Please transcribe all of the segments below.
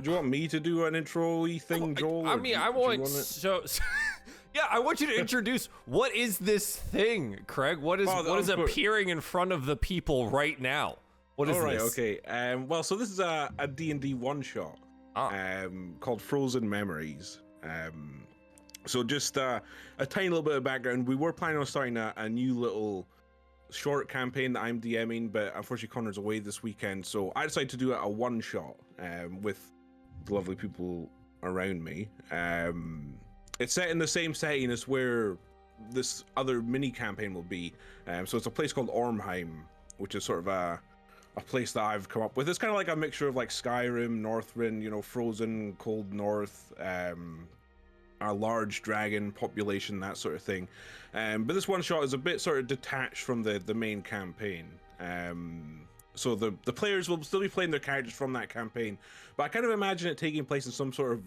Do you want me to do an intro-y thing, Joel? I mean, I want yeah, I want you to introduce what is this thing, Craig? What is appearing in front of the people right now? What is this? All right, okay. Well, so this is a D&D one-shot called Frozen Memories. So just a tiny little bit of background. We were planning on starting a new little short campaign that I'm DMing, but unfortunately Connor's away this weekend, so I decided to do a one-shot with the lovely people around me. It's set in the same setting as where this other mini campaign will be. So it's a place called Ormheim, which is sort of a place that I've come up with. It's kind of like a mixture of like Skyrim, Northrend, you know, frozen, cold north, a large dragon population, that sort of thing. But this one shot is a bit sort of detached from the main campaign. So the players will still be playing their characters from that campaign, but I kind of imagine it taking place in some sort of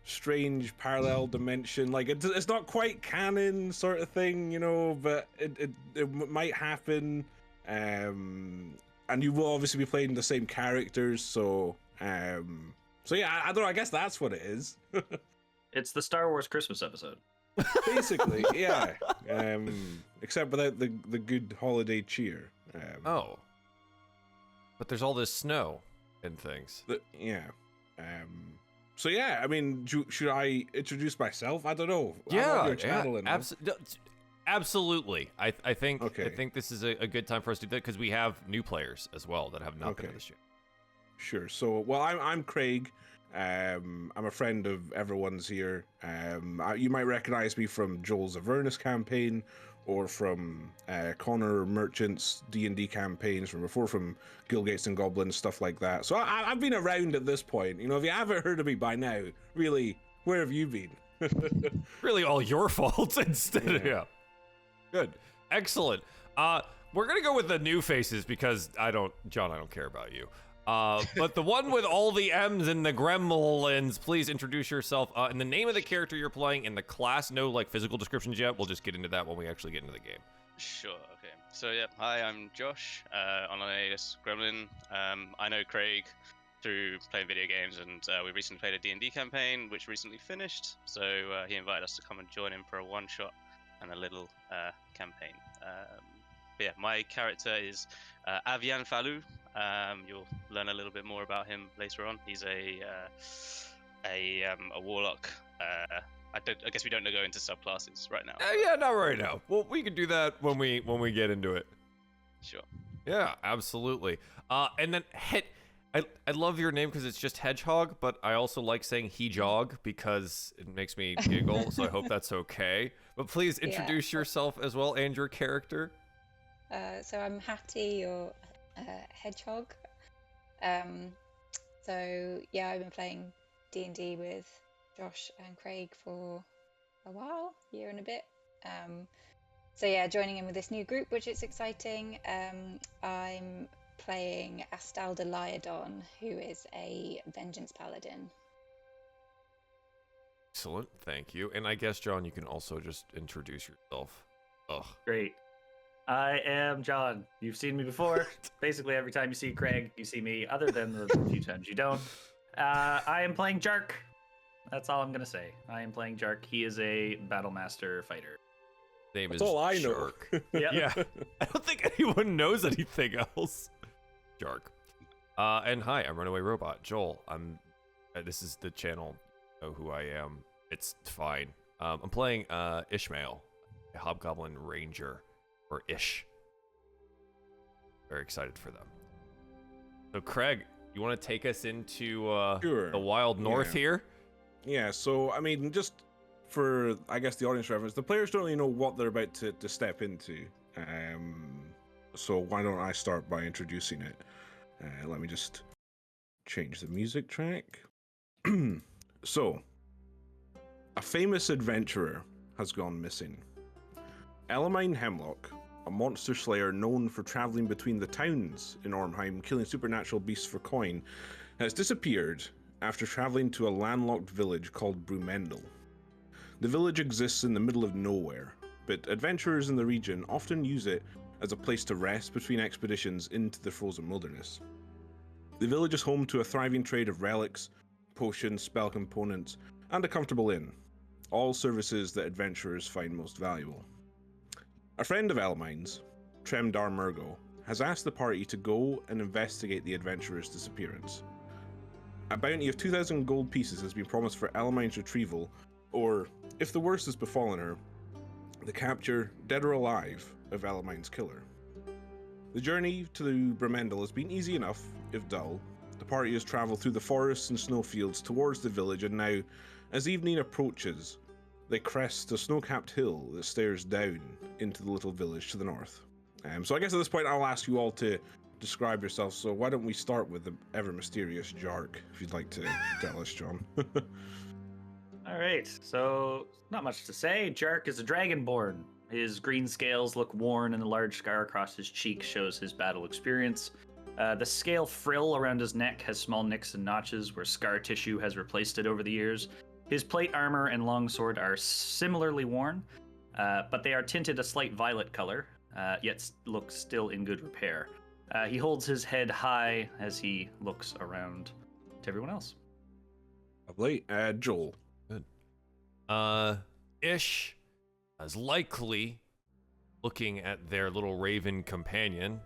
strange parallel dimension. Like it's not quite canon sort of thing, you know, but it might happen. And you will obviously be playing the same characters, so yeah, I don't know, I guess that's what it is. It's the Star Wars Christmas episode. Basically, yeah. Except without the good holiday cheer. But there's all this snow and things. Yeah. So yeah, I mean, should I introduce myself? I don't know. Yeah, absolutely. I think okay. I think this is a good time for us to do that because we have new players as well that have not been in this year. Sure. So, well, I'm Craig. I'm a friend of everyone's here. You might recognize me from Joel's Avernus campaign, or from Connor Merchant's D&D campaigns from before, from Guildgates and Goblins, stuff like that. So I've been around at this point. You know, if you haven't heard of me by now, really, where have you been? Really, all your fault instead. Yeah. Good. Excellent. We're gonna go with the new faces because I don't care about you. But the one with all the M's and the gremlins, please introduce yourself and the name of the character you're playing and the class. No, like, physical descriptions yet. We'll just get into that when we actually get into the game. Sure, okay. So, yeah, hi, I'm Josh, on alias Gremlin. I know Craig through playing video games, and we recently played a D&D campaign, which recently finished, so he invited us to come and join him for a one-shot and a little campaign. But yeah, my character is Avian Falou. You'll learn a little bit more about him later on. He's a warlock. I guess we don't go into subclasses right now. Yeah, not right now. Well, we can do that when we get into it. Sure. Yeah, absolutely. And then I love your name because it's just Hedgehog, but I also like saying he-jog because it makes me giggle, so I hope that's okay. But please introduce yourself as well and your character. So I'm Hattie, your Hedgehog. So yeah, I've been playing D&D with Josh and Craig for a while, year and a bit. So yeah, joining in with this new group, which is exciting. I'm playing Astalda Lyodon, who is a Vengeance Paladin. Excellent, thank you. And I guess, John, you can also just introduce yourself. Great. I am John. You've seen me before. Basically, every time you see Craig, you see me, other than the few times you don't. I am playing Jark. That's all I'm going to say. I am playing Jark. He is a Battlemaster fighter. Name That's is all I know. Jark. Yeah. I don't think anyone knows anything else. Jark. And hi, I'm Runaway Robot, Joel. This is the channel. You know who I am. It's fine. I'm playing Ishmael, a Hobgoblin Ranger. Or Ish. Very excited for them. So, Craig, you want to take us into sure. the wild north here? Yeah, so, I mean, just for, I guess, the audience reference, the players don't really know what they're about to step into. So why don't I start by introducing it? Let me just change the music track. So, a famous adventurer has gone missing. Elamine Hemlock, a monster slayer known for traveling between the towns in Ormheim, killing supernatural beasts for coin, has disappeared after traveling to a landlocked village called Bru Mendel. The village exists in the middle of nowhere, but adventurers in the region often use it as a place to rest between expeditions into the frozen wilderness. The village is home to a thriving trade of relics, potions, spell components, and a comfortable inn. All services that adventurers find most valuable. A friend of Elmine's, Tremdar Murgo, has asked the party to go and investigate the adventurer's disappearance. A bounty of 2,000 gold pieces has been promised for Elmine's retrieval, or, if the worst has befallen her, the capture, dead or alive, of Elmine's killer. The journey to Bru Mendel has been easy enough, if dull. The party has travelled through the forests and snowfields towards the village, and now, as evening approaches, they crest a snow-capped hill that stares down into the little village to the north. So I guess at this point I'll ask you all to describe yourselves, so why don't we start with the ever-mysterious Jark, if you'd like to tell us, John. All right, so not much to say. Jark is a dragonborn. His green scales look worn, and the large scar across his cheek shows his battle experience. The scale frill around his neck has small nicks and notches where scar tissue has replaced it over the years. His plate armor and longsword are similarly worn, but they are tinted a slight violet color, yet look still in good repair. He holds his head high as he looks around to everyone else. Lovely. Joel. Good. Ish is likely looking at their little raven companion.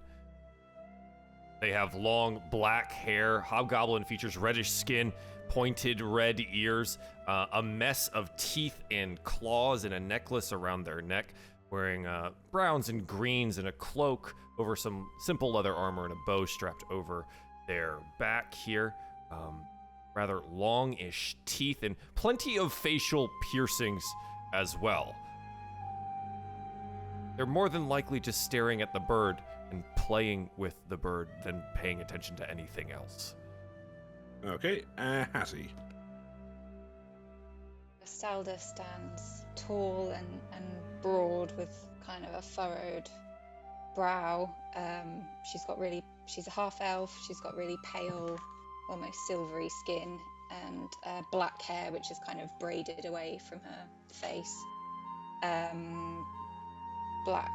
They have long black hair, hobgoblin features, reddish skin, pointed red ears, a mess of teeth and claws, and a necklace around their neck, wearing browns and greens and a cloak over some simple leather armor and a bow strapped over their back here. Rather longish teeth and plenty of facial piercings as well. They're more than likely just staring at the bird and playing with the bird than paying attention to anything else. Okay, Hattie. Estalda stands tall and broad with kind of a furrowed brow. She's a half elf. She's got really pale, almost silvery skin, and black hair, which is kind of braided away from her face. Black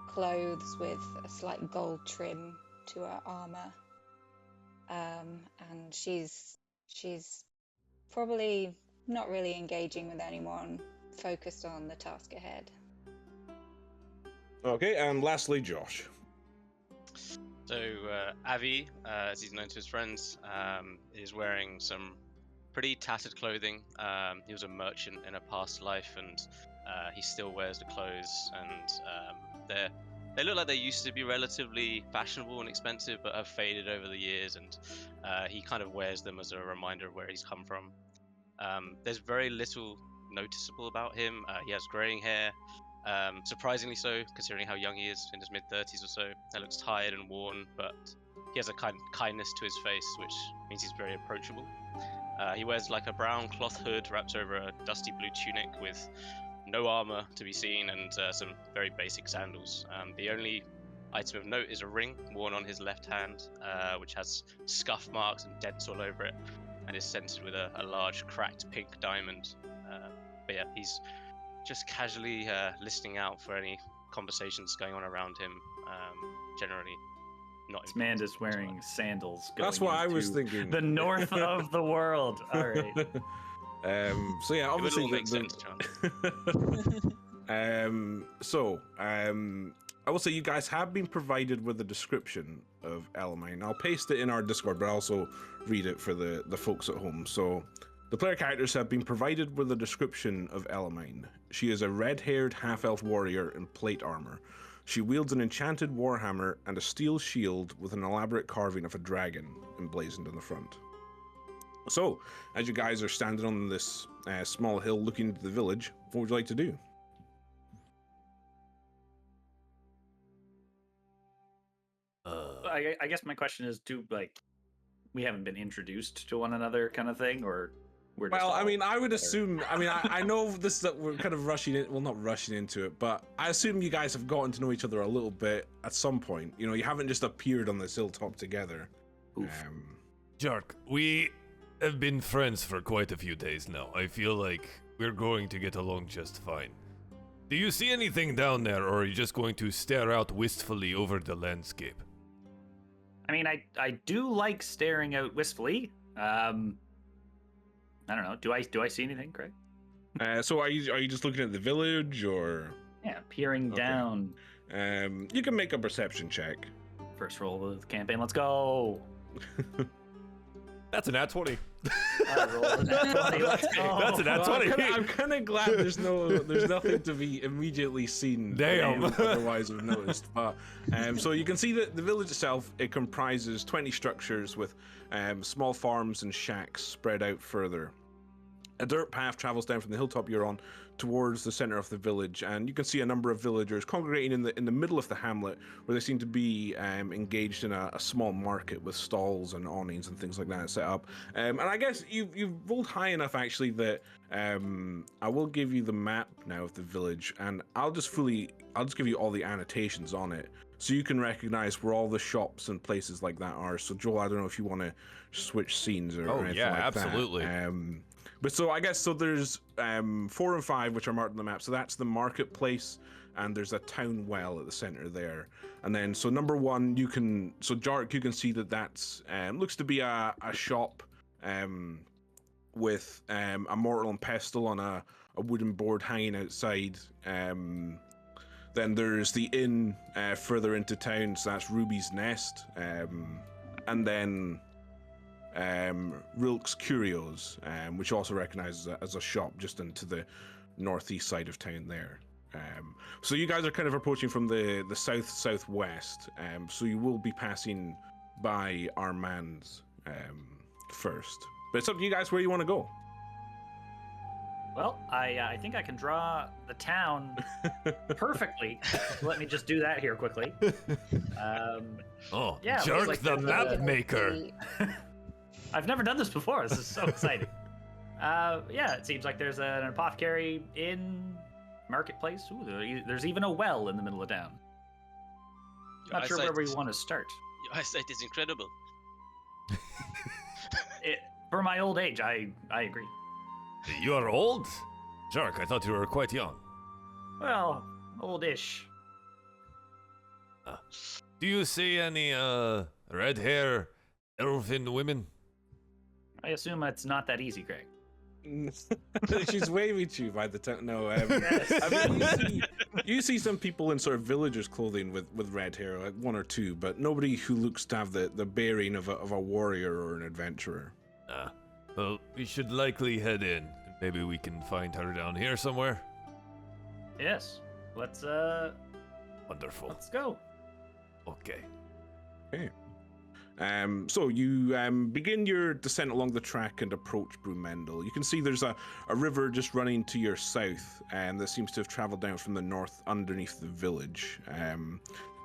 clothes with a slight gold trim to her armor. And she's probably not really engaging with anyone, focused on the task ahead. Okay, and lastly, Josh. So Avi, as he's known to his friends, is wearing some pretty tattered clothing. He was a merchant in a past life, and he still wears the clothes, and they look like they used to be relatively fashionable and expensive, but have faded over the years, and he kind of wears them as a reminder of where he's come from. There's very little noticeable about him. He has graying hair, surprisingly so, considering how young he is, in his mid-30s or so. He looks tired and worn, but he has a kindness to his face, which means he's very approachable. He wears like a brown cloth hood wrapped over a dusty blue tunic with no armor to be seen, and some very basic sandals. The only item of note is a ring worn on his left hand, which has scuff marks and dents all over it, and is centered with a large cracked pink diamond. But yeah, he's just casually listening out for any conversations going on around him. Generally not. This man is wearing sandals. That's what I was thinking. The north of the world. All right. So yeah, obviously it would all make sense, John. I will say you guys have been provided with a description of Elamine. I'll paste it in our Discord, but I'll also read it for the folks at home. So the player characters have been provided with a description of Elamine. She is a red-haired half-elf warrior in plate armor. She wields an enchanted warhammer and a steel shield with an elaborate carving of a dragon emblazoned on the front. So, as you guys are standing on this small hill looking into the village, what would you like to do? I guess my question is, we haven't been introduced to one another kind of thing, or we're just Well, I mean, I would assume, I know this that we're kind of rushing in, well, not rushing into it, but I assume you guys have gotten to know each other a little bit at some point. You know, you haven't just appeared on this hilltop together. Jark, we have been friends for quite a few days now. I feel like we're going to get along just fine. Do you see anything down there, or are you just going to stare out wistfully over the landscape? I mean, I do like staring out wistfully. I don't know. Do I see anything, Craig? So are you just looking at the village, or? Yeah, peering down. You can make a perception check. First roll of the campaign. Let's go. That's an nat 20. I rolled a nat 20. Let's go. That's a nat 20. I'm kind of glad there's nothing to be immediately seen. Damn. Otherwise, I've noticed. But so you can see that the village itself, it comprises 20 structures with small farms and shacks spread out further. A dirt path travels down from the hilltop you're on towards the center of the village, and you can see a number of villagers congregating in the middle of the hamlet, where they seem to be engaged in a small market with stalls and awnings and things like that set up. And I guess you've rolled high enough actually that I will give you the map now of the village, and I'll just give you all the annotations on it, so you can recognize where all the shops and places like that are. So Joel, I don't know if you want to switch scenes or anything yeah, like absolutely. that. But so I guess there's 4 and 5 which are marked on the map. So that's the marketplace, and there's a town well at the center there. And then so number 1, Jark, you can see that's looks to be a shop with a mortar and pestle on a wooden board hanging outside. Then there's the inn further into town, so that's Ruby's Nest. And then Rilk's Curios, which also recognizes as a shop just into the northeast side of town there. So you guys are kind of approaching from the southwest, so you will be passing by Armand's first. But it's up to you guys where you want to go. Well, I think I can draw the town perfectly. Let me just do that here quickly. Yeah, Jerk like the map maker. I've never done this before. This is so exciting. Yeah, it seems like there's an apothecary in marketplace. Ooh, there's even a well in the middle of town. Not sure where we want to start. Your eyesight is incredible. For my old age, I agree. You are old? Jerk, I thought you were quite young. Well, oldish. Do you see any red hair elfin women? I assume it's not that easy, Greg. She's waving to you by the time. No, I mean, you see some people in sort of villagers' clothing with red hair, like 1 or 2, but nobody who looks to have the bearing of a warrior or an adventurer. Well, we should likely head in. Maybe we can find her down here somewhere. Yes. Let's Wonderful. Let's go. Okay. So you begin your descent along the track and approach Bru Mendel. You can see there's a river just running to your south, and that seems to have traveled down from the north underneath the village. And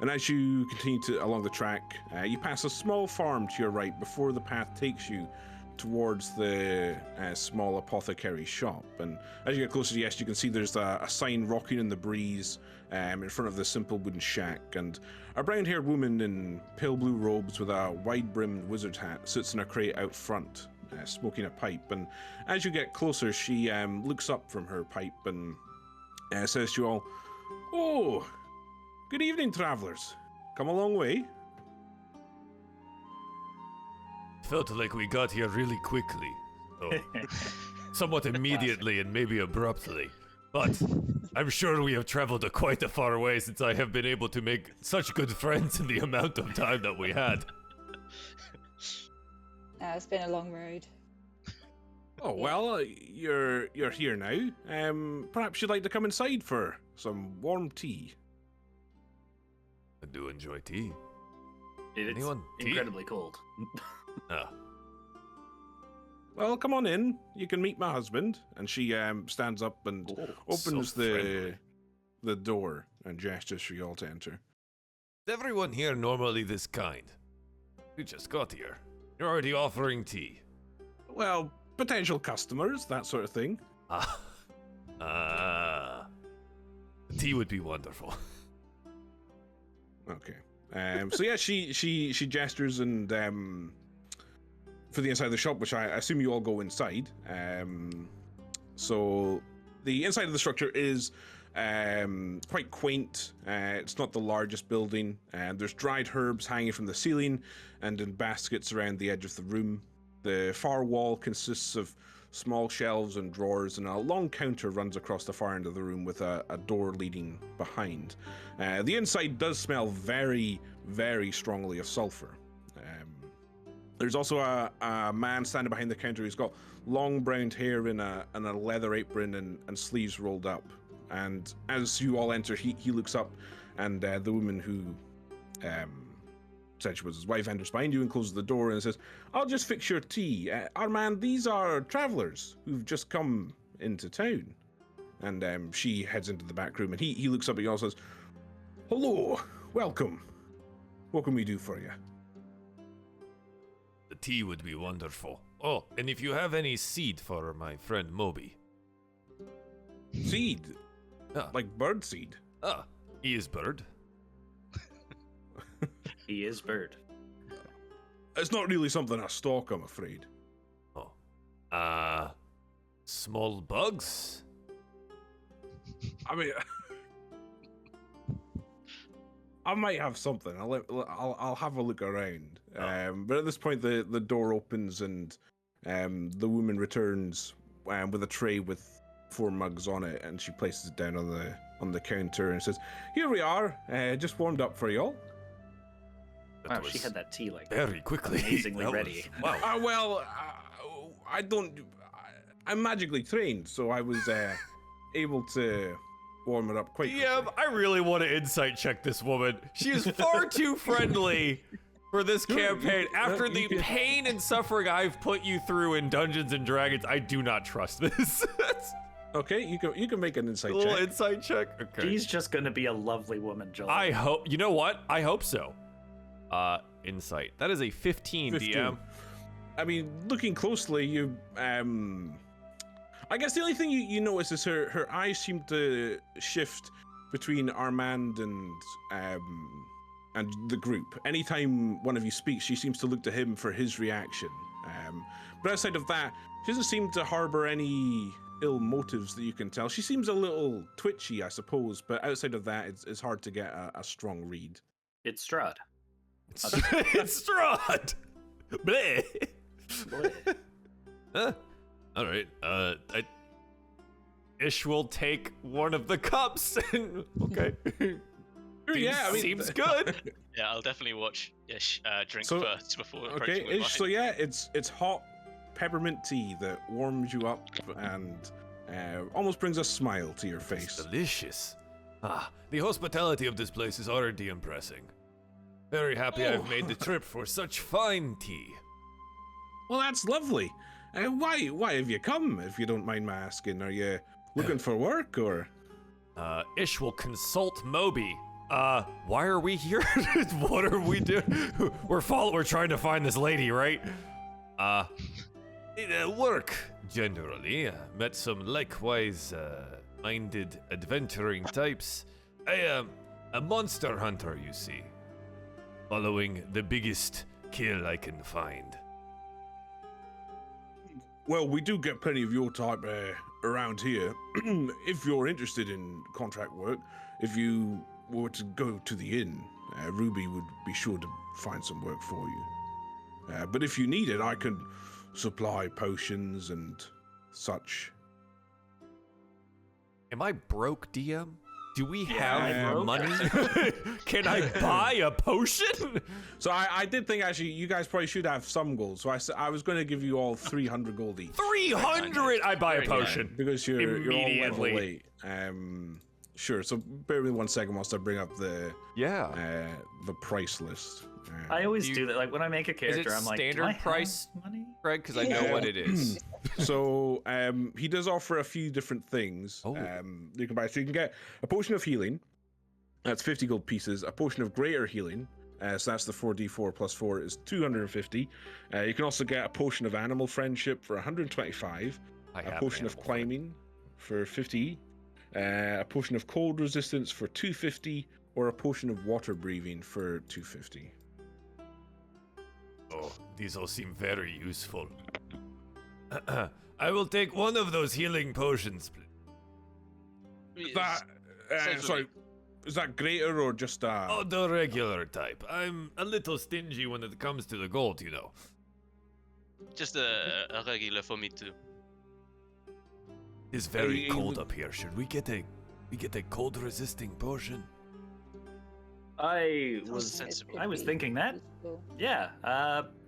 as you continue along the track, you pass a small farm to your right before the path takes you towards the small apothecary shop. And as you get closer, yes, you can see there's a sign rocking in the breeze in front of the simple wooden shack, and a brown-haired woman in pale blue robes with a wide-brimmed wizard's hat sits in a crate out front, smoking a pipe. And as you get closer, she looks up from her pipe and says to you all, "Oh, good evening, travelers. Come a long way." Felt like we got here really quickly. So, somewhat immediately and maybe abruptly. But I'm sure we have traveled quite a far way since I have been able to make such good friends in the amount of time that we had. It's been a long road. Oh, well, you're here now. Perhaps you'd like to come inside for some warm tea. I do enjoy tea. It's Anyone? incredibly cold. Well, come on in. You can meet my husband. And she stands up and opens the door and gestures for you all to enter. Is everyone here normally this kind? You just got here. You're already offering tea. Well, potential customers, that sort of thing. Tea would be wonderful. Okay. So yeah, she gestures and for the inside of the shop, which I assume you all go inside. So the inside of the structure is quite quaint. It's not the largest building, and there's dried herbs hanging from the ceiling and in baskets around the edge of the room. The far wall consists of small shelves and drawers, and a long counter runs across the far end of the room with a door leading behind. The inside does smell very, very strongly of sulfur. There's also a man standing behind the counter who's got long brown hair and a leather apron and sleeves rolled up. And as you all enter, he looks up, and the woman who said she was his wife enters behind you and closes the door and says, "I'll just fix your tea. Armand, these are travelers who've just come into town." And she heads into the back room, and he looks up at you and says, "Hello, welcome. What can we do for you?" The tea would be wonderful. Oh, and if you have any seed for my friend Moby. Seed? Ah. Like bird seed? Ah, he is bird. He is bird. It's not really something I stalk, I'm afraid. Oh. Small bugs? I mean, I might have something. I'll have a look around. But at this point, the door opens and the woman returns with a tray with 4 mugs on it, and she places it down on the counter and says, "Here we are, just warmed up for y'all." Wow, she had that tea like very quickly. amazingly ready. Wow. I'm magically trained, so I was able to warm it up quite quickly. Yeah, I really want to insight check this woman. She is far too friendly for this campaign. After the pain and suffering I've put you through in Dungeons and Dragons, I do not trust this. Okay, you can make an insight A little check. insight check? Okay. She's just gonna be a lovely woman, Joel. I hope, you know what? I hope so. Insight. That is a 15, 15. DM. I mean, looking closely, you I guess the only thing you notice is her eyes seem to shift between Armand and the group. Anytime one of you speaks, she seems to look to him for his reaction. But outside of that, she doesn't seem to harbor any ill motives that you can tell. She seems a little twitchy, I suppose, but outside of that, it's hard to get a strong read. It's Strahd. It's Strahd! Bleh! Huh? All right. Ish will take one of the cups and okay. Yeah, I mean, seems good. Yeah, I'll definitely watch Ish drink So- first before Okay, approaching with Ish, mine. so yeah, it's hot peppermint tea that warms you up and almost brings a smile to your face. Delicious. The hospitality of this place is already impressing. Very happy I've made the trip for such fine tea. Well, that's lovely. Why have you come, if you don't mind my asking? Are you looking for work, or? Ish will consult Moby. Why are we here? What are we doing? We're trying to find this lady, right? Work, generally. Met some likewise minded adventuring types. I am a monster hunter, you see. Following the biggest kill I can find. Well, we do get plenty of your type around here. If you're interested in contract work, if you were to go to the inn, Ruby would be sure to find some work for you. But if you need it, I could supply potions and such. Am I broke, DM? Do we Yeah, have money? Can I buy a potion? So I did think, actually, you guys probably should have some gold. So I was going to give you all 300 gold each. 300! I buy a Very good. potion. Because you're all level Immediately. 8. Sure, so bear with me 1 second whilst I bring up the price list. I always do that. Like when I make a character, I'm like, standard do I have price, money? Greg? Because I know what it is. So he does offer a few different things. Oh. You can buy. So you can get a potion of healing. That's 50 gold pieces. A potion of greater healing. So that's the 4d4 plus 4 is 250. You can also get a potion of animal friendship for 125. I A have potion of animal climbing for 50. A potion of cold resistance for 250. Or a potion of water breathing for 250. Oh, these all seem very useful. I will take one of those healing potions, please. That Essentially- sorry, is that greater or just Oh, the regular type. I'm a little stingy when it comes to the gold, you know. Just a regular for me too. It's very cold up here. Should we get a cold resisting potion? I Sounds was sensible. thinking that. Useful. Yeah.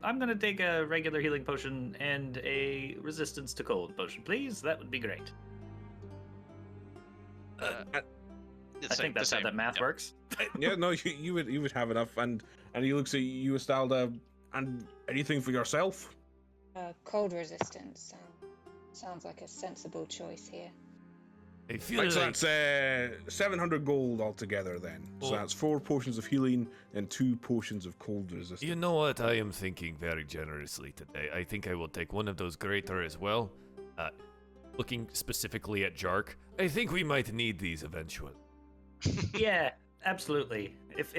I'm gonna take a regular healing potion and a resistance to cold potion, please. That would be great. I think that's how that math works. Yeah, no, you would have enough, and he looks at you, Estalda, and anything for yourself? Cold resistance sounds like a sensible choice here. I feel Right, so that's 700 gold altogether then. So that's 4 potions of healing and 2 potions of cold resistance. You know what? I am thinking very generously today. I think I will take one of those greater as well. Looking specifically at Jark, I think we might need these eventually. Yeah, absolutely. If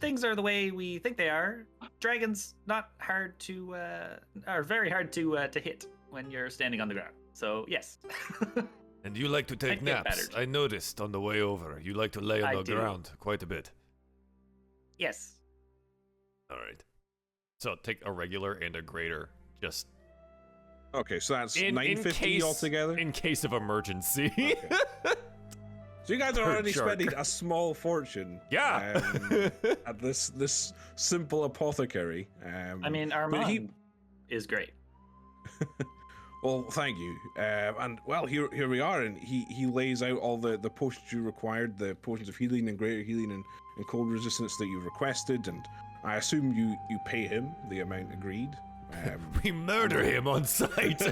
things are the way we think they are, dragons are very hard to hit when you're standing on the ground. So yes. And you like to take I'd get naps. battered. I noticed on the way over. You like to lay on I the do. ground quite a bit. Yes. All right. So take a regular and a greater, just Okay, so that's in 950 case, altogether. in case of emergency. Okay. So you guys are Per already shark. spending a small fortune. Yeah. At this simple apothecary. I mean, but Armand is great. Well, thank you. And well, here we are, and he lays out all the potions you required, the potions of healing and greater healing and cold resistance that you requested, and I assume you pay him the amount agreed. We murder him on sight.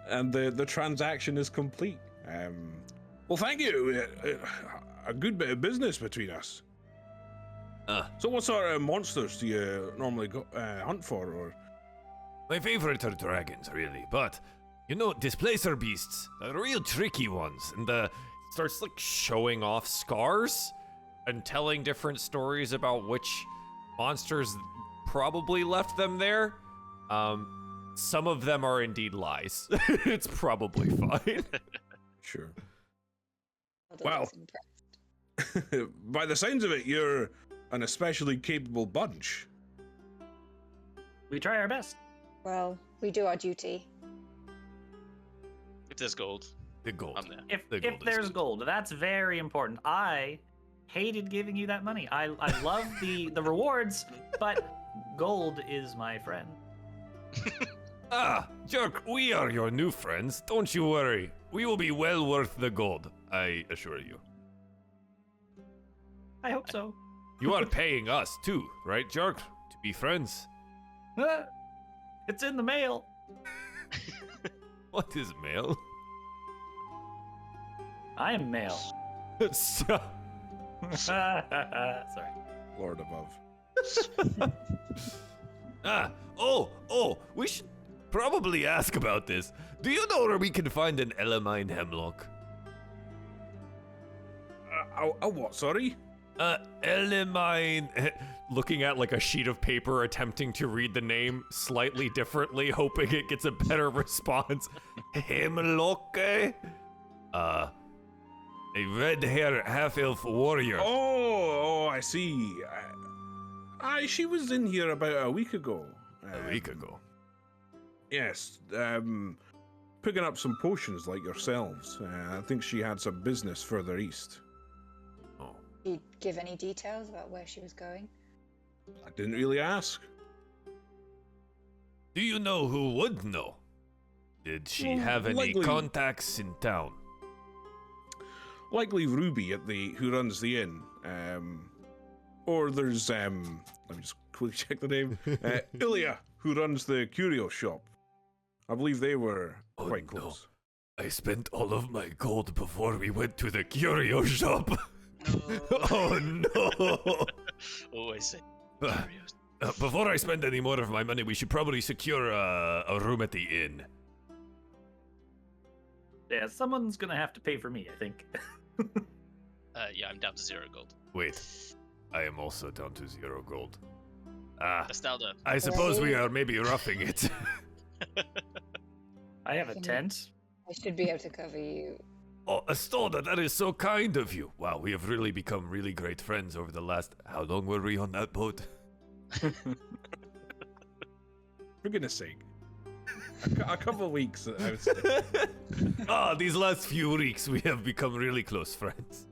And the transaction is complete. Well, thank you. A good bit of business between us. So what sort of monsters do you normally hunt for, or? My favorite are dragons, really, but you know, displacer beasts, the real tricky ones, and starts like showing off scars and telling different stories about which monsters probably left them there. Some of them are indeed lies. It's probably fine. Sure. Well, Wow. By the sounds of it, you're an especially capable bunch. We try our best. Well, we do our duty. If there's gold, The gold. I'm there. If The gold is there's good. gold, that's very important. I hated giving you that money. I love the rewards, but gold is my friend. Jerk, we are your new friends. Don't you worry. We will be well worth the gold, I assure you. I hope so. You are paying us too, right, Jerk? To be friends. It's in the mail. What is mail? I am male. So- Sorry. Lord above. We should probably ask about this. Do you know where we can find an Elamine hemlock? A what, sorry? Elamine. Looking at like a sheet of paper, attempting to read the name slightly differently, hoping it gets a better response. Hemlock? A red-haired half-elf warrior. Oh, I see. She was in here about a week ago. A week ago. Yes, picking up some potions like yourselves. I think she had some business further east. Oh. Did you give any details about where she was going? I didn't really ask. Do you know who would know? Did she Well, have any likely- contacts in town? Likely Ruby who runs the inn. Or there's let me just quickly check the name. Ilya, who runs the curio shop. I believe they were Oh, quite no. close. I spent all of my gold before we went to the curio shop. Oh no! Always say. Before I spend any more of my money, we should probably secure a room at the inn. Yeah, someone's gonna have to pay for me, I think. Yeah, I'm down to 0 gold. Wait, I am also down to 0 gold. Estalda. I suppose we are maybe roughing it. I have a Can you- tent. I should be able to cover you. Oh, Astorda, that is so kind of you. Wow, we have really become really great friends over the last... How long were we on that boat? For goodness sake. A couple of weeks, I would say. These last few weeks we have become really close friends.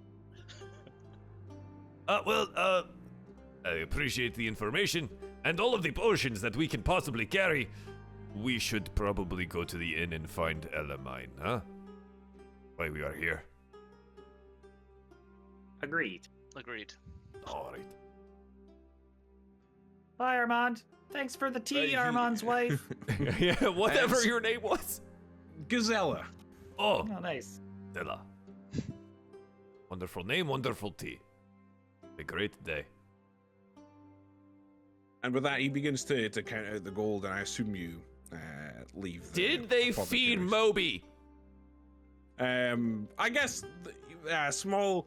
I appreciate the information and all of the potions that we can possibly carry. We should probably go to the inn and find Elamine, huh? Why we are here. Agreed. All right. Bye, Armand. Thanks for the tea, Armand's wife. Yeah, whatever your name was. Gazella. Oh, Oh, nice. Stella. Wonderful name, wonderful tea. A great day. And with that, he begins to count out the gold, and I assume you leave. Did they feed Moby? I guess a small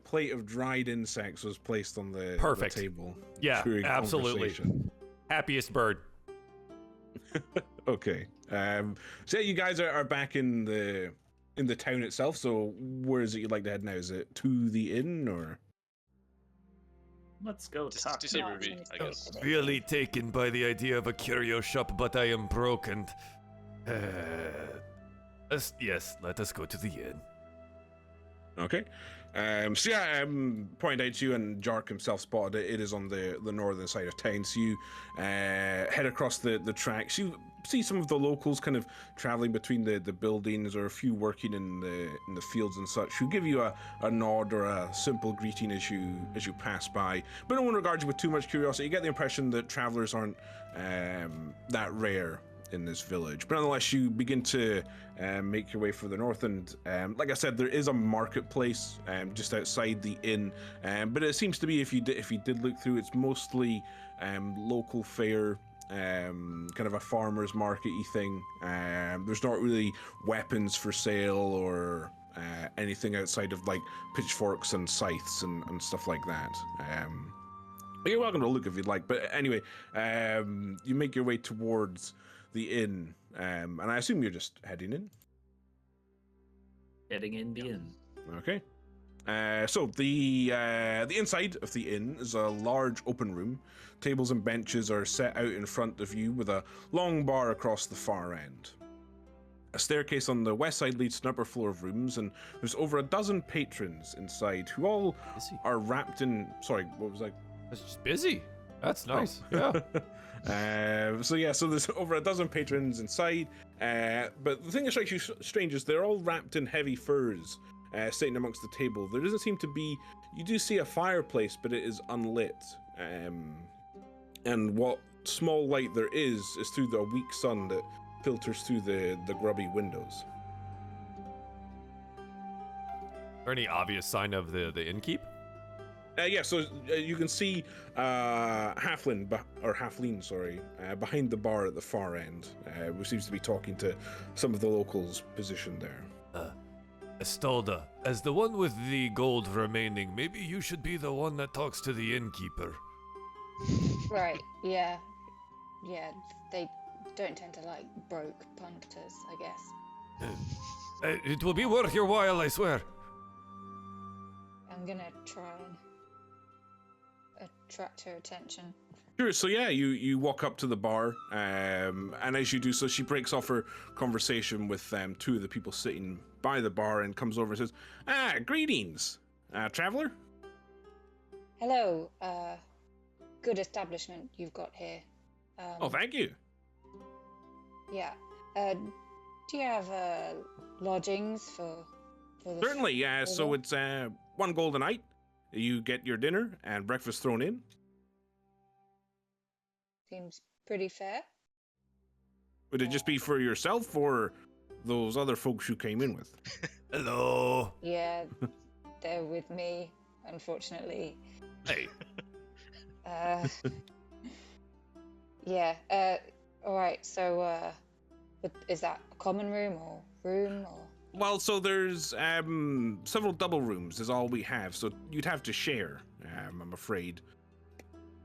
plate of dried insects was placed on the table. Yeah, during absolutely. conversation. Happiest bird. Okay. So yeah, you guys are back in the town itself. So where is it you'd like to head now? Is it to the inn or? Let's go Just talk to see to Ruby, I guess. Really taken by the idea of a curio shop, but I am broke and... yes, let us go to the inn. Okay. So yeah, pointed out to you, and Jark himself spotted it. It is on the northern side of town. So you head across the tracks. You see some of the locals kind of traveling between the buildings, or a few working in the fields and such, who give you a nod or a simple greeting as you pass by. But no one regards you with too much curiosity. You get the impression that travelers aren't that rare in this village, but nonetheless you begin to make your way further north, and like I said, there is a marketplace just outside the inn, but it seems to be, if you did look through, it's mostly local fare, kind of a farmer's market-y thing. There's not really weapons for sale or anything outside of like pitchforks and scythes and stuff like that. But you're welcome to look if you'd like, but anyway, you make your way towards the inn, and I assume you're just heading in. Heading in the inn. Okay. So the inside of the inn is a large open room. Tables and benches are set out in front of you with a long bar across the far end. A staircase on the west side leads to an upper floor of rooms, and there's over a dozen patrons inside who all are wrapped in... Sorry, what was I... It's just busy. That's nice. Yeah. So there's over a dozen patrons inside, but the thing that strikes you strange is they're all wrapped in heavy furs, sitting amongst the table. There doesn't seem to be... You do see a fireplace, but it is unlit, and what small light there is through the weak sun that filters through the grubby windows. Is there any obvious sign of the innkeep? Yeah, so you can see Halfling, behind the bar at the far end, who seems to be talking to some of the locals positioned there. Estolda, as the one with the gold remaining, maybe you should be the one that talks to the innkeeper. Right, yeah. Yeah, they don't tend to like broke punters, I guess. It will be worth your while, I swear. I'm gonna try and attract her attention. Sure, so yeah, you walk up to the bar, and as you do so, she breaks off her conversation with two of the people sitting by the bar and comes over and says, greetings, traveler. Hello, good establishment you've got here. Thank you. Yeah. Do you have lodgings for the Certainly, yeah, so it's 1 gold a night. You get your dinner and breakfast thrown in. Seems pretty fair. Would it just be for yourself or those other folks you came in with? Hello. Yeah, they're with me, unfortunately. Hey. Yeah, alright, so, is that a common room or room or? Well, so there's several double rooms is all we have, so you'd have to share, I'm afraid,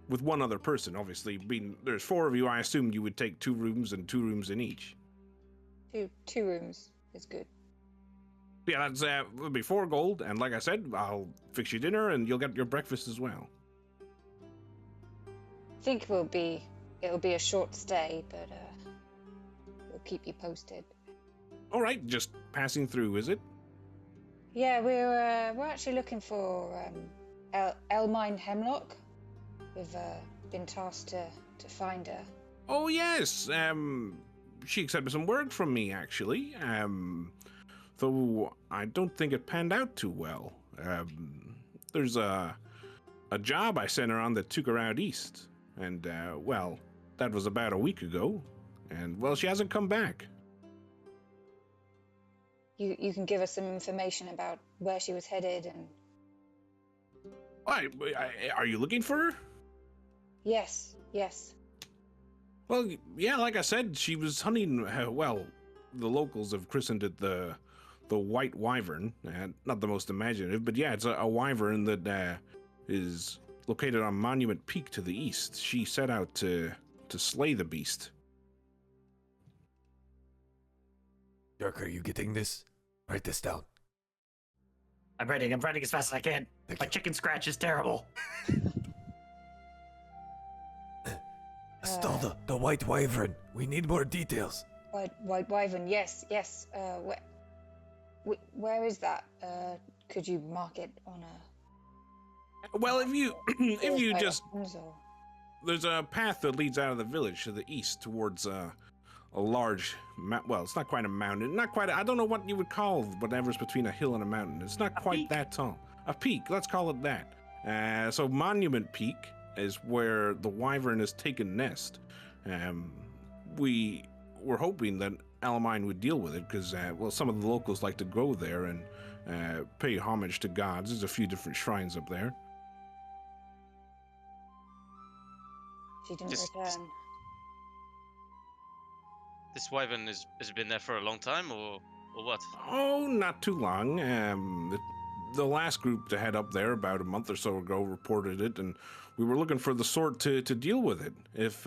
with one other person, obviously. Being there's 4 of you, I assume you would take 2 rooms and 2 rooms in each. Two rooms is good. Yeah, that's would be 4 gold, and like I said, I'll fix you dinner and you'll get your breakfast as well. I think we'll be it'll be a short stay, but we'll keep you posted. All right, just passing through, is it? Yeah, we're actually looking for Elmine Hemlock. We've been tasked to find her. Oh yes. She accepted some work from me actually. Though I don't think it panned out too well. There's a job I sent her on that took her out east, and well, that was about a week ago, and well, she hasn't come back. You can give us some information about where she was headed and... Are you looking for her? Yes. Well, yeah, like I said, she was hunting, well, the locals have christened it the White Wyvern. Not the most imaginative, but yeah, it's a wyvern that is located on Monument Peak to the east. She set out to slay the beast. Dirk, are you getting this? Write this down. I'm writing as fast as I can. My chicken scratch is terrible. Stole the White Wyvern. We need more details. White Wyvern, yes. Where is that? Could you mark it on a... Well, if you just... Or... There's a path that leads out of the village to the east towards a large... well, it's not quite a mountain. Not quite... I don't know what you would call whatever's between a hill and a mountain. It's not quite that tall. A peak, let's call it that. So Monument Peak is where the wyvern has taken nest. We were hoping that Alamine would deal with it because, well, some of the locals like to go there and pay homage to gods. There's a few different shrines up there. She didn't return. This wyvern has been there for a long time, or what? Oh, not too long. The last group to head up there about a month or so ago reported it, and we were looking for the sort to deal with it. If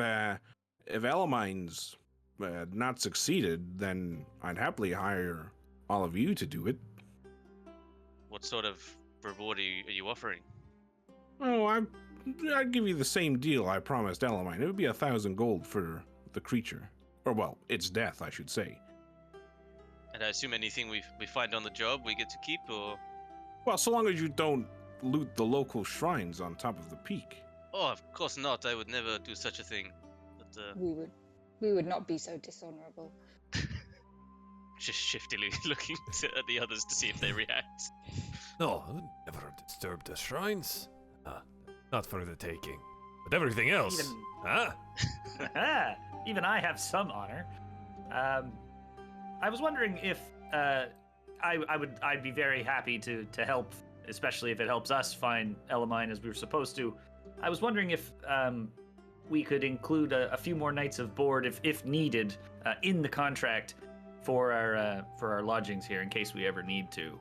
Elamine's not succeeded, then I'd happily hire all of you to do it. What sort of reward are you offering? Oh, I'd give you the same deal I promised Elamine. It would be 1,000 gold for the creature. Or, well, its death, I should say. And I assume anything we find on the job we get to keep, or...? Well, so long as you don't loot the local shrines on top of the peak. Oh, of course not. I would never do such a thing. But, We would not be so dishonorable. Just shiftily looking at the others to see if they react. No, I would never disturb the shrines. Not for the taking. But everything else, Even I have some honor. I was wondering if I'd be very happy to help, especially if it helps us find Elamine as we were supposed to. I was wondering if we could include a few more nights of board, if needed, in the contract for our lodgings here, in case we ever need to,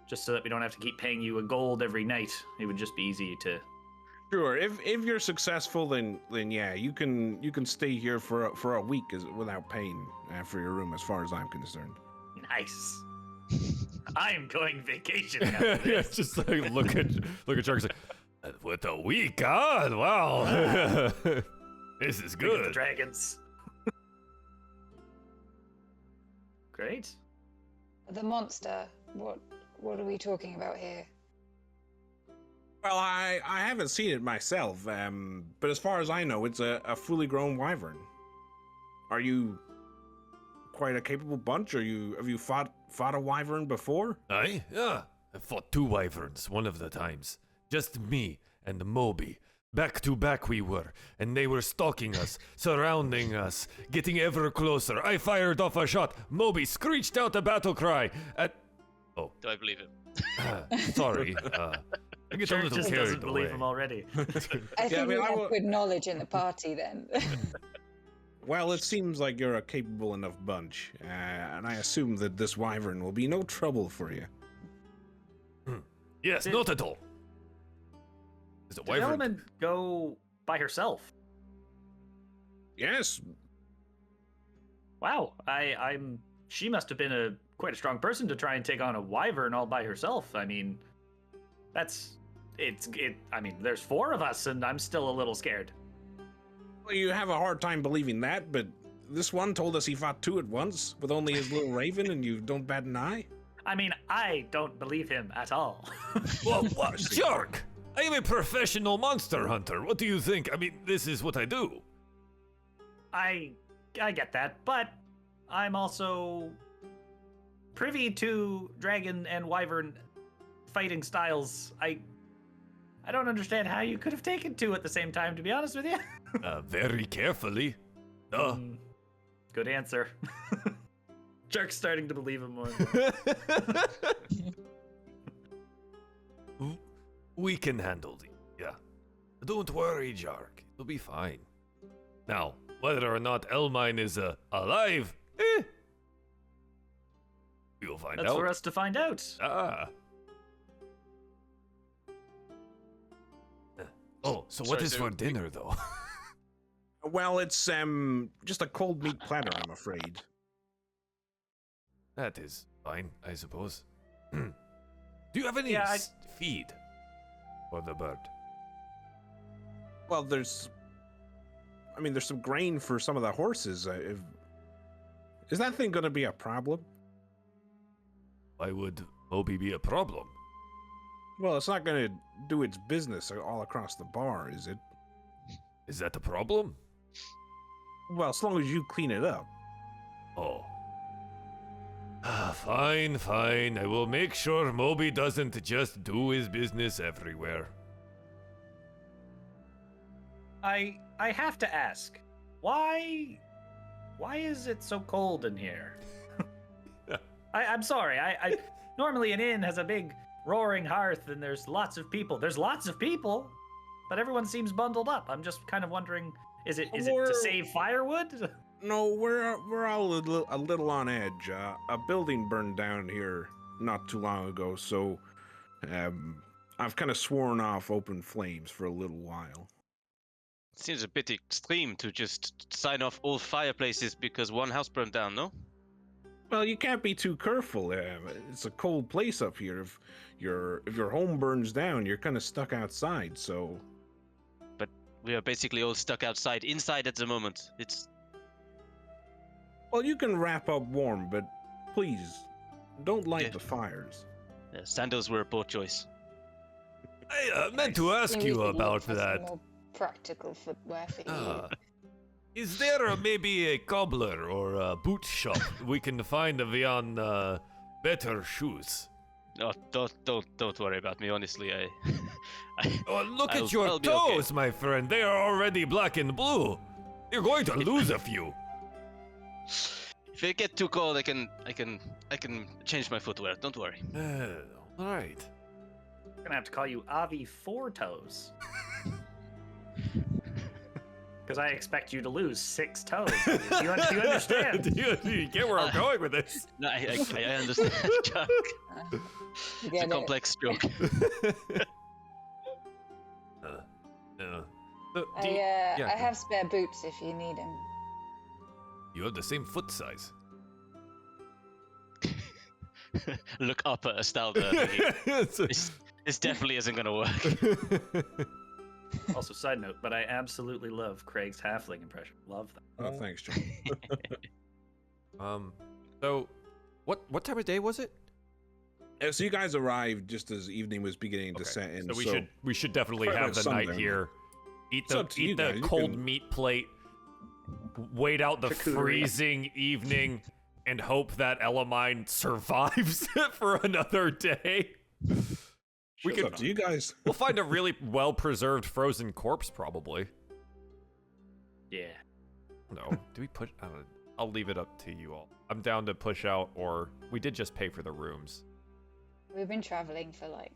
just so that we don't have to keep paying you a gold every night. It would just be easy to. Sure. If you're successful, then yeah, you can stay here for a week without paying for your room, as far as I'm concerned. Nice. I'm going vacation after this. Yeah, just like look at Shark and say, "With a week, God, wow, this is Look at the good." dragons. Great. The monster. What are we talking about here? Well, I haven't seen it myself, but as far as I know, it's a fully grown wyvern. Are you quite a capable bunch? Have you fought a wyvern before? Aye, yeah. I fought 2 wyverns one of the times. Just me and Moby. Back to back we were, and they were stalking us, surrounding us, getting ever closer. I fired off a shot. Moby screeched out a battle cry. Do I believe it? Sorry. I get a little just carried doesn't away. believe him already. I think we have good knowledge in the party then. Well, it seems like you're a capable enough bunch, and I assume that this wyvern will be no trouble for you. Yes, not at all. Is it Did wyvern? Element go by herself? Yes. Wow, she must have been quite a strong person to try and take on a wyvern all by herself. I mean, I mean, there's 4 of us, and I'm still a little scared. Well, you have a hard time believing that, but this one told us he fought 2 at once with only his little raven, and you don't bat an eye? I mean, I don't believe him at all. Well, what? Jerk! I am a professional monster hunter. What do you think? I mean, this is what I do. I get that, but I'm also privy to dragon and wyvern fighting styles. I don't understand how you could have taken 2 at the same time, to be honest with you. Very carefully. Good answer. Jerk's starting to believe him more. We can handle it. Yeah. Don't worry, Jark. It'll be fine. Now, whether or not Elmine is alive, we'll find out. That's for us to find out. Oh, so what is for dinner, though? Well, it's just a cold meat platter, I'm afraid. That is fine, I suppose. Do you have any feed for the bird? Well, there's some grain for some of the horses. Is that thing going to be a problem? Why would Moby be a problem? Well, it's not going to do its business all across the bar, is it? Is that a problem? Well, as long as you clean it up. Oh. Fine. I will make sure Moby doesn't just do his business everywhere. I have to ask, why is it so cold in here? I'm sorry. I normally an inn has a big roaring hearth and there's lots of people. There's lots of people, but everyone seems bundled up. I'm just kind of wondering, is it to save firewood? No, we're all a little on edge. A building burned down here not too long ago, so I've kind of sworn off open flames for a little while. Seems a bit extreme to just sign off all fireplaces because one house burned down, no? Well, you can't be too careful. It's a cold place up here. If your home burns down, you're kind of stuck outside. So. But we are basically all stuck inside at the moment. It's. Well, you can wrap up warm, but please don't light the fires. Yeah, sandals were a poor choice. I meant to ask you about that. More practical footwear for you. Is there maybe a cobbler or a boot shop we can find beyond better shoes? No, don't worry about me. Honestly, Look at your toes, okay. My friend. They are already black and blue. You're going to lose a few. If it get too cold, I can change my footwear. Don't worry. All right. I'm gonna have to call you Avi Four Toes. Because I expect you to lose 6 toes. Do you understand? Do you get where I'm going with this? No, I understand. Chuck. It's a complex joke. No. I have spare boots if you need them. You have the same foot size. Look up at Estalda. This definitely isn't going to work. Also, side note, but I absolutely love Craig's halfling impression. Love that. Oh, thanks, John. So, what time of day was it? So you guys arrived just as evening was beginning to set in. So we should definitely have the night here. Eat the cold meat plate. Wait out the freezing evening and hope that Elamine survives for another day. It's up to you guys. We'll find a really well-preserved frozen corpse, probably. Yeah. No. Do we push? I'll leave it up to you all. I'm down to push out, or we did just pay for the rooms. We've been traveling for like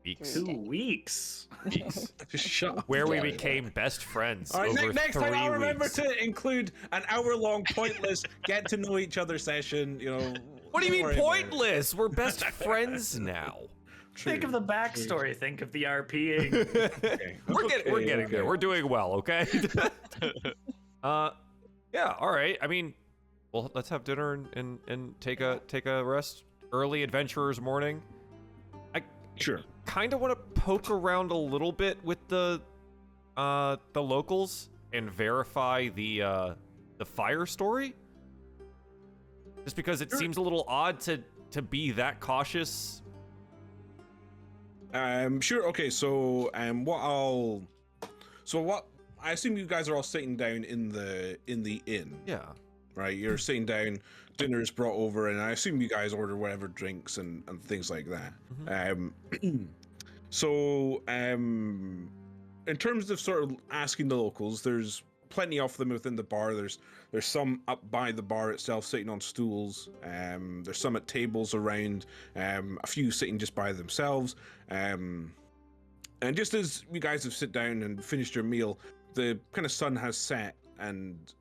Weeks. 2 weeks. Just shut up. Where we became best friends. All right, over next 3 time I'll remember weeks. to include an hour-long pointless get to know each other session. What do you mean pointless? We're best friends now. True. Think of the backstory. Think of the RPing. Okay. We're getting there. We're doing well, okay? Yeah, all right. I mean, well, let's have dinner and take a rest. Early adventurer's morning. Sure. Kind of want to poke around a little bit with the locals and verify the fire story? Just because it seems a little odd to be that cautious. Sure. Okay. So what I assume you guys are all sitting down in the inn. Yeah. Right. You're sitting down. Dinner is brought over, and I assume you guys order whatever drinks and things like that. Mm-hmm. In terms of sort of asking the locals, there's plenty of them within the bar. There's some up by the bar itself sitting on stools. There's some at tables around, a few sitting just by themselves. And just as you guys have sit down and finished your meal, the kind of sun has set, and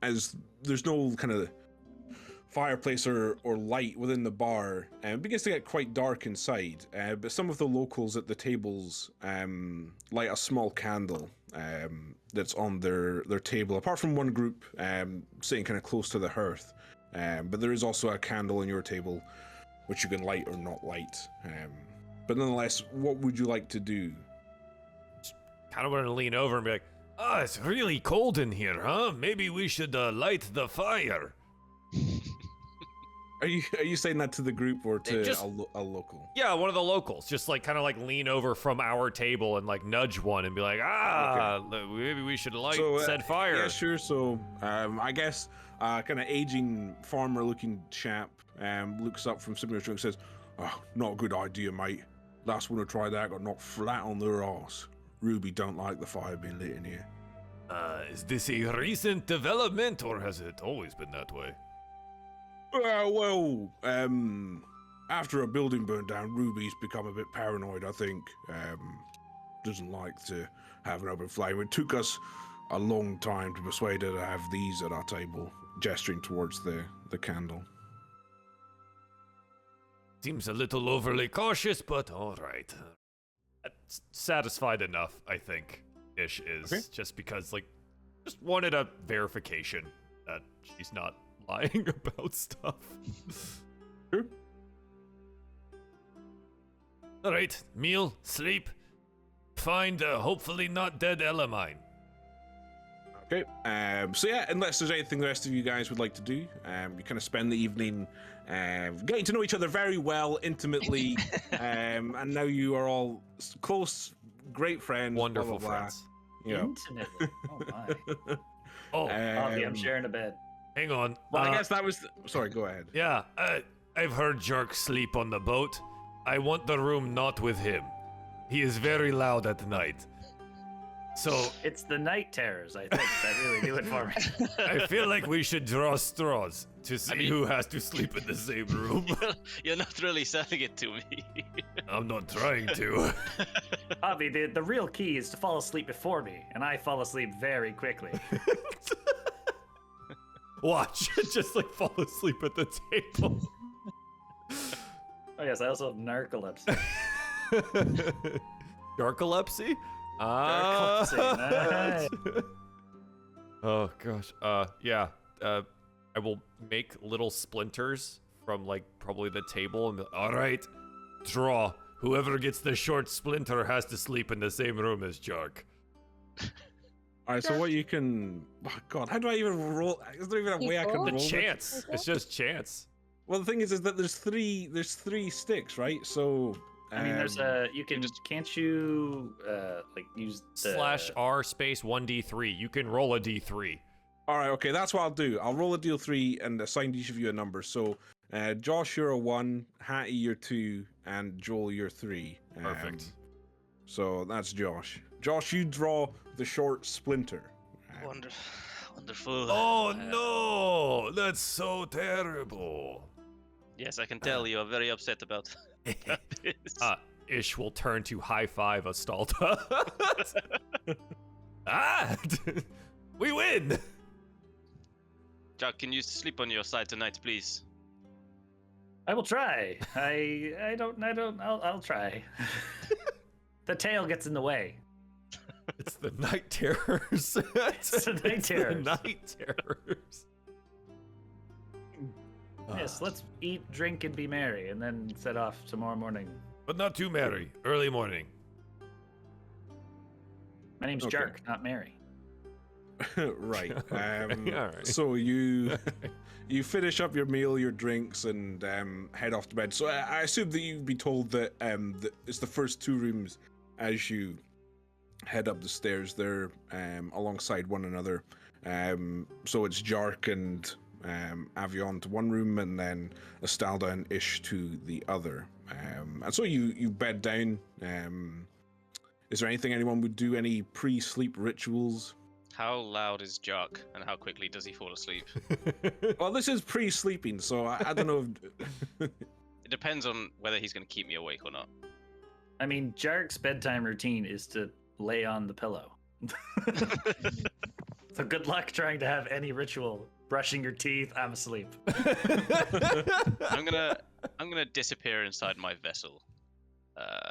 as there's no kind of fireplace or light within the bar, it begins to get quite dark inside. But some of the locals at the tables light a small candle that's on their table, apart from one group sitting kind of close to the hearth. But there is also a candle on your table, which you can light or not light. But nonetheless, what would you like to do? Kind of want to lean over and be like, "Oh, it's really cold in here, huh? Maybe we should light the fire." Are you saying that to the group or to Just- a local? Yeah, one of the locals. Just like kind of like lean over from our table and like nudge one and be like, maybe we should light said fire. Yeah, sure. So I guess kind of aging farmer-looking chap looks up from sipping his drink and says, "Oh, not a good idea, mate. Last one who tried that got knocked flat on their arse. Ruby don't like the fire being lit in here." Is this a recent development or has it always been that way? After a building burned down, Ruby's become a bit paranoid, I think. Doesn't like to have an open flame. It took us a long time to persuade her to have these at our table, gesturing towards the candle. Seems a little overly cautious, but all right. Satisfied enough, I think. Ish is Okay. just because, like, just wanted a verification that she's not lying about stuff. Sure. All right, meal, sleep, find a hopefully not dead Elamine. Okay. So yeah, unless there's anything the rest of you guys would like to do, you kind of spend the evening getting to know each other very well, intimately, and now you are all close, great friends. Wonderful blah, blah, blah. friends. Yeah. Intimately. Oh my. Oh, Avi, I'm sharing a bed. hang on. Well, I guess that was. Sorry, go ahead. Yeah, I've heard Jerk sleep on the boat. I want the room not with him. He is very loud at night. So It's the night terrors, I think, that really do it for me. I feel like we should draw straws to see who has to sleep in the same room. You're not really selling it to me. I'm not trying to. Avi, the real key is to fall asleep before me, and I fall asleep very quickly. Watch, just like fall asleep at the table. Oh yes, I also have narcolepsy. Narcolepsy? Narcolepsy, nice. Oh gosh. Yeah. I will make little splinters from like probably the table and all right, draw. Whoever gets the short splinter has to sleep in the same room as Jark. All right. So what you can? Oh God, how do I even roll? Is there even a way I can The roll? The this? chance. It's just chance. Well, the thing is that there's three sticks, right? So I mean, there's you can can't you like use the /R space 1d3. You can roll a d3. All right, okay, that's what I'll do. I'll roll a deal 3 and assign each of you a number. So, Josh, you're a 1, Hattie, you're 2, and Joel, you're 3. Perfect. So that's Josh. Josh, you draw the short splinter. Wonderful. Oh no, that's so terrible. Yes, I can tell you are very upset about this. Ish will turn to high five Astalta. We win. Jack, can you sleep on your side tonight, please? I will try. I'll try. The tail gets in the way. It's the night terrors. It's the night terrors. The night terrors. Yes, let's eat, drink, and be merry, and then set off tomorrow morning. But not too merry. Early morning. My name's Okay. Jark, not Mary. Right. All right. So you finish up your meal, your drinks, and head off to bed. So I assume that you'd be told that it's the first two rooms as you head up the stairs. They're alongside one another. So it's Jark and Avion to one room, and then Estalda and Ish to the other. And so you bed down. Is there anything anyone would do? Any pre-sleep rituals? How loud is Jark, and how quickly does he fall asleep? Well, this is pre-sleeping, so I don't know if... It depends on whether he's going to keep me awake or not. I mean, Jark's bedtime routine is to lay on the pillow. So good luck trying to have any ritual. Brushing your teeth, I'm asleep. I'm gonna disappear inside my vessel,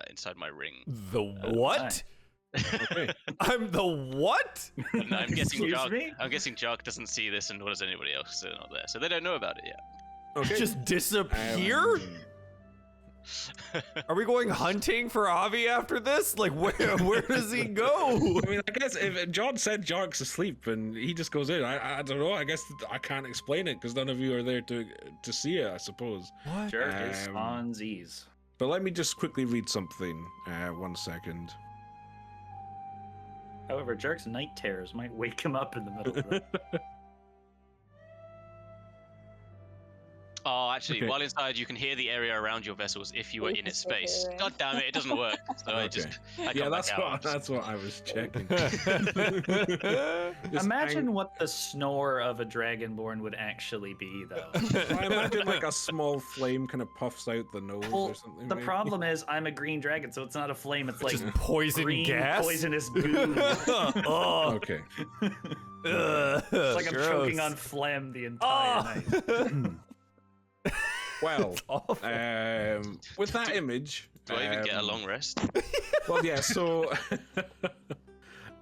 inside my ring. The what? Okay. I'm the what? And I'm guessing Excuse me? Jark doesn't see this, and nor does anybody else. They're not there, so they don't know about it yet. Okay. Just disappear? Are we going hunting for Avi after this? Like, where does he go? I mean, I guess if John said Jark's asleep and he just goes in, I don't know. I guess I can't explain it because none of you are there to see it, I suppose. What? Jark is on Z's. But let me just quickly read something. 1 second. However, Jark's night terrors might wake him up in the middle of the Oh, actually, Okay. while inside, you can hear the area around your vessels if you were in its space. God damn it, it doesn't work. So I Okay. I Yeah, come that's back out. that's what I was checking. Imagine what the snore of a dragonborn would actually be, though. I imagine like a small flame kind of puffs out the nose Well, or something. the maybe. problem is I'm a green dragon, so it's not a flame. It's like Just poison green gas? poisonous goo. Oh, Okay. It's like I'm choking on phlegm the entire night. Well, awful. with that image, Do I even get a long rest? well, yeah. So,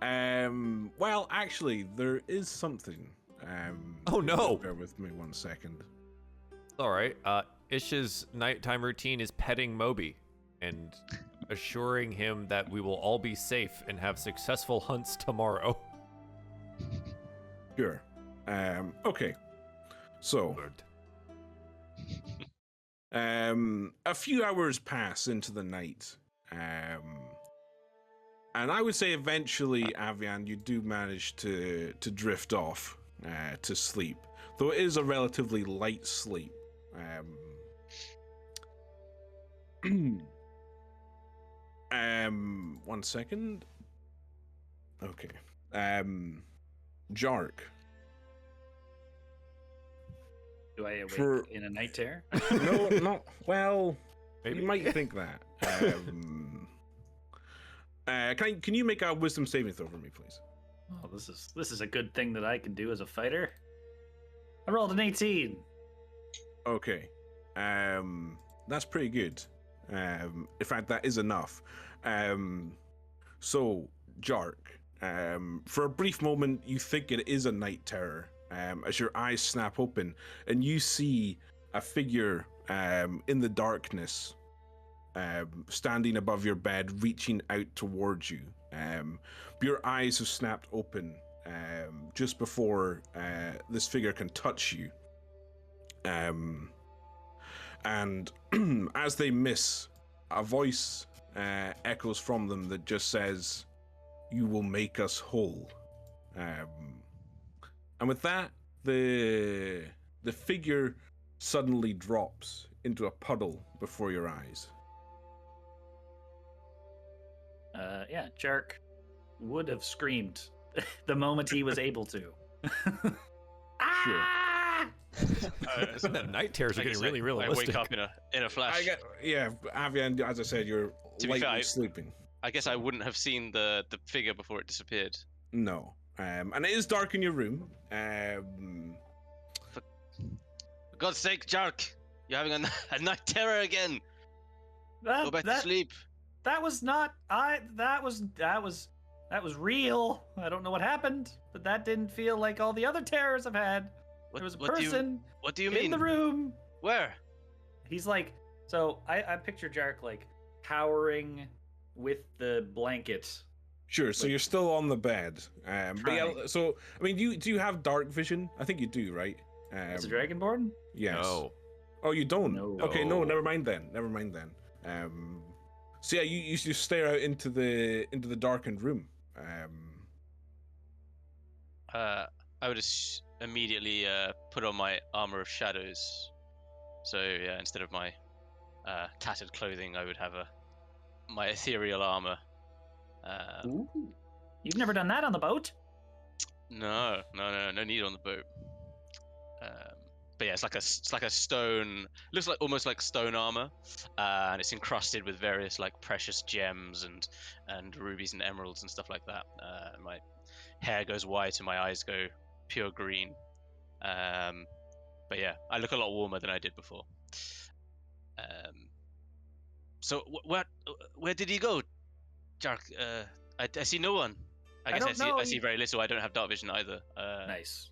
well, actually, there is something. Oh, no. Bear with me 1 second. All right. Ish's nighttime routine is petting Moby and assuring him that we will all be safe and have successful hunts tomorrow. Sure. Okay. So, a few hours pass into the night, and I would say eventually, Avian, you do manage to drift off to sleep, though it is a relatively light sleep. 1 second. Okay. Jark. Do I awake For- in a night terror? No, not well. Maybe. You might think that. Can you make a wisdom saving throw for me, please? Oh, this is a good thing that I can do as a fighter. I rolled an 18. Okay. That's pretty good. In fact, that is enough. So, Jark, for a brief moment, you think it is a night terror. As your eyes snap open, and you see a figure in the darkness, standing above your bed, reaching out towards you. Your eyes have snapped open just before this figure can touch you. And as they miss, a voice echoes from them that just says, "You will make us whole." And with that, the figure suddenly drops into a puddle before your eyes. Yeah, Jark would have screamed the moment he was able to. Sure. The night terrors are I getting guess really I realistic. wake up in a flash. Avian, as I said, you're To be lightly fair, sleeping. I guess I wouldn't have seen the figure before it disappeared. No. And it is dark in your room. For God's sake, Jark, you're having a night terror again. Go back to sleep. That was not that was real. I don't know what happened, but that didn't feel like all the other terrors I've had. There was a person What do you in mean? the room. Where? He's like, so I picture Jark like cowering with the blanket Sure. So you're still on the bed. But yeah, so I mean, do you have dark vision? I think you do, right? As a dragonborn? Yes. No. Oh, you don't. No. Okay, no, never mind then. So yeah, you stare out into the darkened room. I would immediately put on my armor of shadows. So yeah, instead of my tattered clothing, I would have my ethereal armor. Ooh. You've never done that on the boat? No need on the boat. But yeah, it's like a stone. Looks like almost like stone armor, and it's encrusted with various like precious gems and rubies and emeralds and stuff like that. My hair goes white and my eyes go pure green. But yeah, I look a lot warmer than I did before. So where did he go, Jark? I see no one. I guess I see very little. I don't have dark vision either. Nice.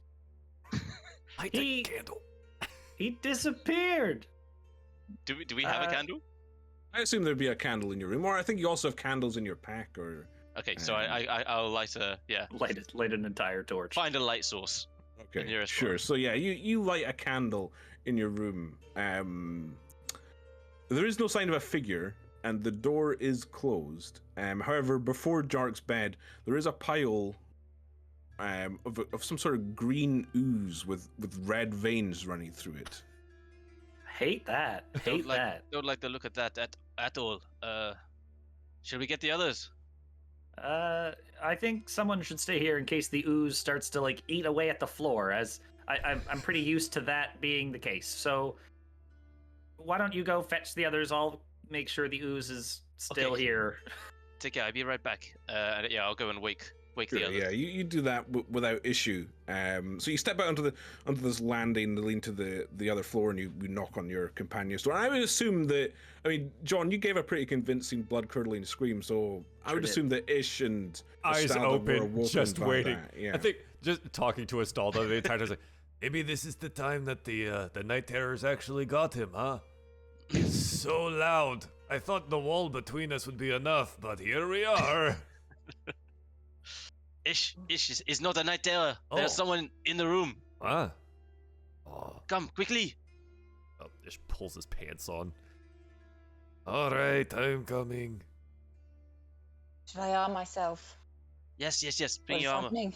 Light a candle. He disappeared. Do we have a candle? I assume there'd be a candle in your room, or I think you also have candles in your pack, or. Okay, so I'll light light an entire torch. Find a light source. Okay, sure. So yeah, you light a candle in your room. There is no sign of a figure, and the door is closed. However, before Jark's bed, there is a pile of some sort of green ooze with red veins running through it. Hate that. Don't like the look at that at all. Should we get the others? I think someone should stay here in case the ooze starts to like eat away at the floor, as I'm pretty used to that being the case. So why don't you go fetch the others? I'll make sure the ooze is still here. Take care. I'll be right back. Yeah, I'll go and wake the others. Yeah, you do that without issue. So you step out onto this landing, lean to the other floor, and you knock on your companion's door. And I would assume that, I mean, John, you gave a pretty convincing, blood-curdling scream, so I would assume that Ish and eyes open, just waiting. Yeah. I think just talking to Astaldo the entire time, like, maybe this is the time that the night terrors actually got him, huh? He's so loud. I thought the wall between us would be enough, but here we are. Ish is not a night terror. There's someone in the room. Huh? Oh. Come, quickly. Oh, Ish pulls his pants on. All right, I'm coming. Should I arm myself? Yes. Bring your armor. Happening?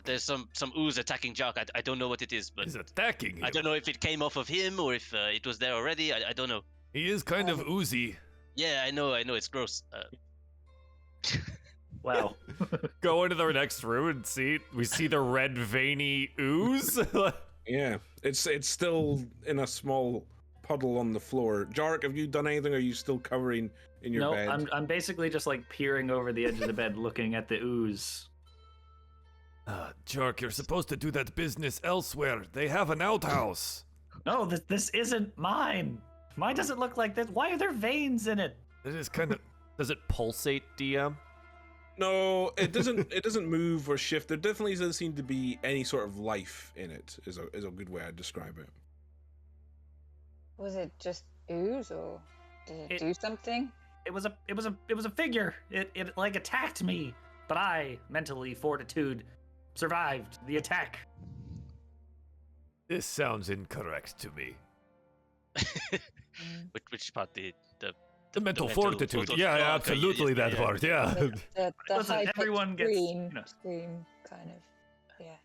There's some ooze attacking Jark. I don't know what it is, but he's attacking him. I don't know if it came off of him or if it was there already. I don't know. He is kind of oozy. Yeah, I know. It's gross. Wow. Go into the next room and see. We see the red veiny ooze. Yeah, it's still in a small puddle on the floor. Jark, have you done anything? Or are you still covering in your bed? No, I'm basically just like peering over the edge of the bed, looking at the ooze. Jark, you're supposed to do that business elsewhere. They have an outhouse. No, this isn't mine. Mine doesn't look like this. Why are there veins in it? It is kind of. Does it pulsate, DM? No, it doesn't. It doesn't move or shift. There definitely doesn't seem to be any sort of life in it. Is a good way I'd describe it. Was it just ooze, or did it do something? It was a figure. It like attacked me, but I mentally fortitude survived the attack. This sounds incorrect to me. Which part? The mental fortitude. Yeah, absolutely, that part. Yeah. The Listen, everyone gets scream, kind of. Yeah.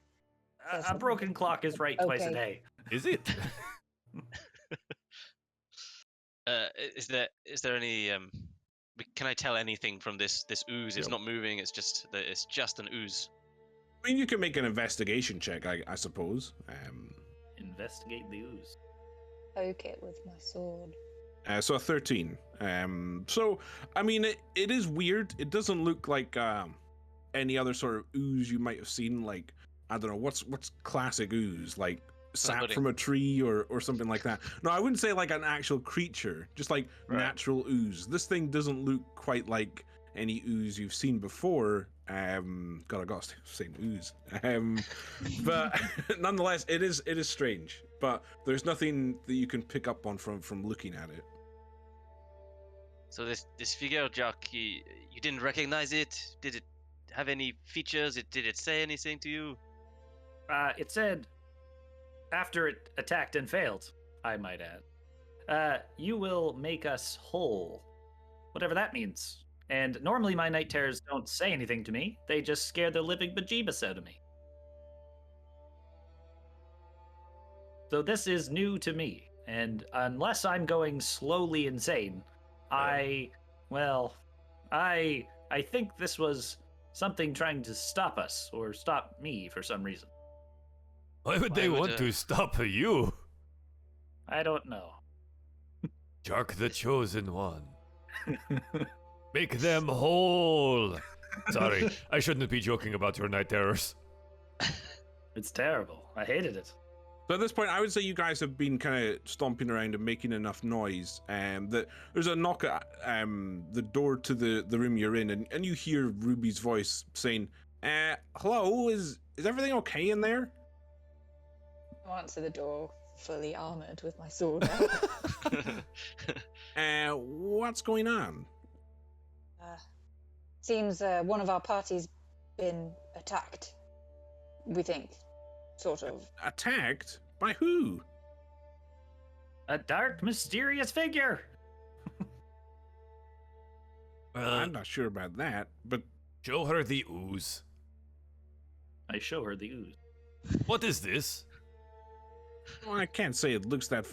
A broken clock is right twice a day. Is it? Is there any can I tell anything from this ooze? It's not moving. It's just an ooze. I mean, you can make an investigation check, I suppose. Investigate the ooze. Poke it with my sword. So a 13. So I mean, it is weird. It doesn't look like any other sort of ooze you might have seen. Like, I don't know, what's classic ooze, like sap from a tree or something like that. No, I wouldn't say like an actual creature, just like natural ooze. This thing doesn't look quite like any ooze you've seen before. God, I got saying ooze. But nonetheless, it is strange. But there's nothing that you can pick up on from looking at it. So this figure, Jack, you didn't recognize it? Did it have any features? Did it say anything to you? It said, after it attacked and failed, I might add, you will make us whole. Whatever that means. And normally my night terrors don't say anything to me. They just scare the living bejeebus out of me. So this is new to me. And unless I'm going slowly insane, I think this was something trying to stop us, or stop me for some reason. Why would they want to stop you? I don't know. Jark the Chosen One. Make them whole. Sorry, I shouldn't be joking about your night terrors. It's terrible. I hated it. So at this point, I would say you guys have been kind of stomping around and making enough noise that there's a knock at the door to the room you're in, and you hear Ruby's voice saying, hello, is everything okay in there? I'll answer the door, fully armored with my sword out. What's going on? Seems one of our party's been attacked. We think. Sort of. Attacked? By who? A dark, mysterious figure. I'm not sure about that, but... Show her the ooze. I show her the ooze. What is this? Well, I can't say it looks that...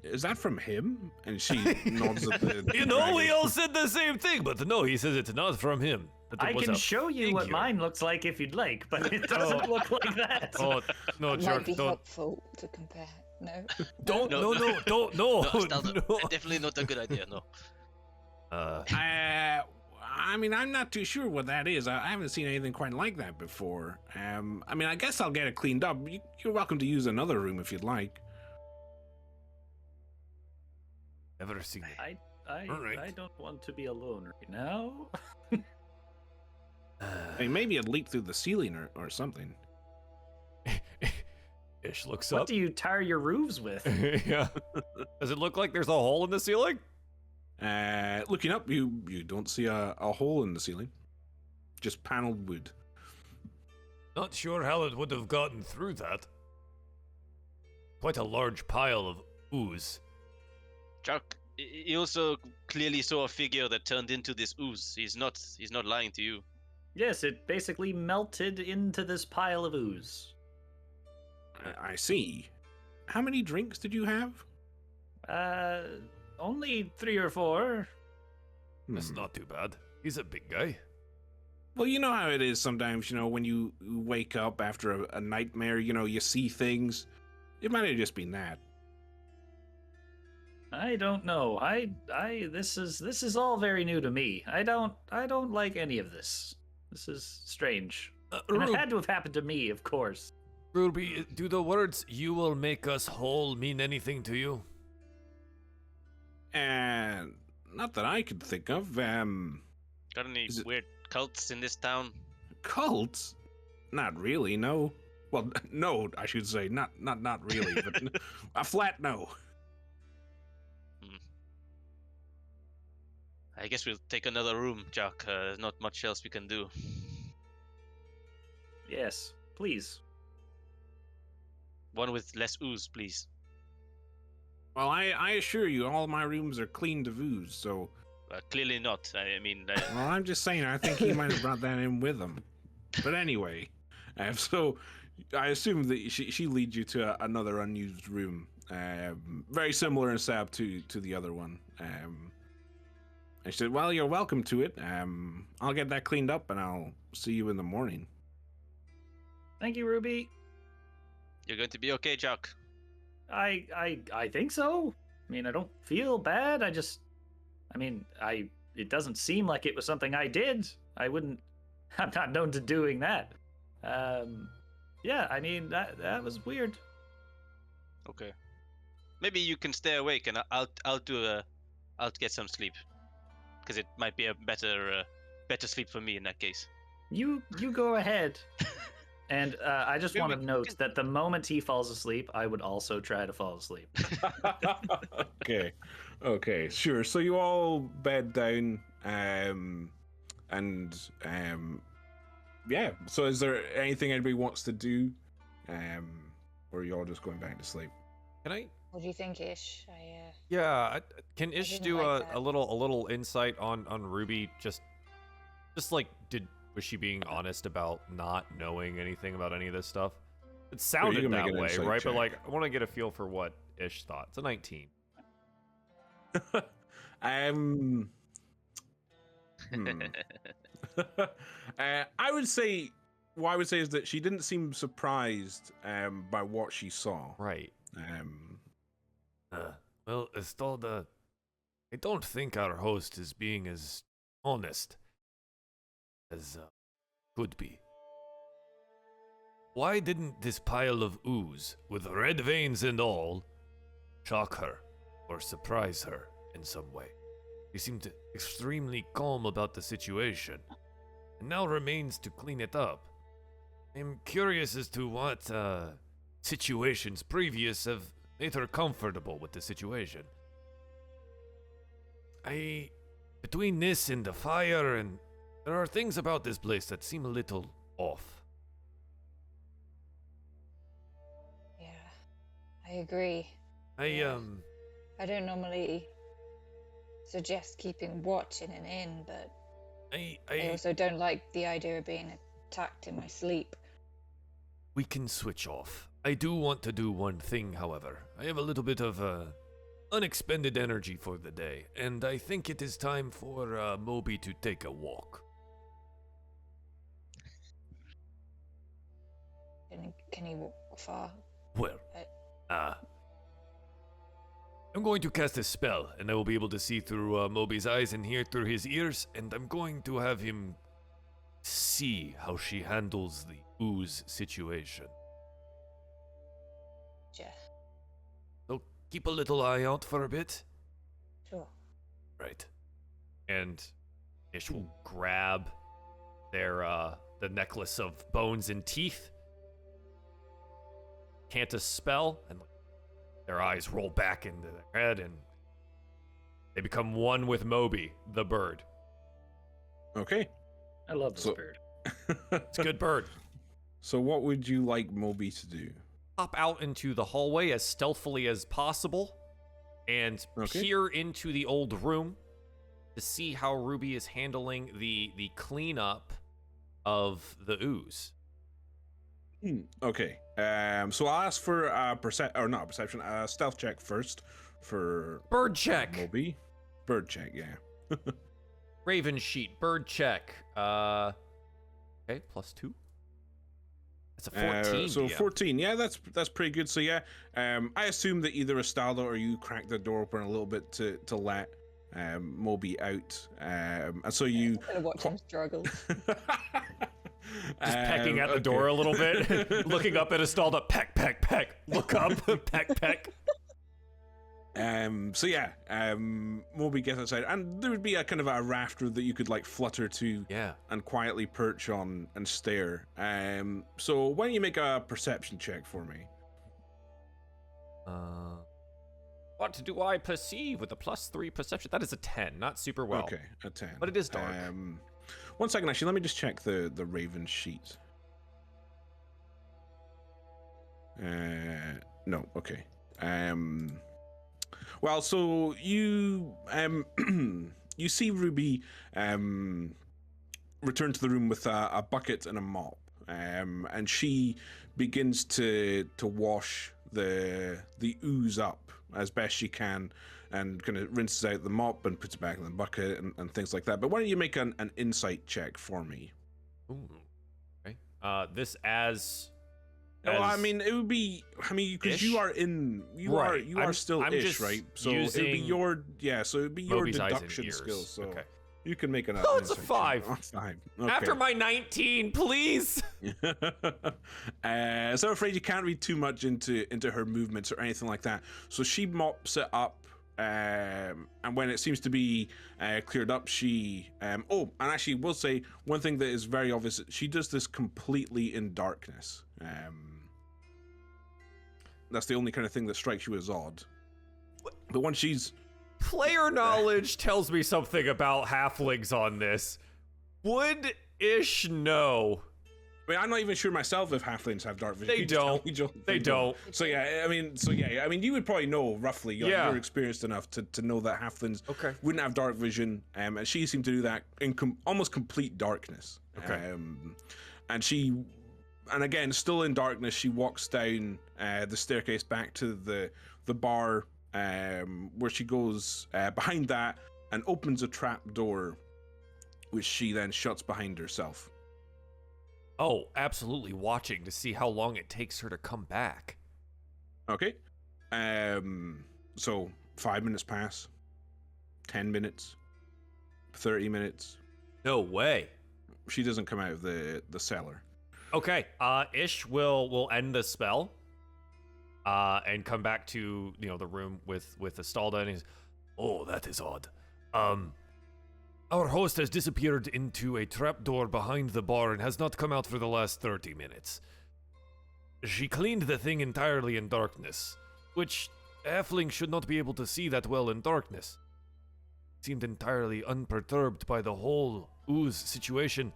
Is that from him? And she nods at the... You know, we all said the same thing, but no, he says it's not from him. I can show you what mine looks like if you'd like, but it doesn't look like that. Oh, no, It Jark, might be don't. helpful to compare. No. Don't, no, don't. No. Definitely not a good idea, no. I mean, I'm not too sure what that is. I haven't seen anything quite like that before. I mean, I guess I'll get it cleaned up. You're welcome to use another room if you'd like. Never seen it. I don't want to be alone right now. I mean, maybe it leaked through the ceiling or something. Ish looks What up. do you tar your roofs with? Yeah. Does it look like there's a hole in the ceiling? Looking up, you don't see a hole in the ceiling. Just paneled wood. Not sure how it would have gotten through that. Quite a large pile of ooze. Jack, he also clearly saw a figure that turned into this ooze. He's not lying to you. Yes, it basically melted into this pile of ooze. I see. How many drinks did you have? Only 3 or 4. That's not too bad. He's a big guy. Well, you know how it is sometimes, when you wake up after a nightmare, you see things. It might have just been that. I don't know. This is all very new to me. I don't like any of this. This is strange. And it had to have happened to me, of course. Ruby, do the words "you will make us whole" mean anything to you? And not that I could think of. Got any weird cults in this town? Cults? Not really, no. Well, no, I should say. Not really, but a flat no. I guess we'll take another room, Jack. There's not much else we can do. Yes, please. One with less ooze, please. Well, I assure you, all my rooms are clean of ooze, so... Clearly not. I mean... Well, I'm just saying, I think he might have brought that in with him. But anyway, so I assume that she leads you to another unused room. Very similar in setup to the other one. I said, well, you're welcome to it. I'll get that cleaned up and I'll see you in the morning. Thank you, Ruby. You're going to be okay, Jack. I think so. I mean, I don't feel bad. It doesn't seem like it was something I did. I'm not known to doing that. Yeah, I mean, that was weird. Okay. Maybe you can stay awake and I'll get some sleep. Because it might be a better sleep for me in that case. You go ahead. And I just want to note that the moment he falls asleep, I would also try to fall asleep. Okay, sure. So you all bed down, yeah. So is there anything anybody wants to do, or are you all just going back to sleep? Can I? What do you think, Ish? Can Ish didn't do like a little insight on Ruby? Just like was she being honest about not knowing anything about any of this stuff? It sounded that way, right? Check. But like, I want to get a feel for what Ish thought. It's a 19. I would say, what I would say is that she didn't seem surprised by what she saw. Right. Well, Estalda, I don't think our host is being as honest as could be. Why didn't this pile of ooze, with red veins and all, shock her or surprise her in some way? She seemed extremely calm about the situation, and now remains to clean it up. I'm curious as to what situations previous have made her comfortable with the situation. Between this and the fire, and there are things about this place that seem a little off. Yeah, I agree. I don't normally suggest keeping watch in an inn, but I also don't like the idea of being attacked in my sleep. We can switch off. I do want to do one thing, however. I have a little bit of unexpended energy for the day, and I think it is time for Moby to take a walk. Can he walk far? Well, I'm going to cast a spell, and I will be able to see through Moby's eyes and hear through his ears, and I'm going to have him see how she handles the ooze situation. Yeah. So keep a little eye out for a bit. Sure. Right. And Ish will grab the necklace of bones and teeth, cant a spell, and their eyes roll back into their head, and they become one with Moby, the bird. Okay. I love this bird. It's a good bird. So what would you like Moby to do? Hop out into the hallway as stealthily as possible and peer into the old room to see how Ruby is handling the cleanup of the ooze. Okay. So I'll ask for a stealth check first for Bird check. Moby. Bird check, yeah. Raven sheet, bird check. Okay, +2. That's a 14. So DM. 14, yeah, that's pretty good. So yeah, I assume that either Estalda or you cracked the door open a little bit to let Moby out, and so you I'm gonna watch him struggle. Just pecking at the door a little bit, looking up at Estalda, peck, peck, peck. Look up, peck, peck. So yeah, Moby gets outside, and there would be a kind of a rafter that you could like flutter to, and quietly perch on and stare. So why don't you make a perception check for me? What do I perceive with a +3 perception? That is a 10, not super well. Okay, a 10. But it is dark. 1 second, actually, let me just check the Raven sheet. No, okay. Well, so you you see Ruby return to the room with a bucket and a mop, and she begins to wash the ooze up as best she can, and kind of rinses out the mop and puts it back in the bucket and things like that. But why don't you make an insight check for me? Ooh. Okay. This as. Well, I mean, it would be. I mean, because you are in. You are still Ish, right? So it would be your. Yeah. So it would be your Moby's deduction skills. So okay. you can make an. Oh, it's a 5. Oh, 5. Okay. After my 19, please. So I'm afraid you can't read too much into her movements or anything like that. So she mops it up and when it seems to be cleared up, she and actually will say one thing that is very obvious: she does this completely in darkness. That's the only kind of thing that strikes you as odd. But once she's player knowledge tells me something about halflings on this. Would Ish know? I mean, I'm not even sure myself if halflings have dark vision. They don't. They don't. So yeah, I mean, you would probably know roughly. Like, you're experienced enough to know that halflings wouldn't have dark vision, and she seemed to do that in almost complete darkness. Okay. And again, still in darkness, she walks down the staircase back to the bar, where she goes behind that and opens a trap door, which she then shuts behind herself. Oh, absolutely watching to see how long it takes her to come back. Okay. So 5 minutes pass, 10 minutes, 30 minutes. No way. She doesn't come out of the cellar. Okay. Ish will end the spell. And come back to the room with Estalda, and he's, oh, that is odd. Our host has disappeared into a trapdoor behind the bar and has not come out for the last 30 minutes. She cleaned the thing entirely in darkness, which halfling should not be able to see that well in darkness. Seemed entirely unperturbed by the whole ooze situation.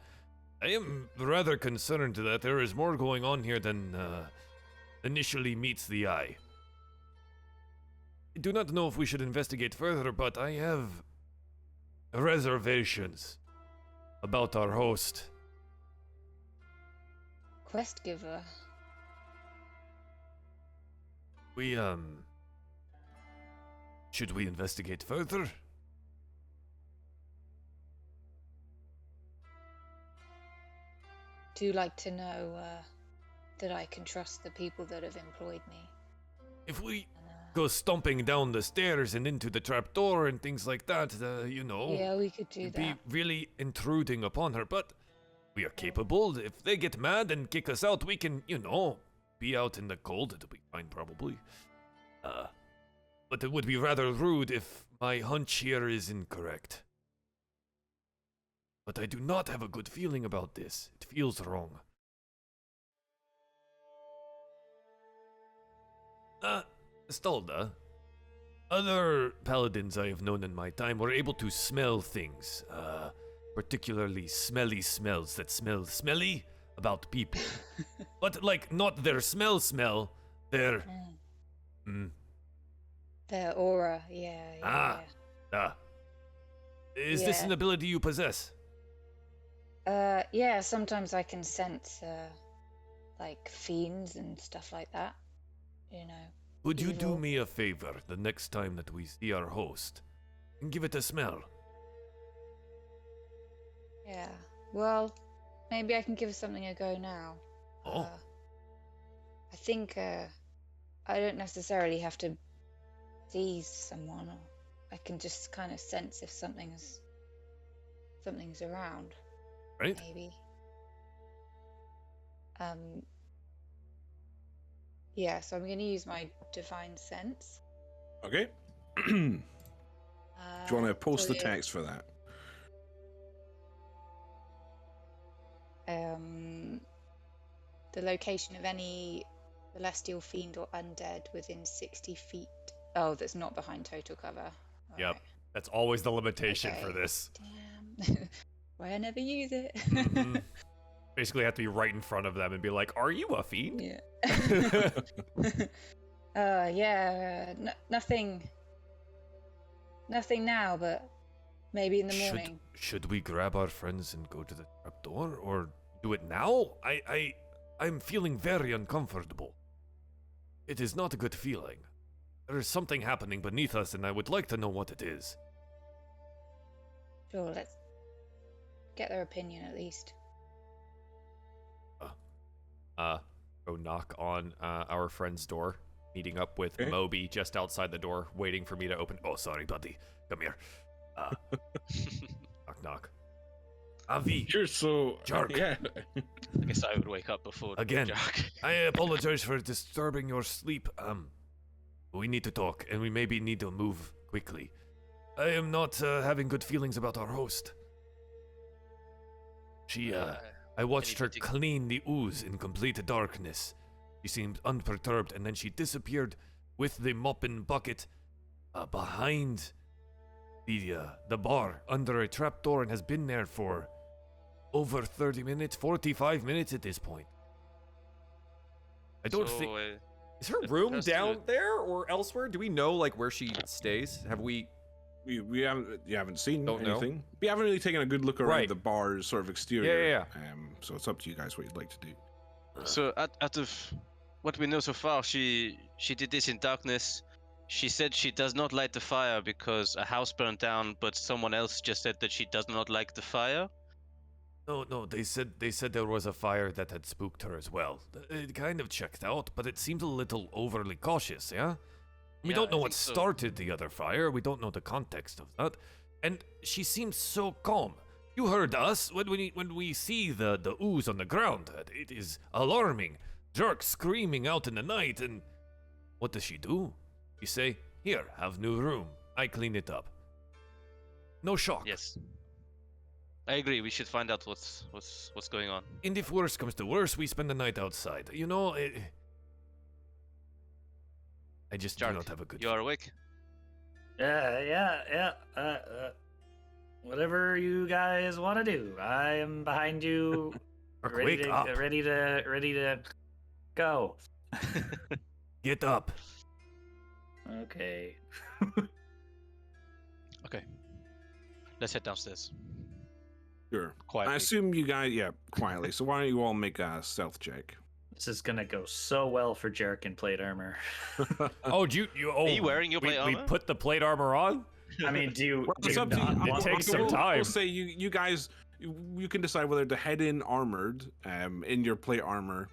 I am rather concerned that there is more going on here than initially meets the eye. I do not know if we should investigate further, but I have reservations about our host. Quest giver. We, should we investigate further? Do you like to know that I can trust the people that have employed me? If we go stomping down the stairs and into the trapdoor and things like that, Yeah, we could do it'd that. be really intruding upon her, but we are capable. If they get mad and kick us out, we can, be out in the cold. It'll be fine, probably. But it would be rather rude if my hunch here is incorrect. But I do not have a good feeling about this. It feels wrong. Estalda, other paladins I have known in my time were able to smell things, particularly smelly smells that smell smelly about people. But, not their smell, their... Their aura, yeah. Is this an ability you possess? Yeah, sometimes I can sense, fiends and stuff like that, Would you do me a favor the next time that we see our host and give it a smell? Yeah, well, maybe I can give something a go now. Oh. I think, I don't necessarily have to see someone, or I can just kind of sense if something's around. Right. Maybe. Yeah, so I'm going to use my divine sense. Okay. Do you want to post the text for that? The location of any celestial fiend or undead within 60 feet. Oh, that's not behind total cover. All Yep. right. That's always the limitation for Okay. this. Damn. Why I never use it. Mhm. Basically have to be right in front of them and be like, are you a fiend? Yeah. Nothing now, but maybe in the morning. Should we grab our friends and go to the trapdoor, or do it now? I'm feeling very uncomfortable. It is not a good feeling. There is something happening beneath us, and I would like to know what it is. Sure, let's get their opinion at least. Go knock on our friend's door, meeting up with Okay. Moby just outside the door, waiting for me to open. Oh, sorry, buddy. Come here. Knock, knock. Avi, Sure, so... Jark. Yeah. I guess I would wake up before Again. Jack. I apologize for disturbing your sleep. We need to talk, and we maybe need to move quickly. I am not having good feelings about our host. I watched her clean the ooze in complete darkness. She seemed unperturbed, and then she disappeared with the mop and bucket behind the bar under a trapdoor, and has been there for over 30 minutes, 45 minutes at this point. I don't think... Is her room down there or elsewhere? Do we know like where she stays? Have we? We haven't seen Don't anything. know. We haven't really taken a good look around Right. the bar's sort of exterior. Yeah. So it's up to you guys what you'd like to do. So out of what we know so far, she did this in darkness. She said she does not light the fire because a house burned down, but someone else just said that she does not like the fire. No, they said there was a fire that had spooked her as well. It kind of checked out, but it seemed a little overly cautious, yeah? We Yeah, don't know I what think so. started the other fire, we don't know the context of that. And she seems so calm. You heard us when we see the ooze on the ground. It is alarming. Jerk screaming out in the night, and what does she do? She say, "Here, have new room. I clean it up." No shock. Yes, I agree. We should find out what's going on. And if worse comes to worse, we spend the night outside. You know, I just do Jark, not have a good. you are awake? Yeah. Whatever you guys want to do, I am behind you, Jark, ready wake up. ready to go. Get up. Okay. Okay, let's head downstairs. Sure. Quietly. I assume you guys, quietly. So why don't you all make a stealth check? This is gonna go so well for Jerk in plate armor. Oh, Are you wearing your plate we armor? put the plate armor on? I mean, do you It's up to not you. want It takes to? some time. We'll say you guys, you can decide whether to head in armored, in your plate armor,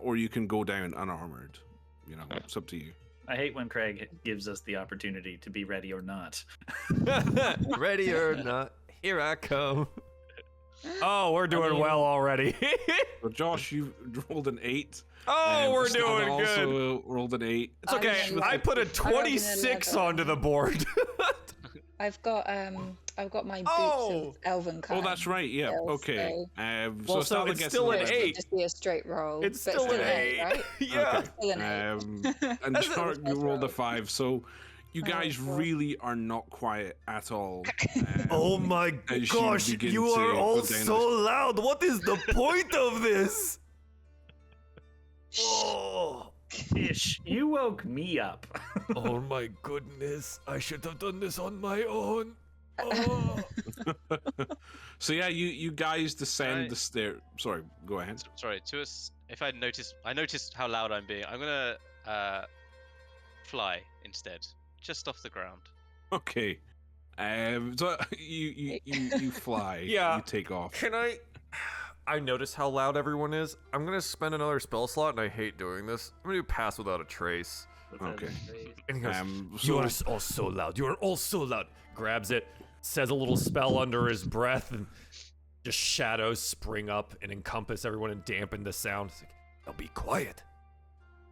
or you can go down unarmored. You know, it's up to you. I hate when Craig gives us the opportunity to be ready or not. Ready or not, here I come. Oh, we're doing well already. So Josh, you rolled an 8. Oh, we're Stella doing good. also rolled an 8. It's okay. I put a 26 onto the board. I've got my boots Oh! of elven kind. Oh, that's right. Yeah. skills, Okay. so Well, so Stella it's gets still an an 11. 8. Just be a straight roll. It's but still an an 8. right? Yeah. Okay. Still an 8. And That's Shark, you rolled a 5. So you Oh, guys God. really are not quiet at all. Oh my as you gosh, begin you to are go all down so loud. What is the point of this? Oh. Ish, you woke me up. Oh my goodness, I should have done this on my own. Oh. So yeah, you guys descend Right. the stair. Sorry, go ahead. Sorry, to us. If I noticed how loud I'm being. I'm gonna fly instead, just off the ground. Okay. So you fly. Yeah. You take off. Can I notice how loud everyone is. I'm gonna spend another spell slot, and I hate doing this. I'm gonna do Pass Without a Trace. Okay. And he goes, You are So all so loud. You are all so loud. grabs it, says a little spell under his breath, and just shadows spring up and encompass everyone and dampen the sound. It's like, Now be quiet.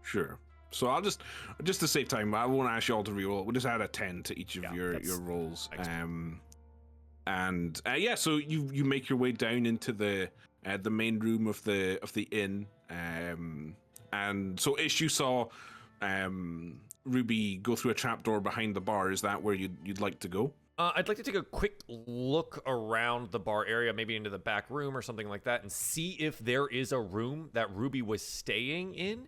sure. So I'll just to save time, I won't ask you all to reroll. We'll just add a 10 to each of Yeah, your that's- rolls. thanks. And yeah, so you make your way down into the main room of the inn. And so Ish, you saw Ruby go through a trapdoor behind the bar. Is that where you'd like to go? I'd like to take a quick look around the bar area, maybe into the back room or something like that, and see if there is a room that Ruby was staying in,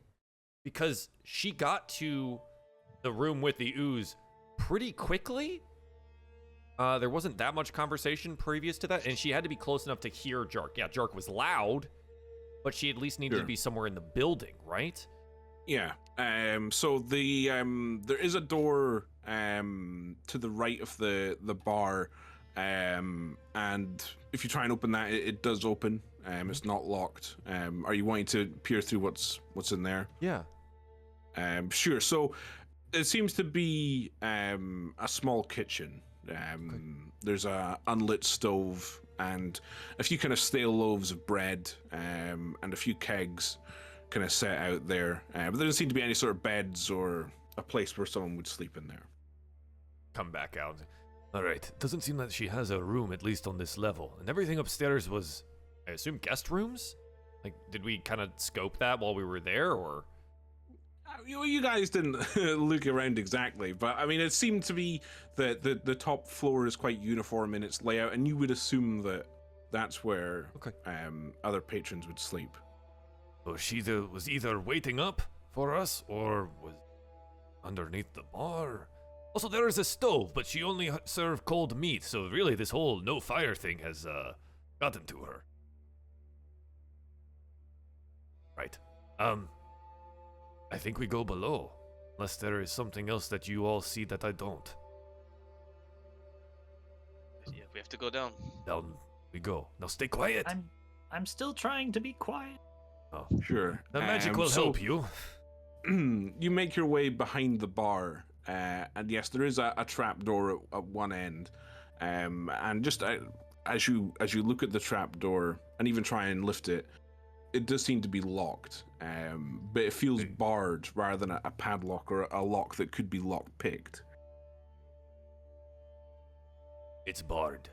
because she got to the room with the ooze pretty quickly. There wasn't that much conversation previous to that, and she had to be close enough to hear Jark. Yeah, Jark was loud, but she at least needed to Sure. be somewhere in the building, right? Yeah. So the there is a door to the right of the bar, and if you try and open that, it does open. It's not locked. Are you wanting to peer through what's in there? Yeah. Sure. So it seems to be a small kitchen. There's a unlit stove and a few kind of stale loaves of bread, and a few kegs kind of set out there. But there doesn't seem to be any sort of beds or a place where someone would sleep in there. come back out. Alright, doesn't seem that she has a room, at least on this level. And everything upstairs was... I assume guest rooms? Like, did we kind of scope that while we were there, or? You guys didn't look around exactly, but I mean, it seemed to be that the top floor is quite uniform in its layout, and you would assume that that's where other patrons would sleep. So she was either waiting up for us, or was underneath the bar. Also, there is a stove, but she only served cold meat, so really this whole no fire thing has gotten to her. Right. I think we go below, unless there is something else that you all see that I don't. Yeah, we have to go down. Down we go. Now stay quiet. I'm still trying to be quiet. Oh, Sure. the magic will help you. You make your way behind the bar, and yes, there is a trap door at one end, and just as you look at the trap door and even try and lift it, it does seem to be locked, but it feels barred rather than a padlock or a lock that could be lock-picked. It's barred.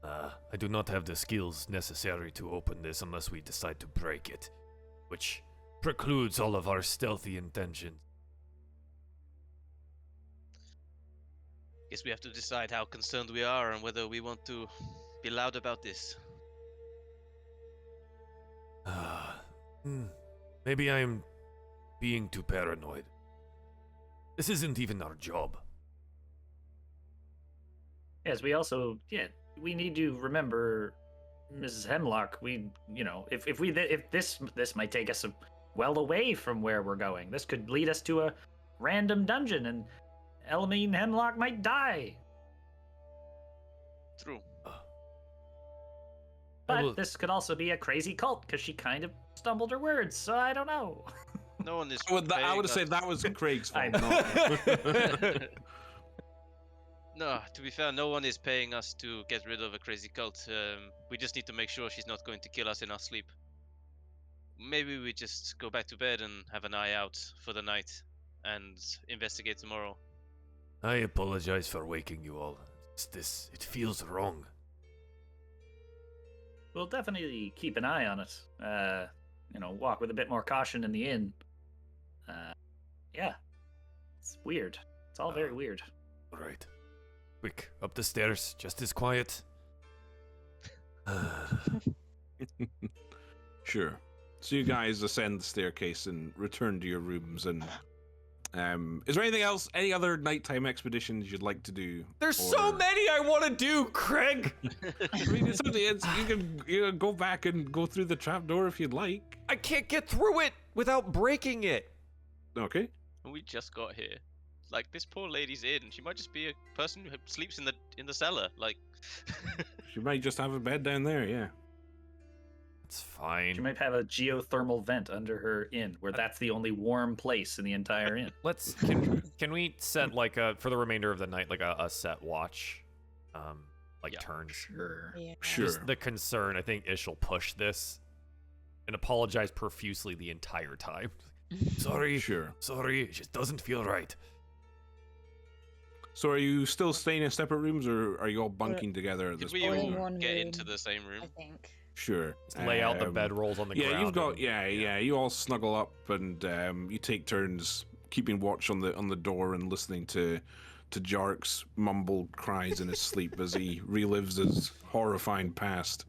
I do not have the skills necessary to open this unless we decide to break it, which precludes all of our stealthy intentions. Guess we have to decide how concerned we are and whether we want to be loud about this. Maybe I'm being too paranoid. This isn't even our job. Yes, we also, we need to remember Mrs. Hemlock. If this might take us well away from where we're going. This could lead us to a random dungeon, and Elamine Hemlock might die. True. But this could also be a crazy cult, because she kind of stumbled her words, so I don't know. No one is. I would say that was Craig's fault. No, to be fair, no one is paying us to get rid of a crazy cult. We just need to make sure she's not going to kill us in our sleep. Maybe we just go back to bed and have an eye out for the night and investigate tomorrow. I apologize for waking you all. It feels wrong. We'll definitely keep an eye on it. Walk with a bit more caution in the inn. It's weird. It's all very weird. All right. Quick, up the stairs, just as quiet. Sure. So you guys ascend the staircase and return to your rooms. And is there anything else? Any other nighttime expeditions you'd like to do? There's so many I want to do, Craig. I mean, you can go back and go through the trapdoor if you'd like. I can't get through it without breaking it. Okay. We just got here. Like, this poor lady's in. She might just be a person who sleeps in the cellar. Like, She might just have a bed down there. Yeah. It's fine. She might have a geothermal vent under her inn, where that's the only warm place in the entire inn. Can we set like for the remainder of the night like a set watch, turns? Sure. Yeah. Sure. Just the concern, I think Ish will push this and apologize profusely the entire time. Sorry, Sure. sorry, it just doesn't feel right. So are you still staying in separate rooms, or are you all bunking together at did this we point? in all one get room, into the same room? I think. Sure. Lay out the bedrolls on the ground. Yeah, you've got you all snuggle up and you take turns keeping watch on the door and listening to Jark's mumbled cries in his sleep as he relives his horrifying past.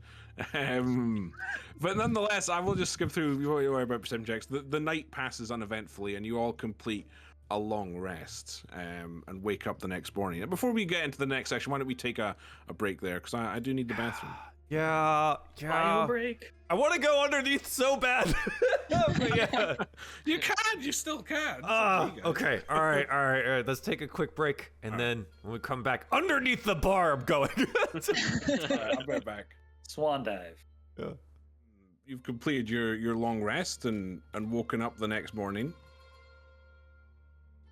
But nonetheless, I will just skip through. You won't worry about perception checks. The night passes uneventfully, and you all complete a long rest and wake up the next morning. And before we get into the next section, why don't we take a break there? Because I do need the bathroom. Yeah. Bio break. I want to go underneath so bad. But yeah. You can. You still can. Okay. All right. Let's take a quick break, and then when we come back underneath the bar, I'm going. All right, I'll be right back. Swan dive. Yeah. You've completed your long rest and woken up the next morning.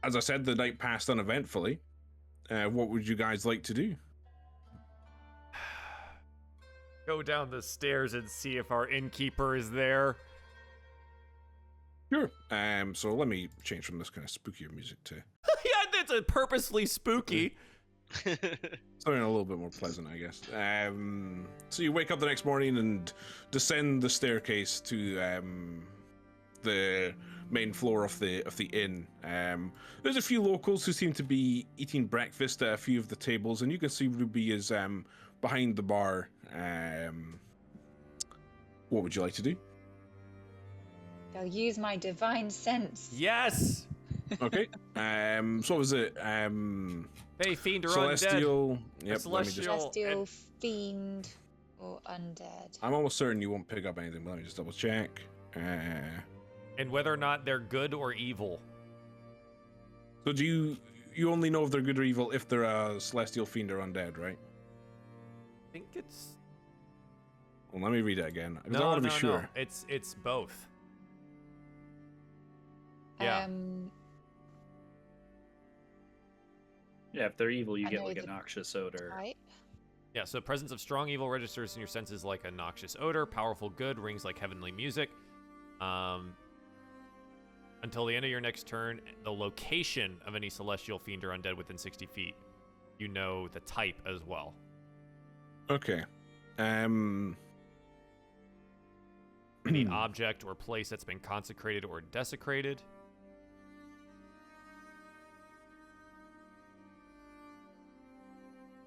As I said, the night passed uneventfully. What would you guys like to do? Go down the stairs and see if our innkeeper is there. Sure. So let me change from this kind of spookier music to... Yeah, to purposely spooky. Something a little bit more pleasant, I guess. So you wake up the next morning and descend the staircase to the main floor of the inn. There's a few locals who seem to be eating breakfast at a few of the tables, and you can see Ruby is behind the bar. What would you like to do? I'll use my divine sense. Yes. Okay. So what was it? Hey, fiend or Celestial. undead. Yep. Celestial. Celestial, fiend, or undead. I'm almost certain you won't pick up anything, but let me just double check. And whether or not they're good or evil. So do you only know if they're good or evil if they're a celestial, fiend, or undead, right? I think it's. Well, let me read it again because No, I want to no, be sure. no. It's both. Yeah. Yeah, if they're evil, you I get know like a the- noxious odor. Right? Yeah, so presence of strong evil registers in your senses like a noxious odor, powerful good, rings like heavenly music. Until the end of your next turn, the location of any celestial, fiend, or undead within 60 feet, you know the type as well. Okay. Any object or place that's been consecrated or desecrated.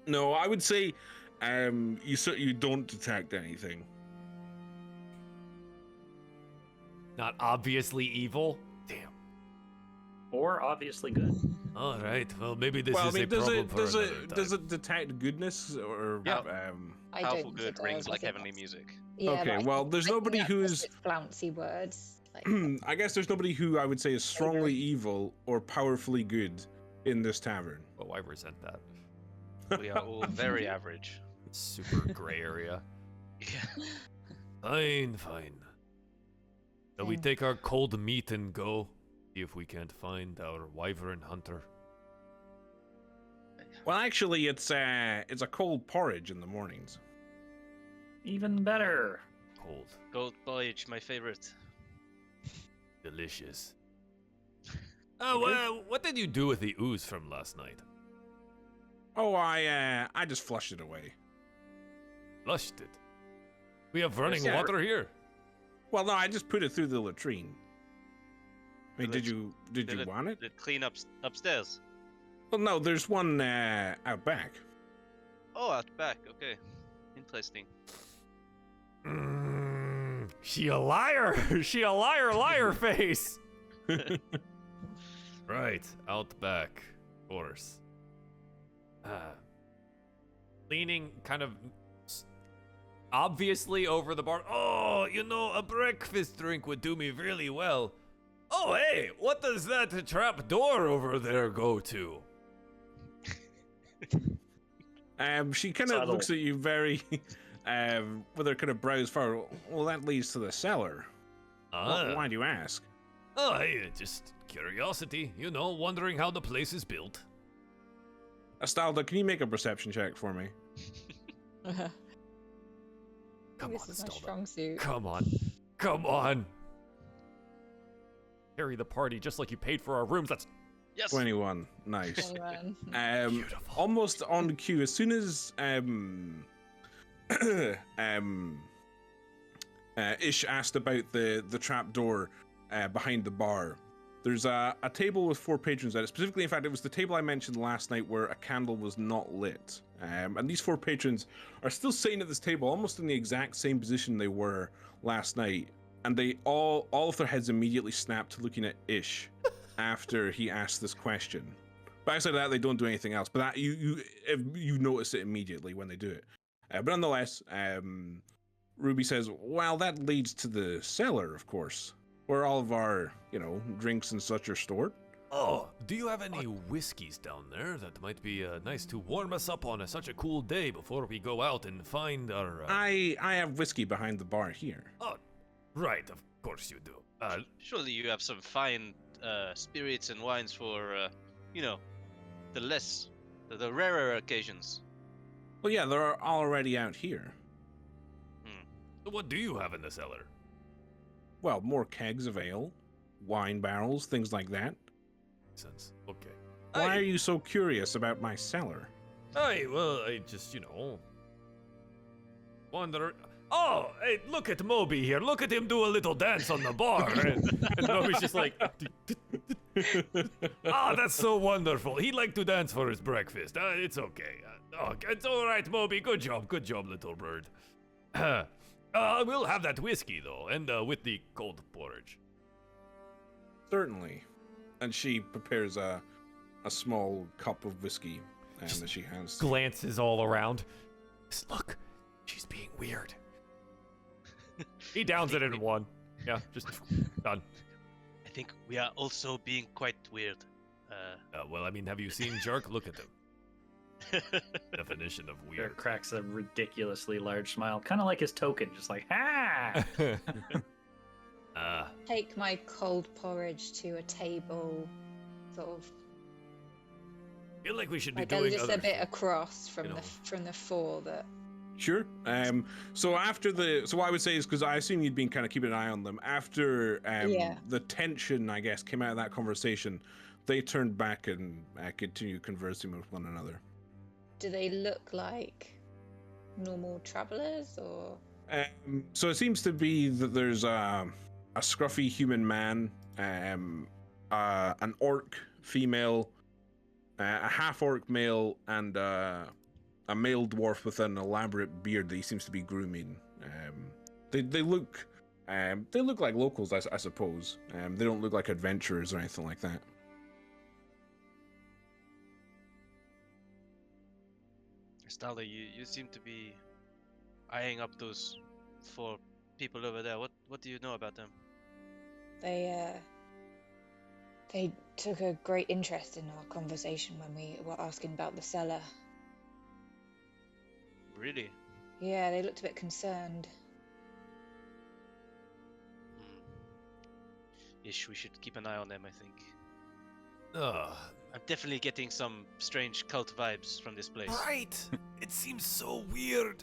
No, I would say you don't detect anything. Not obviously evil. Damn. Or obviously good. All right. Well, maybe this Well, I is mean, a does problem it for does another it time. does it detect goodness or Yeah. I Powerful don't good think it rings does. I like think heavenly that's- music. Yeah, Okay, but well, there's I think nobody that's who's- just flouncy words. Like, I guess there's nobody who I would say is strongly evil or powerfully good in this tavern. Oh, I resent that. We are all very average. Super gray area. Yeah. Fine, fine. Shall we Yeah. take our cold meat and go? See if we can't find our wyvern hunter. Well, actually, it's a cold porridge in the mornings. Even better. Cold. Gold porridge, my favorite. Delicious. Oh, well, what did you do with the ooze from last night? Oh, I just flushed it away. Flushed it. We have running Yeah. water here. Well, no, I just put it through the latrine. I mean, did you Did want it? Did it clean up upstairs? Well, no, there's one out back. Oh, out back. Okay. Interesting. She a liar. She a liar face. Right, out back. Of course. Leaning kind of obviously over the bar. Oh, you know, a breakfast drink would do me really well. Oh, hey, what does that trap door over there go to? She kind of Subtle. looks at you very, with her kind of brows furrowed. Well, that leads to the cellar. Why do you ask? Oh, hey, just curiosity. You know, wondering how the place is built. Astalda, can you make a perception check for me? Come this on, is my Astalda. strong suit. Come on. Come on. Carry the party just like you paid for our rooms. That's 'Yes. 21. Nice. 21. Beautiful. Almost on cue, as soon as Ish asked about the trap door behind the bar, there's a table with 4 patrons at it. Specifically, in fact, it was the table I mentioned last night where a candle was not lit. And these 4 patrons are still sitting at this table, almost in the exact same position they were last night. And they all of their heads immediately snapped looking at Ish after he asked this question. But outside of that, they don't do anything else. But that you notice it immediately when they do it. But nonetheless, Ruby says, "Well, that leads to the cellar, of course, where all of our, drinks and such are stored." Oh, do you have any whiskeys down there that might be nice to warm us up on such a cool day before we go out and find our... I have whiskey behind the bar here. Oh, right, of course you do. Surely you have some fine spirits and wines for, the rarer occasions. Well, yeah, they're already out here. What do you have in the cellar? Well, more kegs of ale, wine barrels, things like that. Sense. Okay. Why are you so curious about my cellar? I just, wonder. Oh, hey, look at Moby here. Look at him do a little dance on the bar. and Moby's just like, that's so wonderful. He liked to dance for his breakfast. It's okay. It's all right, Moby. Good job, little bird. We'll have that whiskey, though, and with the cold porridge. Certainly. And she prepares a small cup of whiskey that she hands. Glances all around. Look, she's being weird. He downs it in one. Yeah, just done. I think we are also being quite weird. Well, I mean, have you seen Jerk? Look at him. Definition of Jerk weird. cracks a ridiculously large smile, kind of like his token, just like, ha! Take my cold porridge to a table, sort of. Feel like we should be Like doing just other a bit across from you know. from the four that. Sure. So what I would say is, because I assume you'd been kind of keeping an eye on them after the tension, I guess, came out of that conversation. They turned back and continued conversing with one another. Do they look like normal travelers or? So it seems to be that there's a scruffy human man, an orc female, a half orc male, and a male dwarf with an elaborate beard that he seems to be grooming. They look like locals, I suppose. They don't look like adventurers or anything like that. Stala, you seem to be eyeing up those 4 people over there. What do you know about them? They took a great interest in our conversation when we were asking about the cellar. Really? Yeah, they looked a bit concerned. Ish, we should keep an eye on them, I think. Ugh. I'm definitely getting some strange cult vibes from this place. Right. It seems so weird.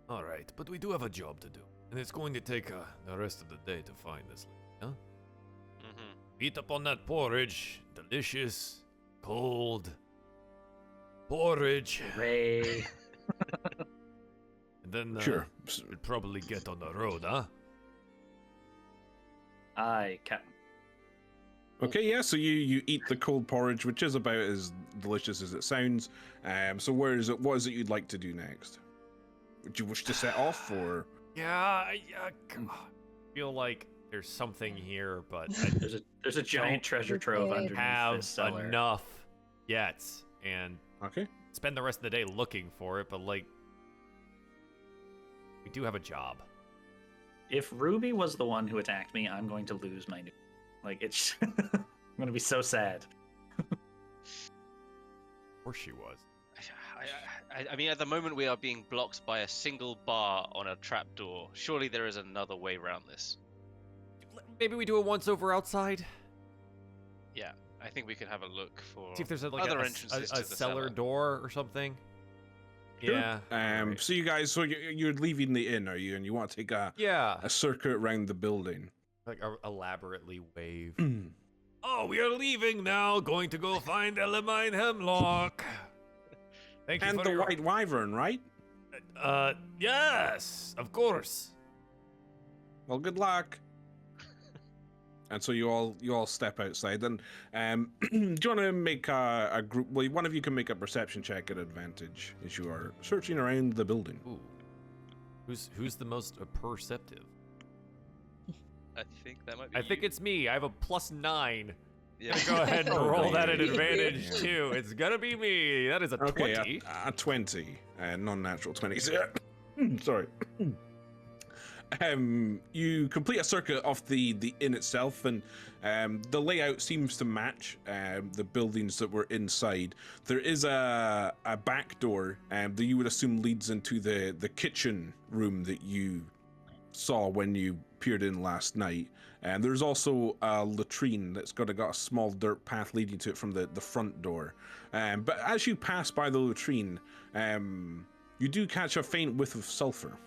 All right, but we do have a job to do, and it's going to take the rest of the day to find this lady, huh? Mm-hmm. Eat up on that porridge. Delicious, cold porridge. Ray. And then Sure. we'd probably get on the road, huh? Aye, Captain. Okay, yeah, so you eat the cold porridge, which is about as delicious as it sounds. So what is it you'd like to do next? Would you wish to set off, or? Yeah, God. I feel like there's something here, but I There's a giant treasure trove Okay. underneath have this cellar. enough yet, and Okay. spend the rest of the day looking for it, but like, we do have a job. If Ruby was the one who attacked me, I'm going to lose my new. Like, it's. I'm going to be so sad. Of course she was. I mean, at the moment we are being blocked by a single bar on a trapdoor. Surely there is another way around this. Maybe we do it once over outside. Yeah, I think we could have a look for See if there's other entrances a to the cellar door or something. Sure. Yeah. alright. So you guys, you're leaving the inn, are you? And you want to take a circuit around the building? Like elaborately wave. Oh, we are leaving now. Going to go find Elamine Hemlock. Thank you And for the your... White Wyvern, right? Yes, of course. Well, good luck. And so you all step outside. And do you want to make a group? Well, one of you can make a perception check at advantage as you are searching around the building. Ooh. Who's the most perceptive? I think that might be I think you. it's me. I have a +9. Yeah. Go ahead and Oh, roll that at yeah. advantage Yeah. too. It's gonna be me. That is a Okay, 20. a 20, non-natural 20. Sorry. You complete a circuit off the inn itself, and the layout seems to match the buildings that were inside. There is a back door that you would assume leads into the kitchen room that you saw when you peered in last night. And there's also a latrine that's got a small dirt path leading to it from the front door. But as you pass by the latrine, you do catch a faint whiff of sulfur.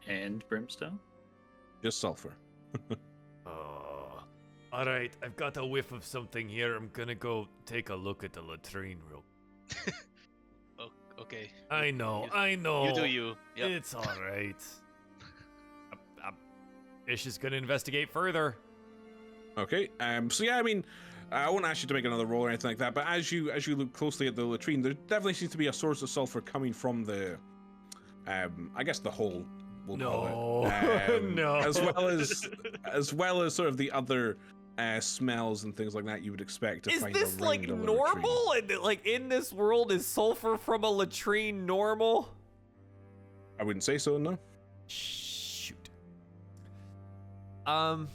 And brimstone? Just sulfur. All right, I've got a whiff of something here. I'm gonna go take a look at the latrine real. Okay. I know. You do you. Yep. It's all right. Ish is gonna investigate further. Okay. So yeah, I mean, I won't ask you to make another roll or anything like that, but as you look closely at the latrine, there definitely seems to be a source of sulfur coming from the, I guess the hole. We'll call it. No. As well as sort of the other smells and things like that you would expect to Is find this around like a latrine. normal? And like in this world, is sulfur from a latrine normal? I wouldn't say so, no. Shoot. I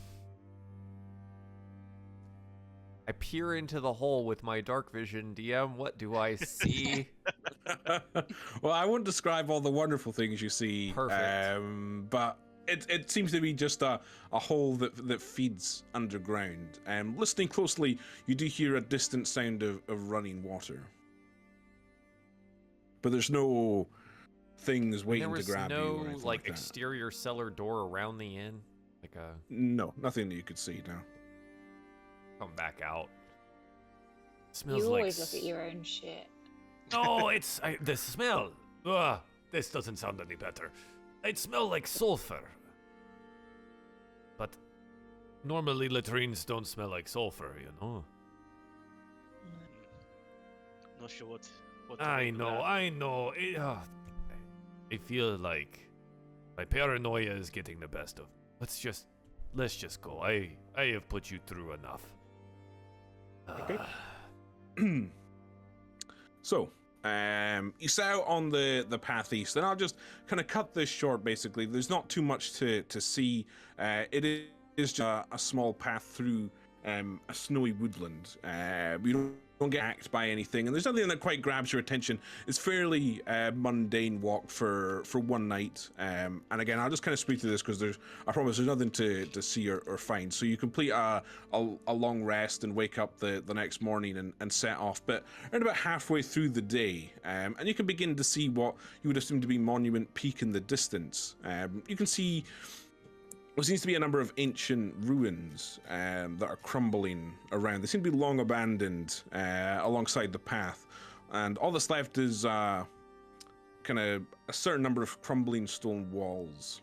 peer into the hole with my dark vision. DM, what do I see? Well, I won't describe all the wonderful things you see. Perfect. But it seems to be just a hole that feeds underground. Listening closely, you do hear a distant sound of running water. But there's no things waiting to grab you. There or was no anything like that. exterior cellar door around the inn? Like a No, nothing that you could see now. come back out. Smells You like always look at your own shit. No, it's the smell. This doesn't sound any better. It smells like sulfur. But normally latrines don't smell like sulfur, you know. Not sure what to I make of know. that. I feel like my paranoia is getting the best of me. Let's just go. I have put you through enough. Okay. So, you set out on the path east, and I'll just kind of cut this short. Basically, there's not too much to see. It is just a small path through a snowy woodland. You don't get attacked by anything, and there's nothing that quite grabs your attention. It's fairly mundane walk for one night. And again, I'll just kind of speak to this because I promise there's nothing to see or find. So you complete a long rest and wake up the next morning and set off. But around about halfway through the day, and you can begin to see what you would assume to be Monument Peak in the distance. You can see there seems to be a number of ancient ruins that are crumbling around. They seem to be long abandoned alongside the path. And all that's left is kind of a certain number of crumbling stone walls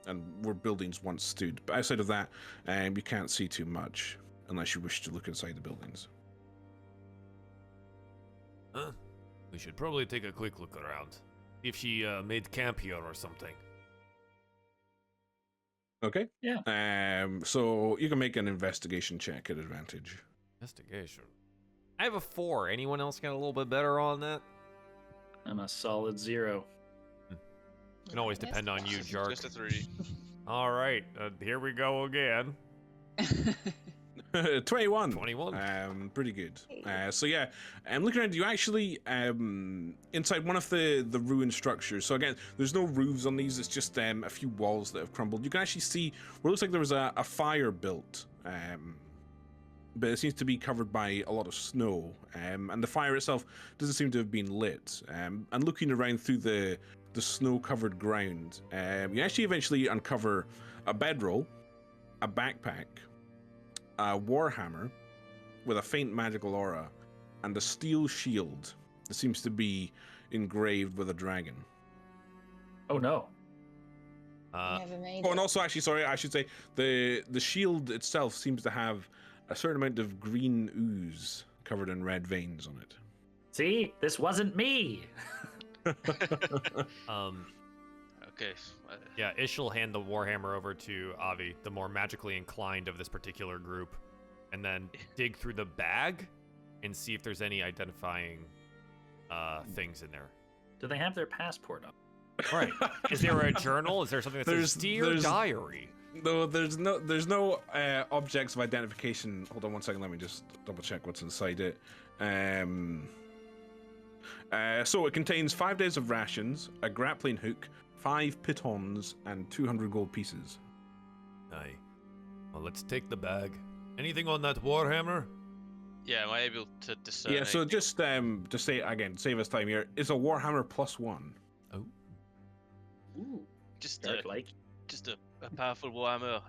and where buildings once stood. But outside of that, you can't see too much unless you wish to look inside the buildings. Huh? We should probably take a quick look around. See if she made camp here or something. Okay. Yeah. So you can make an investigation check at advantage. Investigation. I have a 4. Anyone else got a little bit better on that? I'm a solid 0. Can always depend on you, Jark. Just a 3. All right, here we go again. 21. 21. Pretty good. So yeah, looking around, you actually inside one of the ruined structures. So again, there's no roofs on these. It's just a few walls that have crumbled. You can actually see where it looks like there was a fire built, but it seems to be covered by a lot of snow. And the fire itself doesn't seem to have been lit. And looking around through the snow-covered ground, you actually eventually uncover a bedroll, a backpack, a warhammer with a faint magical aura, and a steel shield that seems to be engraved with a dragon. Oh no. Never made Oh, it. and also, actually, sorry, I should say the shield itself seems to have a certain amount of green ooze covered in red veins on it. See, this wasn't me. Okay. Yeah, Ish will hand the Warhammer over to Avi, the more magically inclined of this particular group, and then dig through the bag and see if there's any identifying things in there. Do they have their passport up? All right. Is there a journal? Is there something that says Dear Diary? No, there's no objects of identification. Hold on one second. Let me just double check what's inside it. So it contains 5 days of rations, a grappling hook, 5 pitons, and 200 gold pieces. Aye. Well, let's take the bag. Anything on that warhammer? Yeah, am I able to discern? Yeah. So anything? just to say again, save us time here. It's a warhammer +1. Oh. Ooh. just Dark like. just a powerful warhammer.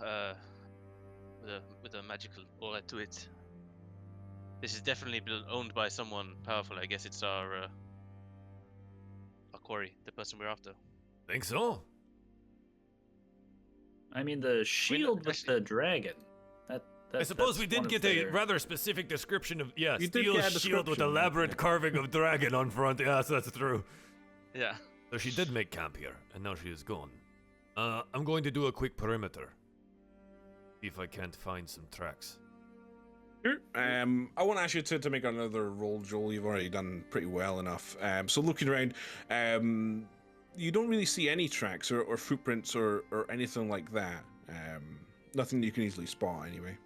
with a magical aura to it. This is definitely been owned by someone powerful. I guess it's our quarry, the person we're after. Think so? I mean, the shield with the dragon. I suppose we that's one did of get a their- rather specific description of You did steel get a shield with description, elaborate yeah. carving of dragon on front. Yes, that's true. Yeah. So she did make camp here, and now she is gone. I'm going to do a quick perimeter. See if I can't find some tracks. Sure. I won't ask you to make another roll, Joel. You've already done pretty well enough. So looking around, you don't really see any tracks or footprints or anything like that. Nothing you can easily spot anyway.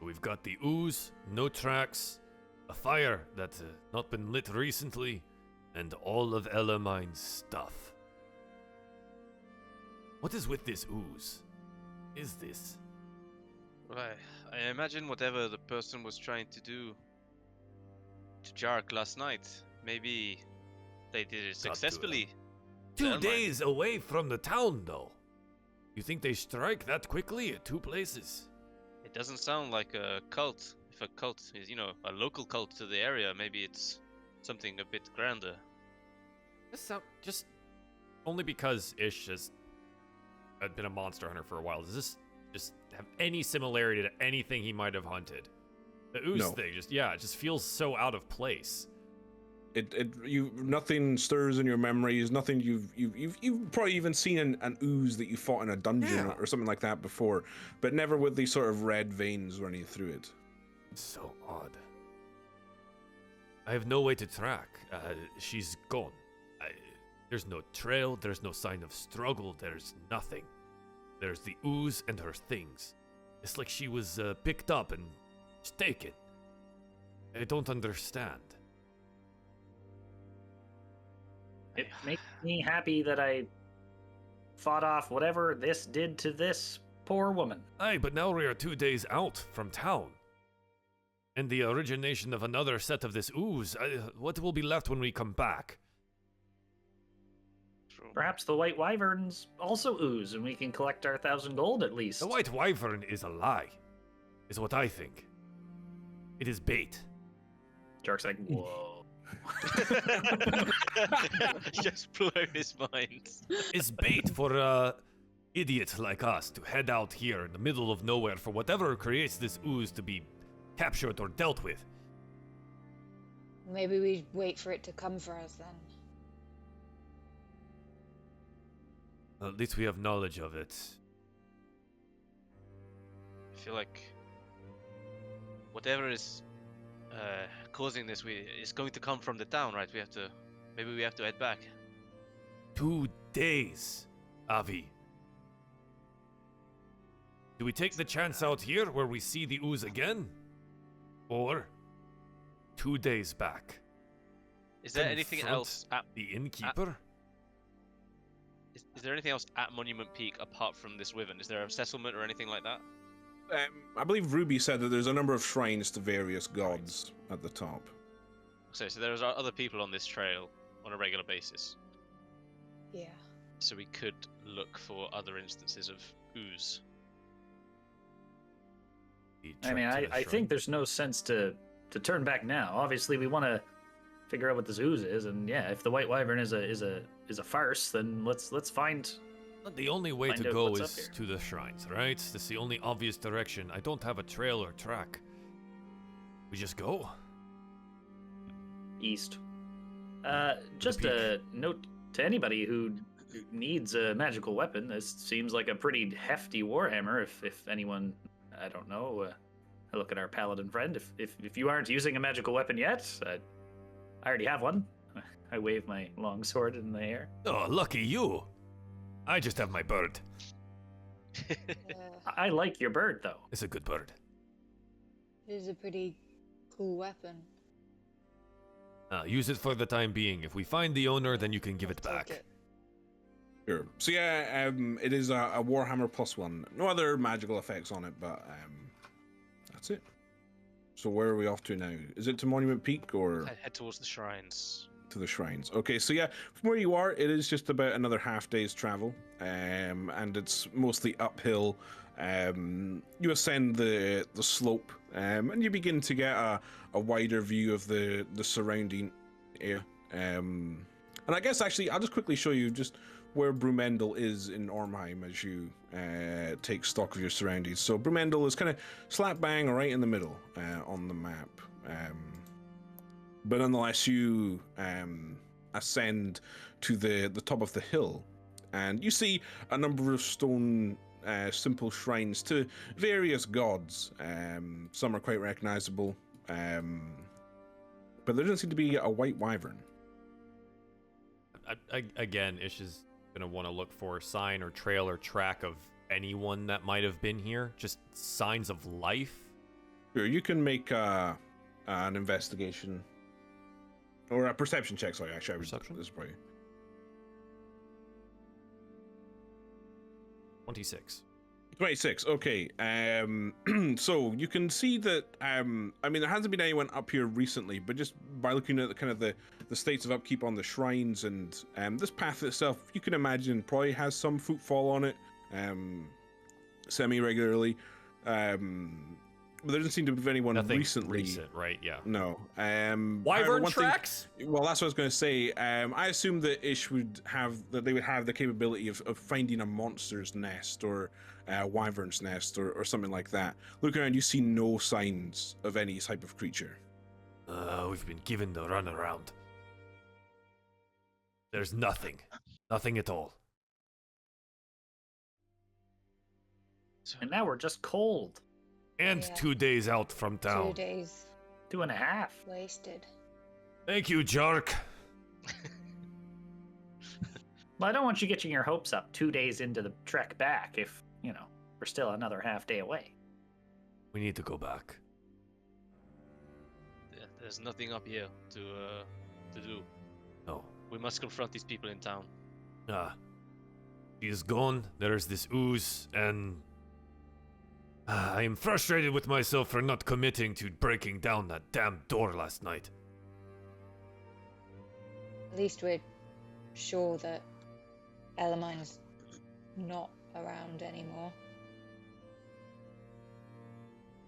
We've got the ooze, no tracks, a fire that's not been lit recently, and all of Elamine's stuff. What is with this ooze? Is this? Well, I imagine whatever the person was trying to do to Jark last night, maybe they did it successfully. 2 Elmine. days away from the town, though. You think they strike that quickly at 2 places? It doesn't sound like a cult. If a cult is, a local cult to the area, maybe it's something a bit grander. This sound just only because Ish has been a monster hunter for a while. Does this just have any similarity to anything he might have hunted? The ooze No. thing, it just feels so out of place. Nothing stirs in your memories. Nothing you've probably even seen an ooze that you fought in a dungeon Yeah. or something like that before, but never with these sort of red veins running through it. So odd. I have no way to track. She's gone. There's no trail, there's no sign of struggle, there's nothing. There's the ooze and her things. It's like she was picked up and taken. I don't understand. It makes me happy that I fought off whatever this did to this poor woman. Aye, but now we are 2 days out from town. And the origination of another set of this ooze. What will be left when we come back? True. Perhaps the White Wyverns also ooze, and we can collect our 1,000 gold at least. The White Wyvern is a lie, is what I think. It is bait. Jark's like, whoa. Just blown his mind. It's bait for idiots like us to head out here in the middle of nowhere for whatever creates this ooze to be captured or dealt with. Maybe we wait for it to come for us then. At least we have knowledge of it. I feel like whatever is causing this, is going to come from the town, right? Maybe we have to head back. 2 days, Avi. Do we take the chance out here where we see the ooze again? Or 2 days back? Is there anything Confront else at The innkeeper? is there anything else at Monument Peak apart from this wyvern? Is there a settlement or anything like that? I believe Ruby said that there's a number of shrines to various gods at the top. So there are other people on this trail on a regular basis. Yeah. So we could look for other instances of ooze. I mean, I think there's no sense to turn back now. Obviously, we want to figure out what this ooze is, and yeah, if the White Wyvern is a farce, then let's find. The only way Find to out go what's up is here. to the shrines, right? That's the only obvious direction. I don't have a trail or track. We just go? East. Just peak. a note to anybody who needs a magical weapon. This seems like a pretty hefty warhammer. If anyone, I don't know. I look at our paladin friend. If you aren't using a magical weapon yet, I already have one. I wave my long sword in the air. Oh, lucky you! I just have my bird. I like your bird though. It's a good bird. It is a pretty cool weapon. Use it for the time being. If we find the owner, then you can give it Take back. it. Sure. So yeah, it is a Warhammer +1. No other magical effects on it, but that's it. So where are we off to now? Is it to Monument Peak or Head towards the shrines. to the shrines? Okay, so yeah, from where you are, it is just about another half day's travel, and it's mostly uphill You ascend the slope, and you begin to get a wider view of the surrounding area. And I guess actually, I'll just quickly show you just where Bru Mendel is in Ormheim as you take stock of your surroundings. So Bru Mendel is kind of slap bang right in the middle on the map. But nonetheless, you ascend to the top of the hill, and you see a number of stone simple shrines to various gods. Some are quite recognizable, but there doesn't seem to be a white wyvern. Again, Ish is gonna want to look for a sign or trail or track of anyone that might have been here. Just signs of life. Sure, you can make an investigation or a perception check. Sorry, actually, Perception? This is probably 26. 26. Okay. So you can see that. I mean, there hasn't been anyone up here recently, but just by looking at the states of upkeep on the shrines and this path itself, you can imagine probably has some footfall on it, semi-regularly. But there doesn't seem to be anyone Nothing recently. recent, right? Yeah. No. Wyvern tracks? Well, that's what I was going to say. I assume that Ish they would have the capability of finding a monster's nest or a wyvern's nest or something like that. Look around, you see no signs of any type of creature. We've been given the runaround. There's nothing. Nothing at all. And now we're just cold. And Yeah. 2 days out from 2 town. days 2.5. wasted. Thank you, Jark. Well, I don't want you getting your hopes up 2 days into the trek back if, we're still another half day away. We need to go back. Yeah, there's nothing up here to do. No. We must confront these people in town. She is gone. There's this ooze, and I am frustrated with myself for not committing to breaking down that damn door last night. At least we're sure that Elamine's not around anymore.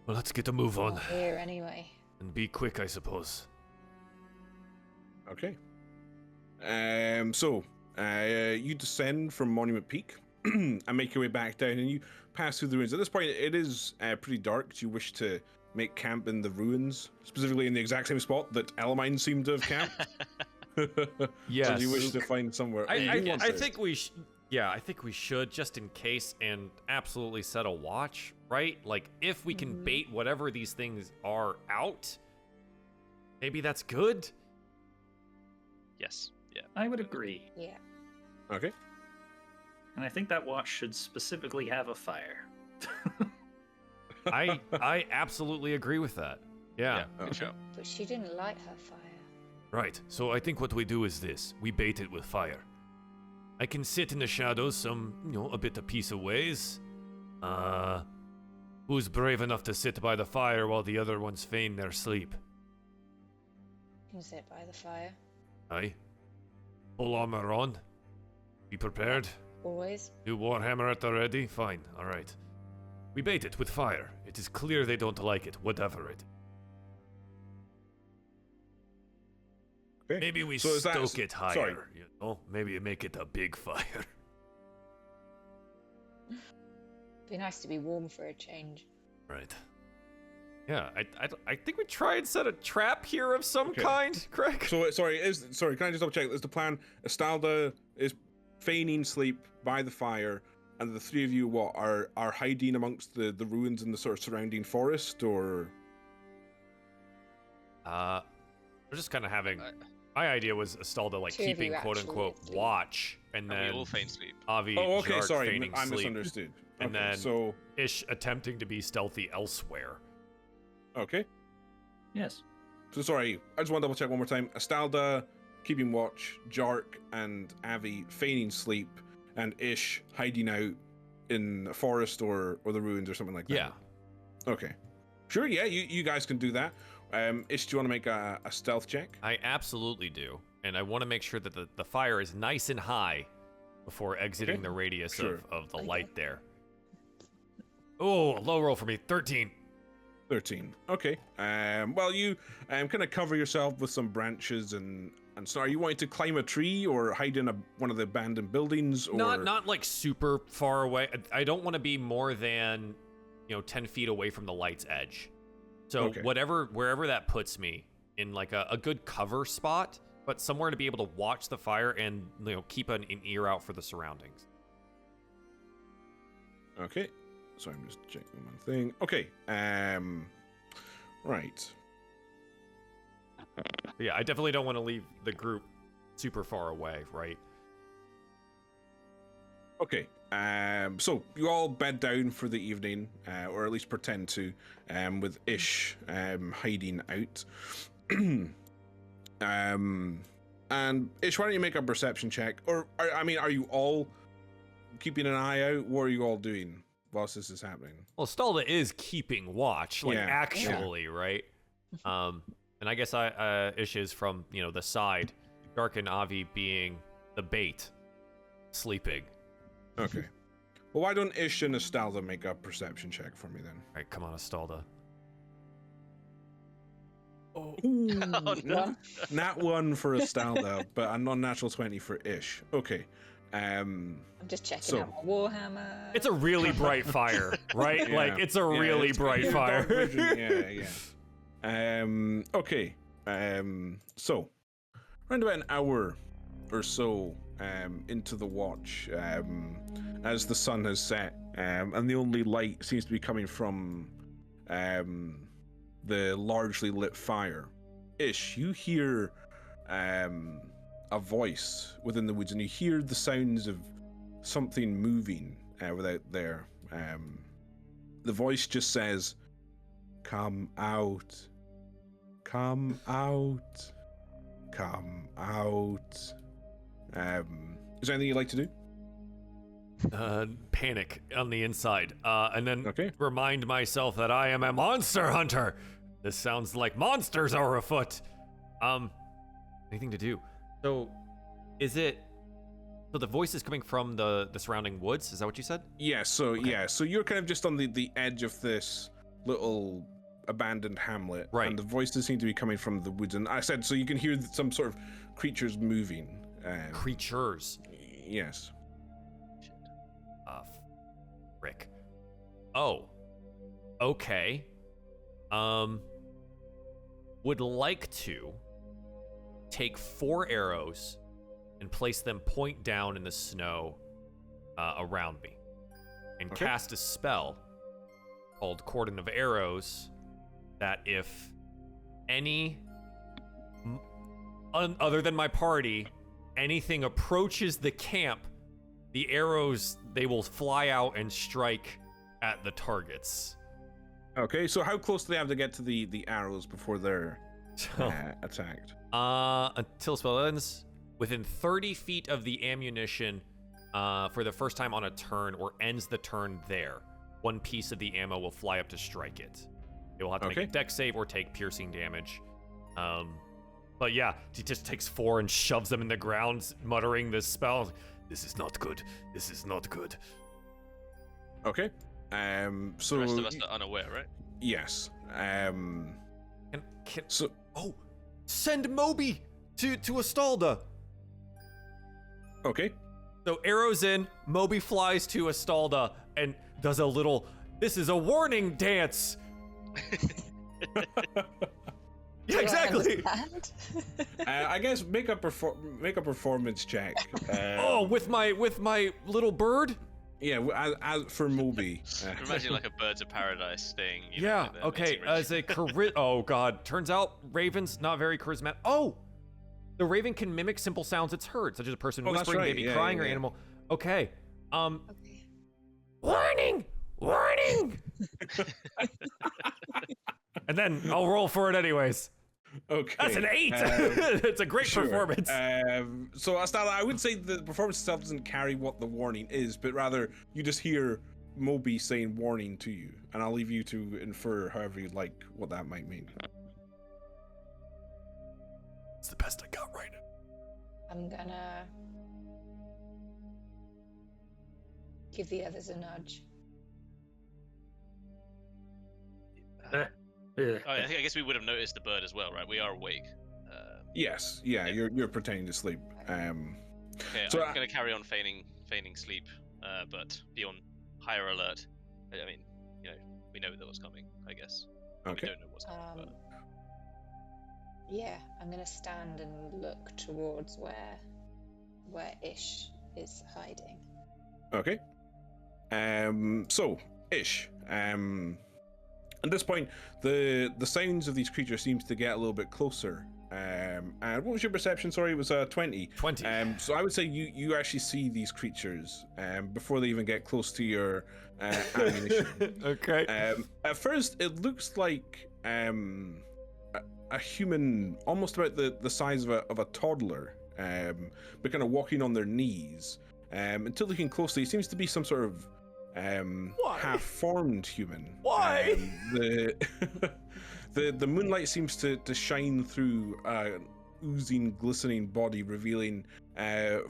Well, let's get a move on. Not here anyway. And be quick, I suppose. Okay. So you descend from Monument Peak and make your way back down, and you pass through the ruins. At this point, it is pretty dark. Do you wish to make camp in the ruins, specifically in the exact same spot that Elamine seemed to have camped? Yes. So do you wish to find somewhere? I think we I think we should, just in case, and absolutely set a watch, right? Like, if we can bait whatever these things are out, maybe that's good. Yes. Yeah. I would agree. Yeah. Okay. And I think that watch should specifically have a fire. I absolutely agree with that. Yeah. Good show. But she didn't light her fire. Right, so I think what we do is this. We bait it with fire. I can sit in the shadows a bit a piece of ways. Who's brave enough to sit by the fire while the other ones feign their sleep? You can sit by the fire. Aye. Full armor on. Be prepared. Always. Do Warhammer at the ready? Fine, alright. We bait it with fire. It is clear they don't like it, whatever it. Okay. Maybe we So is that- stoke it higher, sorry. Maybe make it a big fire. Be nice to be warm for a change. Right. Yeah, I think we try and set a trap here of some Okay. kind, Craig. So can I just double check? Is the plan Estalda is feigning sleep by the fire, and the three of you are hiding amongst the ruins in the sort of surrounding forest, or? We're just kind of having. My idea was Estalda like Two of you keeping quote actually unquote asleep. watch, and And we then all feign sleep. Avi Oh, okay. Jark Sorry, feigning I sleep, misunderstood. and Okay, then so Ish attempting to be stealthy elsewhere. okay. Yes. So sorry, I just want to double check one more time. Estalda keeping watch, Jark and Avi feigning sleep, and Ish hiding out in a forest or the ruins or something like that. Yeah. Okay. Sure. Yeah. You guys can do that. Ish, do you want to make a stealth check? I absolutely do, and I want to make sure that the fire is nice and high before exiting Okay. the radius Sure. of the Okay. light there. Oh, low roll for me. 13. 13. Okay. Well, you kind of cover yourself with some branches and so. Are you wanting to climb a tree or hide in one of the abandoned buildings? Or Not like super far away. I don't want to be more than 10 feet away from the light's edge. So Okay. wherever that puts me in like a good cover spot, but somewhere to be able to watch the fire and keep an ear out for the surroundings. Okay. So I'm just checking one thing. Okay. Right. But yeah, I definitely don't want to leave the group super far away, right? Okay. So you all bed down for the evening, or at least pretend to, with Ish hiding out. And Ish, why don't you make a perception check? Or are you all keeping an eye out? What are you all doing whilst this is happening? Well, Stalda is keeping watch, like Yeah. actually, right? And I guess Ish is from the side, Dark and Avi being the bait, sleeping. Okay. Well, why don't Ish and Estalda make a perception check for me then? All right, come on, Estalda. Oh no. Nat 1 for Estalda, but a non-natural 20 for Ish. Okay. I'm just checking So- out my Warhammer. It's a really bright fire, right? Yeah. Like it's a really it's bright got fire. dark vision, yeah. Okay. So, around about an hour or so into the watch, as the sun has set, and the only light seems to be coming from the largely lit fire. Ish, you hear a voice within the woods, and you hear the sounds of something moving without there. The voice just says, "Come out. Come out. Come out." Is there anything you'd like to do? Panic on the inside, and then Okay. remind myself that I am a monster hunter. This sounds like monsters are afoot. Anything to do? So, so the voice is coming from the surrounding woods? Is that what you said? Yeah, so you're kind of just on the edge of this little abandoned hamlet, Right. and the voices seem to be coming from the woods. And I said, so you can hear some sort of creatures moving. Creatures. Yes. Rick. Oh. Okay. Would like to take 4 arrows and place them point down in the snow around me, and Okay. cast a spell called Cordon of Arrows that if any other than my party, anything approaches the camp, the arrows, they will fly out and strike at the targets. Okay, so how close do they have to get to the arrows before they're So, attacked? until spell ends, within 30 feet of the ammunition for the first time on a turn, or ends the turn there, one piece of the ammo will fly up to strike it. It will have to make a dex save or take piercing damage. But yeah, he just takes 4 and shoves them in the ground, muttering this spell. This is not good. This is not good. Okay. So The rest of us are unaware, right? yes. So Send Moby to Estalda. okay. So arrows in, Moby flies to Estalda and does a little, this is a warning dance. Yeah, exactly. I guess make a performance check. With my little bird. Yeah, as for Moby. Imagine like a Birds of Paradise thing. Yeah. Like the Okay. amazing As a oh god. Turns out ravens not very charismatic. Oh, the raven can mimic simple sounds it's heard, such as a person Oh, that's whispering, right. baby Yeah, crying, yeah, or yeah. animal. Okay. Okay. Warning! Warning! And then I'll roll for it anyways. Okay. That's an 8. It's a great Sure. performance. So Astala, I would say the performance itself doesn't carry what the warning is, but rather you just hear Moby saying warning to you, and I'll leave you to infer however you'd like what that might mean. It's the best I got right now. I'm gonna give the others a nudge. I guess we would have noticed the bird as well, right? We are awake. Yes, yeah, you're pretending to sleep. Okay, so I'm gonna carry on feigning sleep, but be on higher alert. I mean, we know that was coming, I guess. Okay. We don't know what's coming. Yeah, I'm gonna stand and look towards where Ish is hiding. Okay. So Ish. At this point, the sounds of these creatures seems to get a little bit closer. And what was your perception? Sorry, it was 20. 20. So I would say you actually see these creatures before they even get close to your ammunition. Okay. At first, it looks like a human, almost about the size of a toddler, but kind of walking on their knees. Until looking closely, it seems to be some sort of half-formed human. Why? The moonlight seems to shine through oozing, glistening body, revealing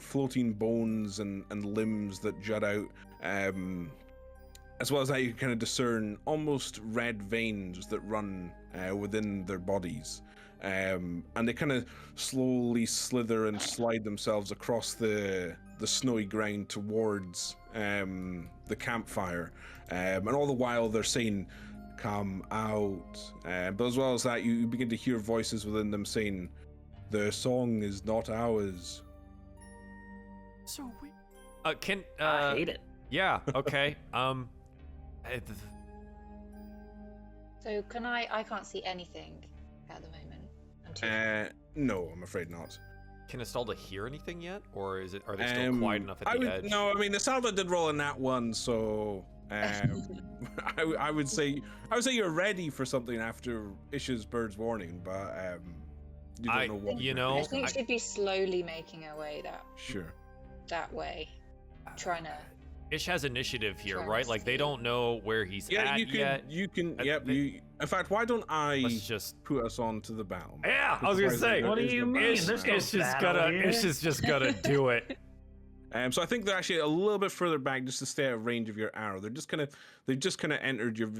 floating bones and limbs that jut out. As well as that, you can kind of discern almost red veins that run within their bodies. And they kind of slowly slither and slide themselves across the snowy ground towards the campfire. And all the while they're saying, "Come out." But as well as that, you begin to hear voices within them saying, "The song is not ours." So we I hate it. Yeah, okay. So can I can't see anything at the moment. I'm too No, I'm afraid not. Can Estalda hear anything yet, or are they still quiet enough at the edge? No, I mean Estalda did roll a nat 1, so I would say you're ready for something after Ish's bird's warning, but you don't know what. I think she'd be slowly making her way that way, trying to. Ish has initiative here, right? Like they don't know where he's at yet. You can. Yep. In fact, why don't I just put us on to the battle? Yeah, I was gonna say. What do you mean? Ish There's no is battle here. just gonna do it. So I think they're actually a little bit further back just to stay out of range of your arrow. They've just kind of entered your.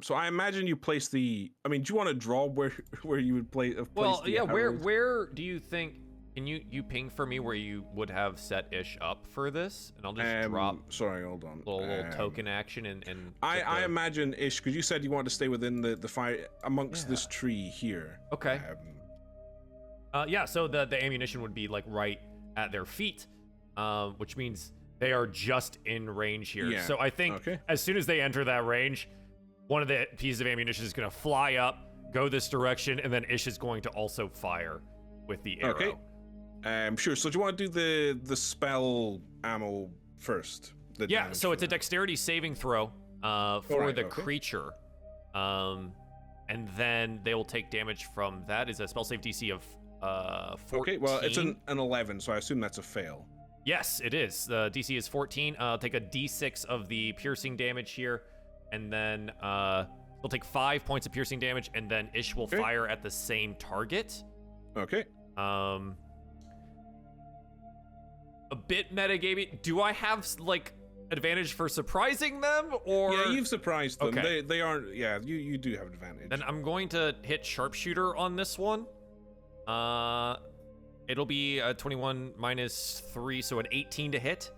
So I imagine you place the. I mean, do you want to draw where you would place? Well, yeah. Where do you think? Can you ping for me where you would have set Ish up for this, and I'll just drop. Sorry, hold on. Little token action and. I imagine Ish, because you said you wanted to stay within the fire amongst this tree here. Okay. Yeah. So the ammunition would be like right at their feet, which means they are just in range here. Yeah. So I think as soon as they enter that range, one of the pieces of ammunition is going to fly up, go this direction, and then Ish is going to also fire with the arrow. Okay. Sure. So do you want to do the spell ammo first? Yeah. So it's a dexterity saving throw for the creature, and then they will take damage from that. Is a spell save DC of 14. Okay. Well, it's an 11, so I assume that's a fail. Yes, it is. The DC is 14. I'll take a D6 of the piercing damage here, and then they'll take 5 points of piercing damage, and then Ish will fire at the same target. Okay. A bit metagaming. Do I have like advantage for surprising them, or? Yeah, you've surprised them. Okay. They aren't. Yeah, you do have advantage. Then I'm going to hit sharpshooter on this one. It'll be a 21 minus 3, so an 18 to hit.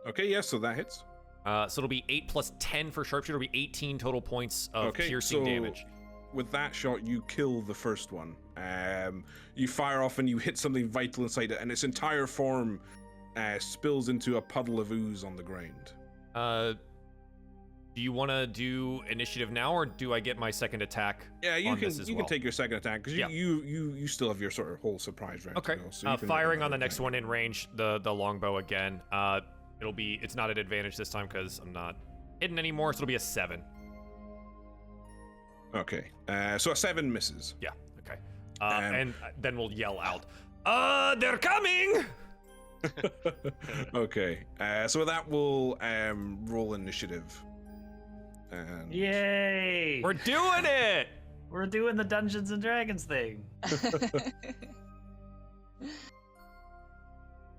Okay, yeah, so that hits. So it'll be 8 plus 10 for sharpshooter. It'll be 18 total points of piercing damage. With that shot, you kill the first one. You fire off and you hit something vital inside it, and its entire form spills into a puddle of ooze on the ground. Do you want to do initiative now, or do I get my second attack? Yeah, you can take your second attack because you still have your sort of whole surprise round. Okay. To go, so firing on the next one in range, the longbow again. It's not at advantage this time because I'm not hidden anymore, so it'll be a 7. Okay. So a 7 misses. Yeah. Okay. And then we'll yell out, they're coming! Okay. So with that, we'll roll initiative. And... Yay! We're doing it! We're doing the Dungeons and Dragons thing.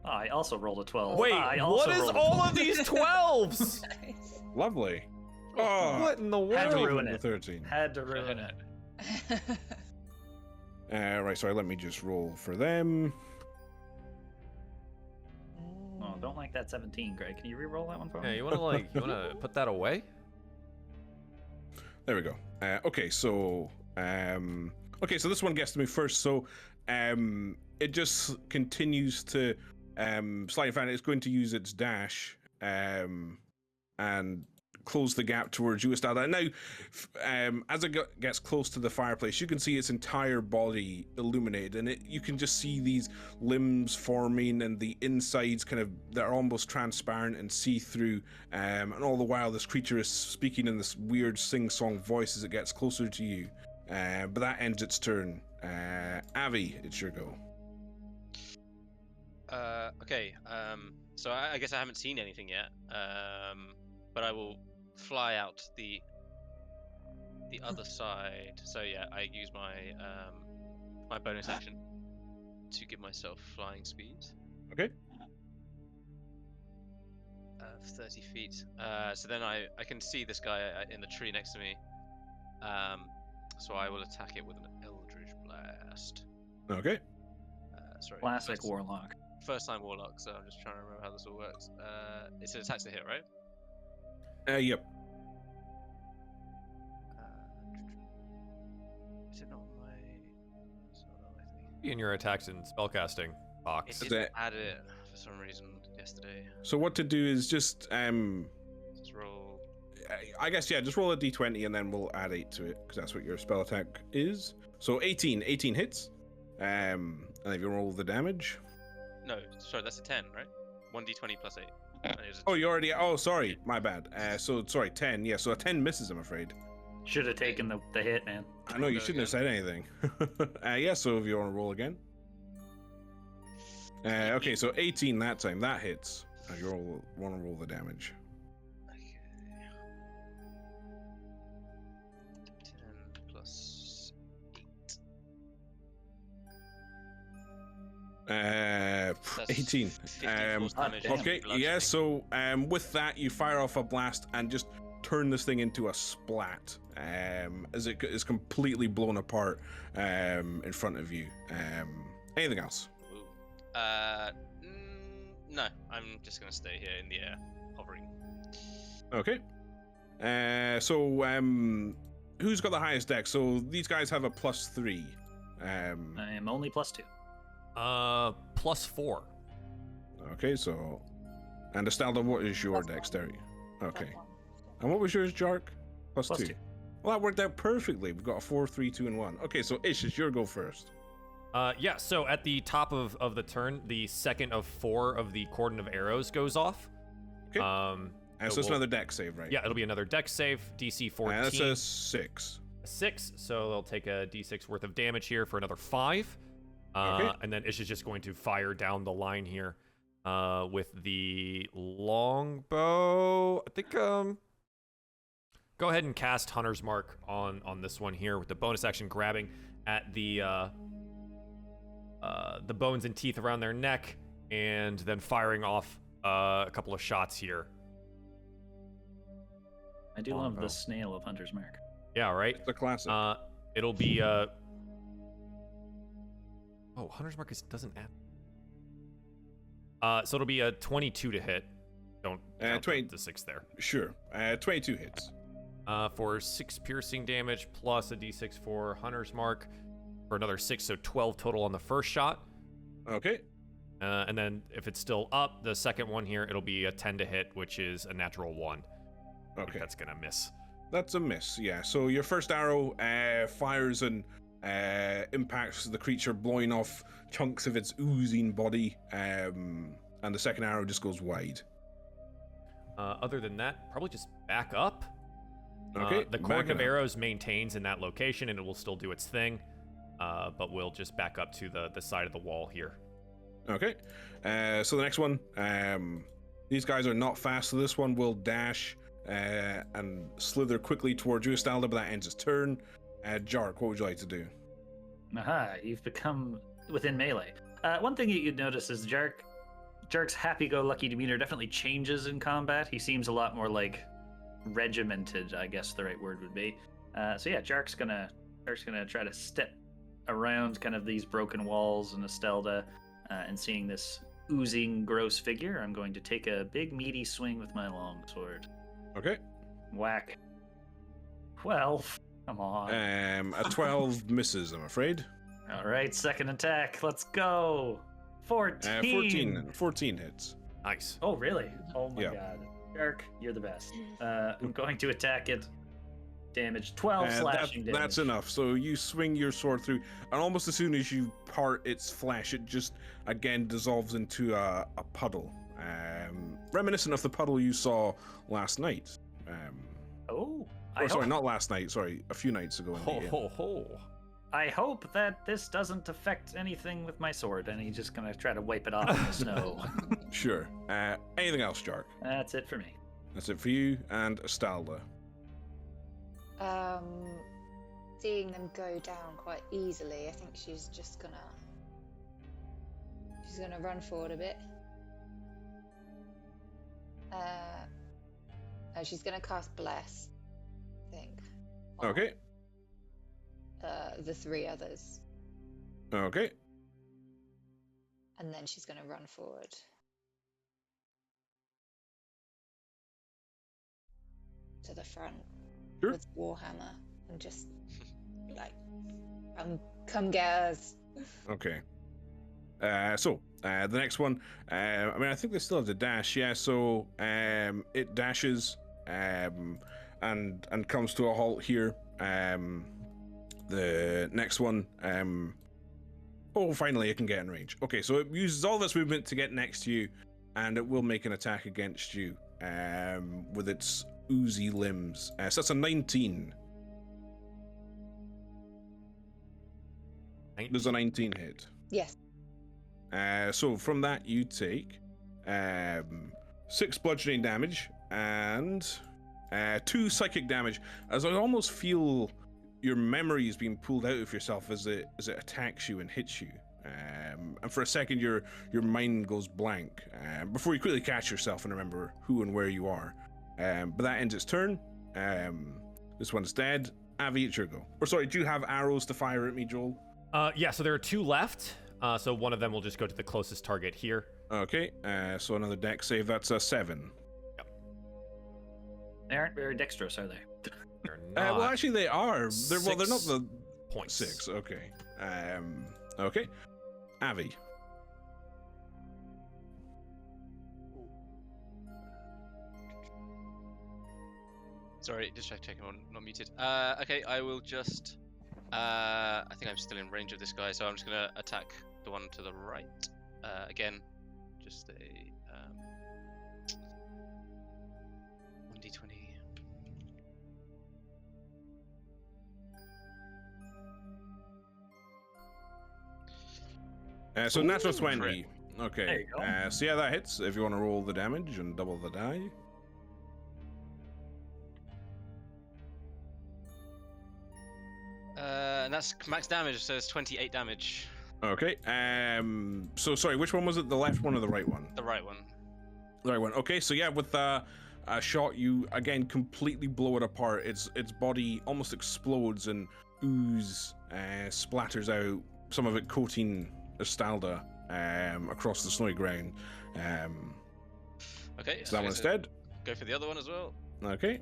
I also rolled a 12. Wait, what is all of these 12s? Lovely. Oh, What in the world? Had to Even ruin the it. 13. Had to ruin it. Right, sorry, let me just roll for them. Oh, don't like that 17, Greg. Can you re-roll that one for Yeah, me? you wanna put that away? There we go. Okay, so so this one gets to me first. So it just continues to slightly find it's going to use its dash and close the gap towards you, Estelle. Now, as it gets close to the fireplace, you can see its entire body illuminated, and you can just see these limbs forming and the insides kind of that are almost transparent and see-through. And all the while, this creature is speaking in this weird sing-song voice as it gets closer to you. But that ends its turn. Avi, it's your go. Okay. So I guess I haven't seen anything yet. But I will fly out the other side. So yeah, I use my my bonus action to give myself flying speed. Okay. 30 feet. So then I can see this guy in the tree next to me. So I will attack it with an Eldritch Blast. Okay. Sorry. Classic Warlock. First time Warlock, so I'm just trying to remember how this all works. It's an attack to hit, right? Yep. Is it not my? It's not I think. In your attacks and spellcasting box. It didn't add it for some reason yesterday. So what to do is just Just roll. I guess yeah, just roll a d20 and then we'll add 8 to it because that's what your spell attack is. So 18 hits. And if you roll the damage. No, sorry, that's a 10, right? 1d20 plus 8. Oh, you already. Oh, sorry, my bad. So sorry, 10. Yeah, so a 10 misses, I'm afraid. Should have taken the hit, man. I know you shouldn't have said anything. Yeah, so if you want to roll again. Okay, so 18 that time. That hits. You want to roll the damage. Okay. 10 plus 8. 18. 15 damage. Okay, yeah, so with that, you fire off a blast and just turn this thing into a splat as it is completely blown apart in front of you. Anything else? No, I'm just going to stay here in the air, hovering. Okay. So who's got the highest dex? So these guys have a +3. I am only +2. +4. Okay, so and Estelda, what is your dexterity? Okay. And what was yours, Jark? +2. Well, that worked out perfectly. We've got a 4, 3, 2, and 1. Okay, so Ish, it's your go first. Yeah, so at the top of the turn, the second of 4 of the cordon of arrows goes off. Okay. And so it's another dex save, right? Yeah, it'll be another dex save, DC 14. That's a 6. A 6, so they'll take a d6 worth of damage here for another 5. Okay. And then Ish is just going to fire down the line here with the longbow. I think, go ahead and cast Hunter's Mark on this one here with the bonus action grabbing at the bones and teeth around their neck and then firing off a couple of shots here. I do love the snail of Hunter's Mark. Yeah, right? The classic. It'll be oh, Hunter's Mark doesn't add. So it'll be a 22 to hit. Don't count 20 the 6 there. Sure. 22 hits. For 6 piercing damage plus a d6 for Hunter's Mark for another 6, so 12 total on the first shot. Okay. And then if it's still up, the second one here, it'll be a 10 to hit, which is a natural 1. Okay. That's gonna miss. That's a miss, yeah. So your first arrow fires and impacts the creature, blowing off chunks of its oozing body, and the second arrow just goes wide. Other than that, probably just back up. Okay. The cordon of arrows maintains in that location, and it will still do its thing, but we'll just back up to the side of the wall here. Okay. So the next one, these guys are not fast, so this one will dash and slither quickly towards you, Estelda, but that ends its turn. Jark, what would you like to do? Aha, you've become within melee. One thing you'd notice is Jark's happy-go-lucky demeanor definitely changes in combat. He seems a lot more like regimented, I guess the right word would be. So yeah, Jark's gonna try to step around kind of these broken walls and Estelda, and seeing this oozing, gross figure, I'm going to take a big meaty swing with my longsword. Okay. Whack. 12. Come on. A 12 misses, I'm afraid. All right, second attack. Let's go. 14. 14 hits. Nice. Oh, really? Oh my Yeah. god. Jark, you're the best. I'm going to attack it. Damage 12 slashing damage. That's enough. So you swing your sword through, and almost as soon as you part its flesh, it just again dissolves into a puddle, reminiscent of the puddle you saw last night. Not last night. Sorry, a few nights ago. I hope that this doesn't affect anything with my sword, and he's just gonna try to wipe it off in the snow. Sure. Anything else, Jark? That's it for me. That's it for you and Estelda. Seeing them go down quite easily, I think she's just gonna run forward a bit. She's gonna cast Bless, I think. Okay. The 3 others. Okay. And then she's gonna run forward. To the front. Sure. With Warhammer and just like come get us. Okay. So the next one, I think they still have the dash, yeah. So it dashes and comes to a halt here. The next one, finally it can get in range. Okay, so it uses all this movement to get next to you, and it will make an attack against you with its oozy limbs. So that's a 19. Does a 19 hit? Yes. So from that you take 6 bludgeoning damage and 2 psychic damage, as I almost feel your memory is being pulled out of yourself as it attacks you and hits you. And for a second your mind goes blank before you quickly catch yourself and remember who and where you are. But that ends its turn. This one's dead. Avi, it's your go. Or sorry, do you have arrows to fire at me, Joel? Yeah, so there are 2 left. So one of them will just go to the closest target here. Okay, so another dex save. That's a 7. Yep. They aren't very dexterous, are they? They're not. Well, actually, they are. They're not the points. 6. Okay. Okay. Avi. Sorry, just checking I'm not muted. Okay, I will just. I think I'm still in range of this guy, so I'm just gonna attack the one to the right. Again, just a 1d20. So natural 20. Okay. There you go. So yeah, that hits. If you want to roll the damage and double the die. And that's max damage, so it's 28 damage. Okay. So sorry, which one was it? The left one or the right one? The right one. The right one. Okay. So yeah, with a shot, you again completely blow it apart. Its body almost explodes and ooze splatters out. Some of it coating Estelda across the snowy ground. Okay. So that one's dead. Go for the other one as well. Okay.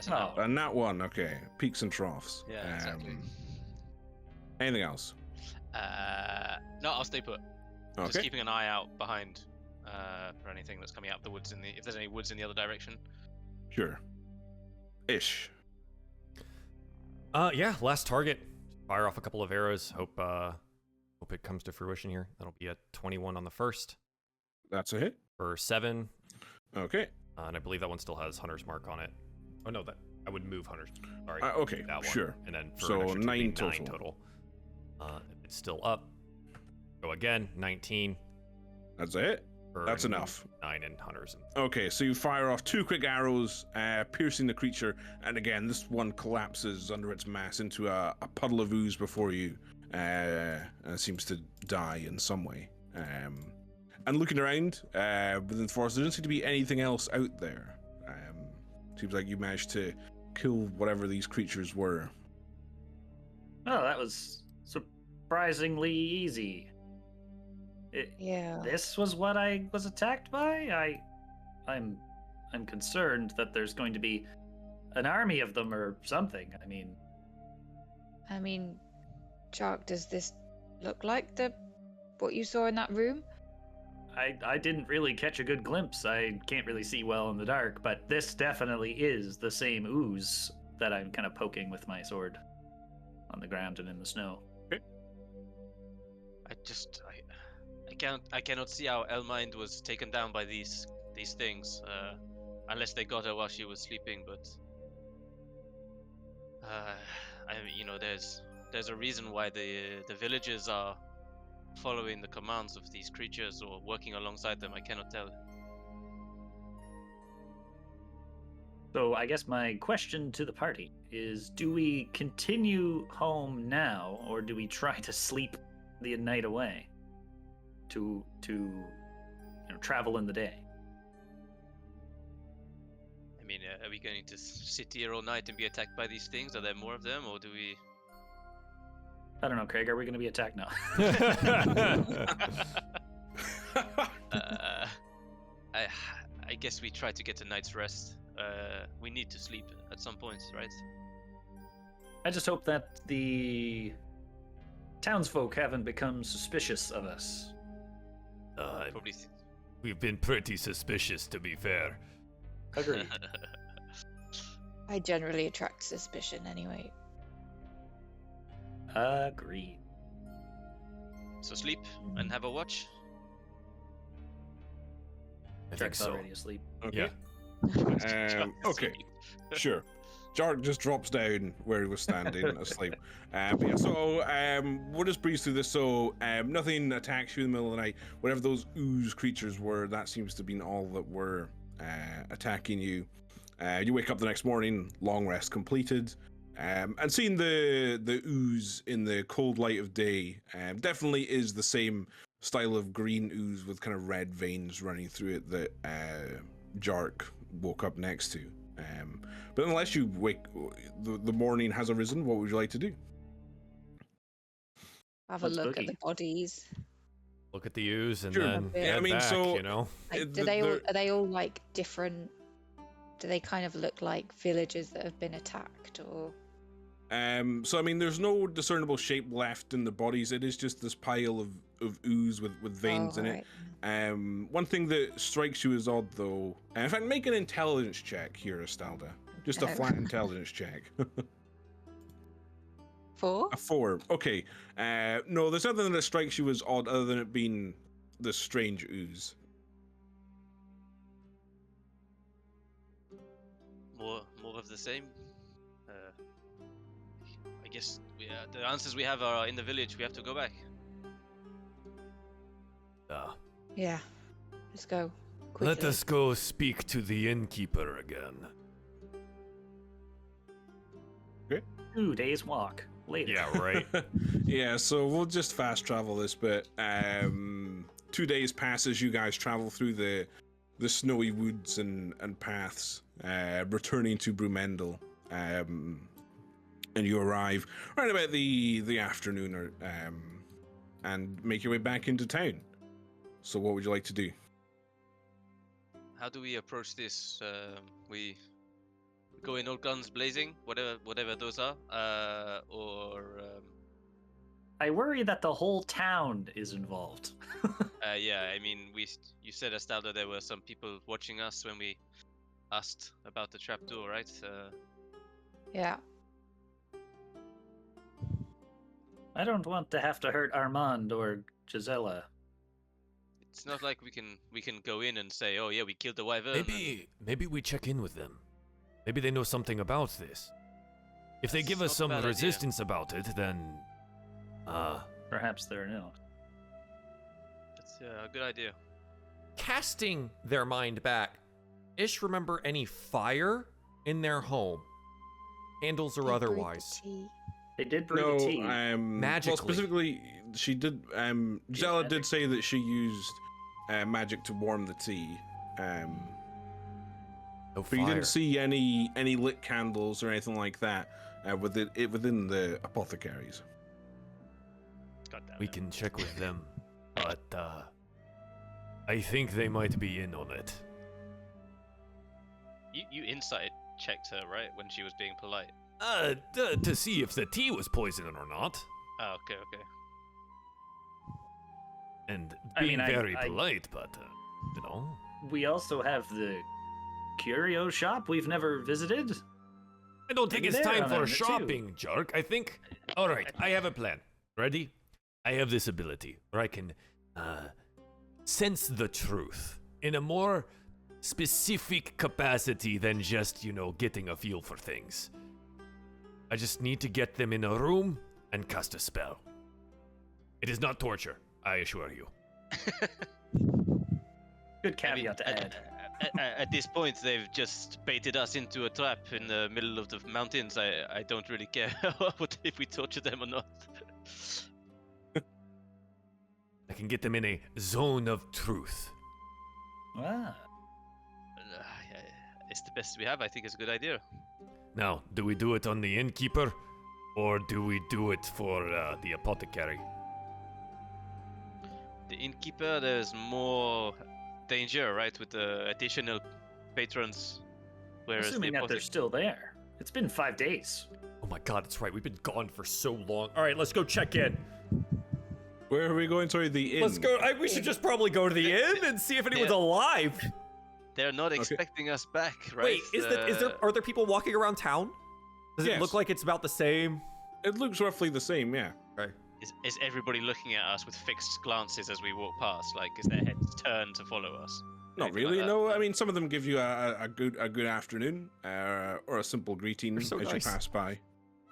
No. And that one. Okay. Peaks and troughs. Yeah, exactly. Anything else? No, I'll stay put. Okay. Just keeping an eye out behind for anything that's coming out of the woods if there's any woods in the other direction. Sure. Ish. Yeah, last target. Fire off a couple of arrows. Hope it comes to fruition here. That'll be a 21 on the first. That's a hit. For 7. Okay. And I believe that one still has Hunter's Mark on it. Oh no, that I would move Hunter's. Sorry. Okay, that one. sure. And then for So an extra 9 total. total. 9 total. It's still up. Go again. 19. That's a hit. For That's enough. 9 and Hunter's. Okay, so you fire off 2 quick arrows, piercing the creature, and again, this one collapses under its mass into a puddle of ooze before you, and it seems to die in some way. And looking around within the forest, there doesn't seem to be anything else out there. Seems like you managed to kill whatever these creatures were. Oh, that was surprisingly easy. Yeah. This was what I was attacked by? I'm concerned that there's going to be an army of them or something. I mean, Jark, does this look like what you saw in that room? I didn't really catch a good glimpse. I can't really see well in the dark, but this definitely is the same ooze that I'm kind of poking with my sword on the ground and in the snow. I cannot see how Elmind was taken down by these things, unless they got her while she was sleeping. But there's a reason why the villagers are following the commands of these creatures or working alongside them. I cannot tell. So I guess my question to the party is, do we continue home now, or do we try to sleep the night away to travel in the day? I mean, are we going to sit here all night and be attacked by these things? Are there more of them, or do we... I don't know, Craig. Are we going to be attacked now? I guess we try to get a night's rest. We need to sleep at some point, right? I just hope that the townsfolk haven't become suspicious of us. Probably. We've been pretty suspicious, to be fair. Agreed. I generally attract suspicion anyway. Agreed. So sleep and have a watch. I think Jack's so. already asleep. Okay. Yeah. Okay. Sure. Jark just drops down where he was standing asleep. But yeah, so we'll just breeze through this. So nothing attacks you in the middle of the night. Whatever those ooze creatures were, that seems to be all that were attacking you. You wake up the next morning, long rest completed, and seeing the ooze in the cold light of day definitely is the same style of green ooze with kind of red veins running through it that Jark woke up next to. But unless you wake, the morning has arisen, what would you like to do? Have a Let's look at boogie. the bodies. Look at the ooze and Sure. then Yeah, head I mean, back, so- you know? Like, The- are they all like different? Do they kind of look like villages that have been attacked, or? So I mean, there's no discernible shape left in the bodies. It is just this pile of ooze with veins in it. One thing that strikes you as odd, though, and in fact, make an intelligence check here, Estelda. Just a Okay. flat intelligence check. 4? A 4. Okay. No, there's nothing that strikes you as odd other than it being the strange ooze. More of the same. I guess the answers we have are in the village. We have to go back. Yeah. Let's go. Let Quickly. us go speak to the innkeeper again. 2 days walk later. Yeah, right. Yeah, so we'll just fast travel this bit. 2 days pass as you guys travel through the snowy woods and paths, returning to Bru Mendel. And you arrive right about the afternoon, or and make your way back into town. So what would you like to do? How do we approach this? We go in all guns blazing, whatever those are, or I worry that the whole town is involved. yeah. I mean, you said, Estelda, there were some people watching us when we asked about the trapdoor, right? Yeah. I don't want to have to hurt Armand or Gisela. It's not like we can go in and say, oh yeah, we killed the wyvern. Maybe we check in with them. Maybe they know something about this. If they That's give us not a some bad idea. resistance about it, then Perhaps they're ill. That's a good idea. Casting their mind back, Ish remember any fire in their home, candles or They brewed the otherwise. tea. They did brew No, the tea. Magically. Well, specifically, she did. Gisela did say that she used magic to warm the tea. No But you didn't see any lit candles or anything like that within the apothecaries. God damn We it. can check with them, but I think they might be in on it. You insight checked her, right, when she was being polite? To see if the tea was poisoned or not. Oh, okay. And I being mean, very I- polite, but, you know. We also have the curio shop we've never visited. I don't think Maybe it's they're time on for it, too. shopping, Jark. I think... Alright, I have a plan. Ready? I have this ability where I can, sense the truth in a more specific capacity than just, getting a feel for things. I just need to get them in a room and cast a spell. It is not torture, I assure you. Good caveat to add. At this point, they've just baited us into a trap in the middle of the mountains. I don't really care if we torture them or not. I can get them in a zone of truth. Ah. It's the best we have. I think it's a good idea. Now, do we do it on the innkeeper, or do we do it for the apothecary? The innkeeper, there's more danger, right, with the additional patrons. Whereas Assuming the that they're still there. It's been 5 days. Oh my god, that's right. We've been gone for so long. All right, let's go check in. Where are we going? Sorry, the inn. Let's go. We should just probably go to the inn and see if anyone's Yeah. alive. they're not expecting us back, right? Wait, are there people walking around town? Does it Yes. look like it's about the same? It looks roughly the same, yeah. Is everybody looking at us with fixed glances as we walk past? Like, is their heads turned to follow us? Not Anything really, like that? no. I mean, some of them give you a good afternoon or a simple greeting They're so as nice. you pass by.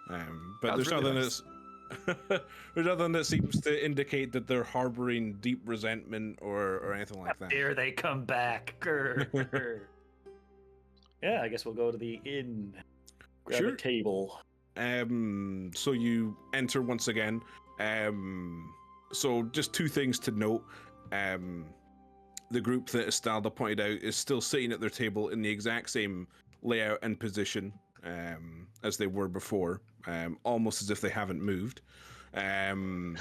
But That was there's really nothing nice. there's nothing that seems to indicate that they're harboring deep resentment or anything like that. Here they come back. Grr. Yeah, I guess we'll go to the inn. Grab Sure. a table. So you enter once again. So just two things to note. The group that Estalda pointed out is still sitting at their table in the exact same layout and position as they were before, almost as if they haven't moved. And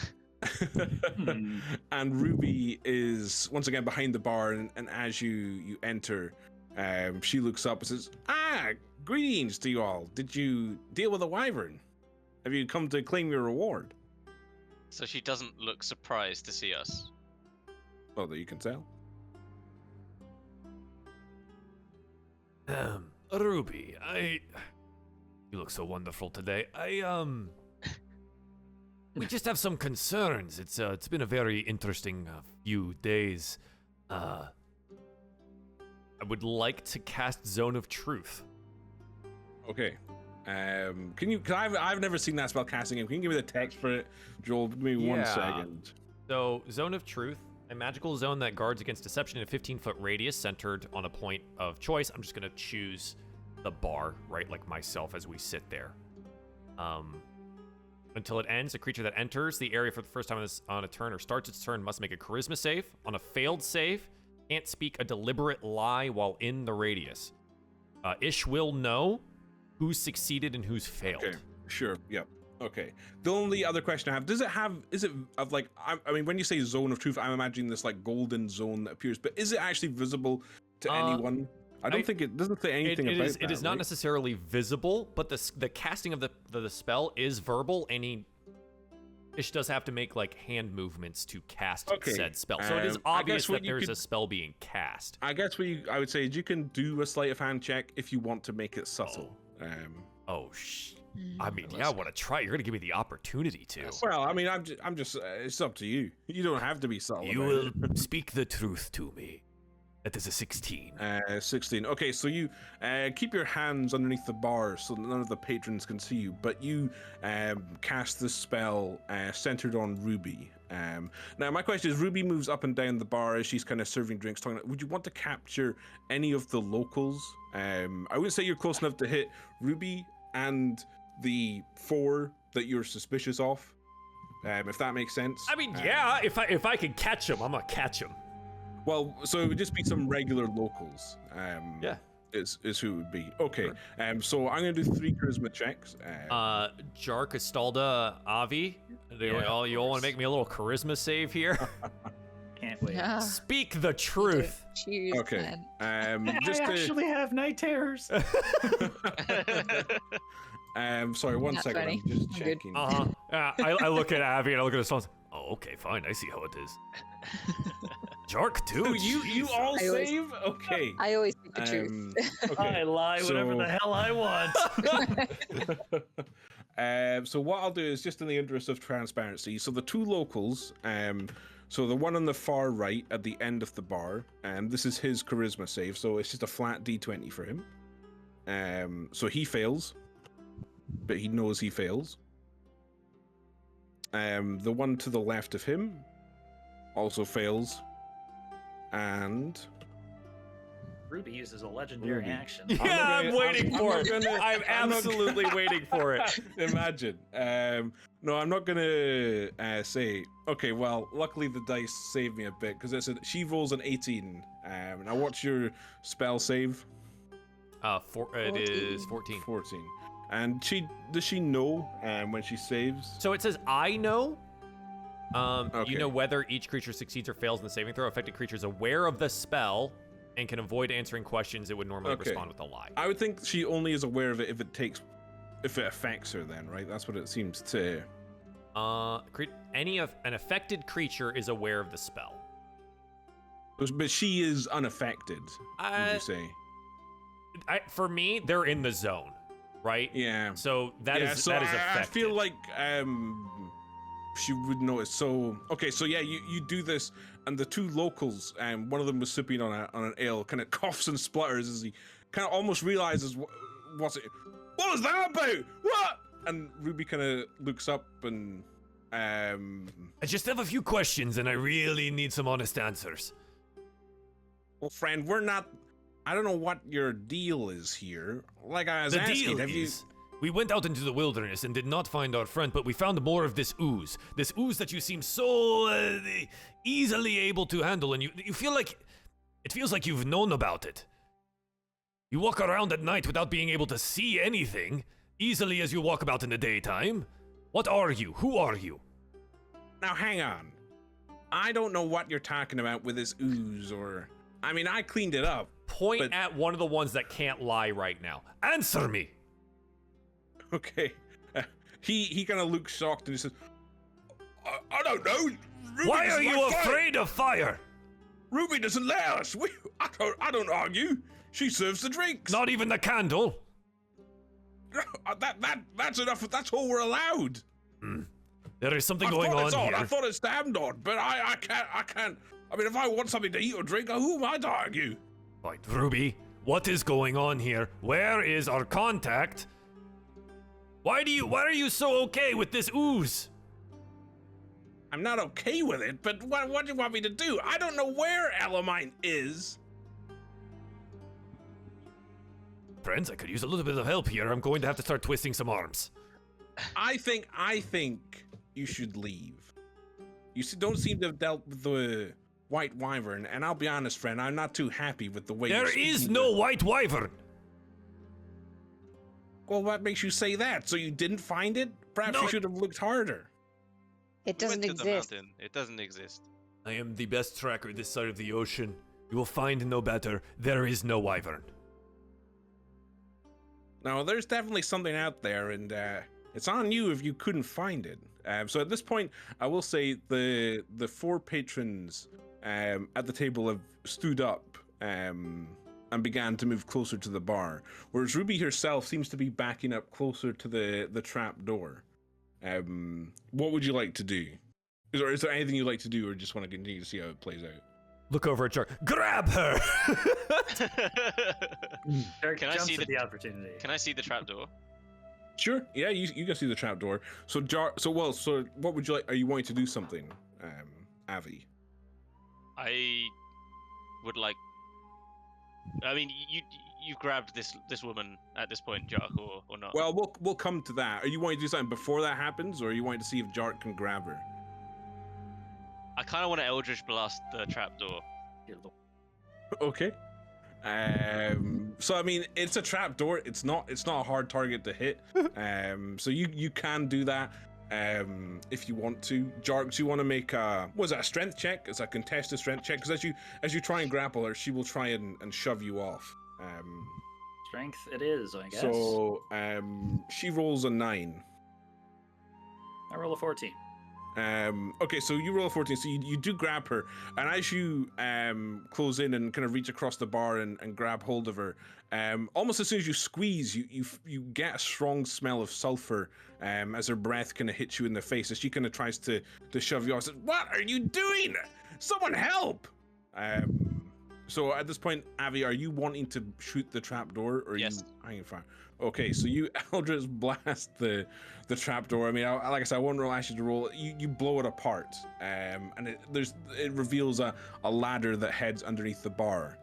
Ruby is once again behind the bar, and as you enter, she looks up and says, greetings to you all. Did you deal with a wyvern? Have you come to claim your reward? So she doesn't look surprised to see us. Well, that you can tell. Ruby, you look so wonderful today. We just have some concerns. It's been a very interesting few days. I would like to cast Zone of Truth. Okay. Can you? Cause I've never seen that spell casting. Can you give me the text for it, Joel? Give me 1 Yeah. second. So, Zone of Truth, a magical zone that guards against deception in a 15-foot radius centered on a point of choice. I'm just going to choose the bar, right, like myself as we sit there. Until it ends, a creature that enters the area for the first time on a turn or starts its turn must make a charisma save. On a failed save, can't speak a deliberate lie while in the radius. Ish will know who's succeeded and who's failed. Okay. Sure. Yep. Okay. The only other question I have: is it of like? I mean, when you say zone of truth, I'm imagining this like golden zone that appears, but is it actually visible to anyone? I don't think it doesn't say anything about that. It is not right? necessarily visible, but the casting of the spell is verbal, and Ish does have to make like hand movements to cast Okay, said spell. So it is I obvious guess what that you there's could- a spell being cast. I guess I would say is you can do a sleight of hand check if you want to make it subtle. I mean, yeah, I want to try. You're gonna give me the opportunity to. Well, I mean, I'm just it's up to you. You don't have to be subtle. You about will it. speak the truth to me. That is a 16. 16. Okay, so you keep your hands underneath the bar so that none of the patrons can see you, but you cast the spell centered on Ruby. Now, my question is, Ruby moves up and down the bar as she's kind of serving drinks. Would you want to capture any of the locals? I wouldn't say you're close enough to hit Ruby and the 4 that you're suspicious of, if that makes sense. I mean, yeah, if I can catch him, I'm gonna catch him. Well, so it would just be some regular locals. Yeah. is who it would be. Okay. So I'm gonna do 3 charisma checks. Jark, Astalda, Avi. You all want to make me a little charisma save here? Can't wait. Yeah. Speak the truth. Choose, Okay. man. Just I to, actually have night terrors. sorry, one Not second. funny. I'm just I'm good. checking. I look at Avi and I look at Astalda. Oh, okay, fine. I see how it is. Jark too. So you all I always- save? Okay. I always speak the truth. Okay. I lie whatever so- the hell I want. So what I'll do is just in the interest of transparency. So the 2 locals, so the one on the far right at the end of the bar, this is his charisma save. So it's just a flat D20 for him. So he fails, but he knows he fails. The one to the left of him also fails, and Ruby uses a legendary Ruby. action. Yeah, I'm waiting for it. I'm I'm not absolutely waiting for it. Imagine. No, I'm not gonna say. Okay, well, luckily the dice saved me a bit because she rolls an 18. Now, what's your spell save? It is 14. 14. And does she know when she saves? So it says I know. Okay. You know whether each creature succeeds or fails in the saving throw. Affected creature is aware of the spell and can avoid answering questions it would normally Okay. respond with a lie. I would think she only is aware of it if it affects her. Then, right? That's what it seems to. An affected creature is aware of the spell. But she is unaffected. Would you say? For me, they're in the zone, right? Yeah. So that is affected. I feel like she would notice. So okay, so yeah, you do this, and the 2 locals, one of them was sipping on an ale, kind of coughs and splutters as he kind of almost realizes what was that about? What? And Ruby kind of looks up and I just have a few questions and I really need some honest answers. well, friend, we're not. I don't know what your deal is here. Like I was The asking, deal have you? is, we went out into the wilderness and did not find our friend, but we found more of this ooze. This ooze that you seem so easily able to handle, and you feel like it feels like you've known about it. You walk around at night without being able to see anything, easily as you walk about in the daytime. What are you? Who are you? Now hang on. I don't know what you're talking about with this ooze, or I mean, I cleaned it up. Point but- at one of the ones that can't lie right now. Answer me! Okay. He kind of looks shocked and he says, I don't know. Ruby Why are doesn't you like fire. afraid of fire? Ruby doesn't let us. I don't argue. She serves the drinks. Not even the candle? That's enough. That's all we're allowed. There is something I going thought on it's odd. here. I thought it's damned odd, but I can't. I mean, if I want something to eat or drink, who am I to argue? Right, Ruby, what is going on here? Where is our contact? Why are you so okay with this ooze? I'm not okay with it, but what do you want me to do? I don't know where Elamine is. Friends, I could use a little bit of help here. I'm going to have to start twisting some arms. I think you should leave. You don't seem to have dealt with the White Wyvern, and I'll be honest, friend, I'm not too happy with the way you're There is speaking no to- white wyvern. Well, what makes you say that? So you didn't find it? Perhaps No, you should have looked harder. It We went doesn't to the exist. mountain. It doesn't exist. I am the best tracker this side of the ocean. You will find no better. There is no wyvern. No, there's definitely something out there, and it's on you if you couldn't find it. So at this point, I will say the 4 patrons at the table have stood up and began to move closer to the bar, whereas Ruby herself seems to be backing up closer to the trap door. What would you like to do? Is there anything you'd like to do, or just want to continue to see how it plays out? Look over at Jark. Grab her! Derek Can I jumps see at the- the opportunity. Can I see the trapdoor? Sure. Yeah, you can see the trapdoor. So what would you like? Are you wanting to do something, Avi? I would like. I mean, you grabbed this woman at this point, Jark, or not? Well, we'll come to that. Are you wanting to do something before that happens, or are you wanting to see if Jark can grab her? I kind of want to Eldritch Blast the trapdoor. Okay. So I mean, it's a trap door. It's not a hard target to hit. So you can do that if you want to. Jark, do you want to make a strength check? It's a contested strength check, because as you try and grapple her, she will try and shove you off. Strength it is, I guess. So she rolls a 9. I roll a 14. Okay, so you roll a 14, so you do grab her, and as you close in and kind of reach across the bar and grab hold of her, almost as soon as you squeeze, you get a strong smell of sulfur as her breath kind of hits you in the face as she kind of tries to shove you off. Says, "What are you doing? Someone help!" So at this point, Avi, are you wanting to shoot the trapdoor, or are you hanging fire? Okay, so you Eldritch blast the trapdoor. I mean, like I said, I won't ask you to roll. You blow it apart, and it reveals a ladder that heads underneath the bar.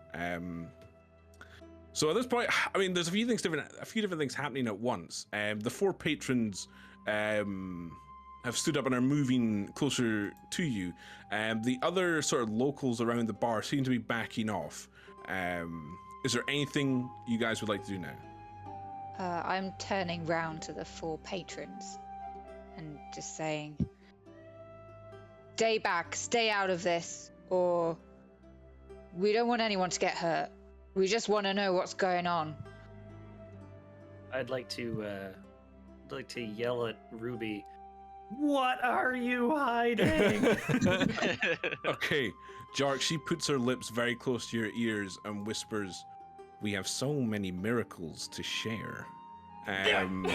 So at this point, I mean, there's a few different things happening at once. The 4 patrons have stood up and are moving closer to you. The other sort of locals around the bar seem to be backing off. Is there anything you guys would like to do now? I'm turning round to the 4 patrons and just saying, stay back, stay out of this, or we don't want anyone to get hurt. We just want to know what's going on. I'd like to yell at Ruby, "What are you hiding?" Okay, Jark, she puts her lips very close to your ears and whispers, "We have so many miracles to share." And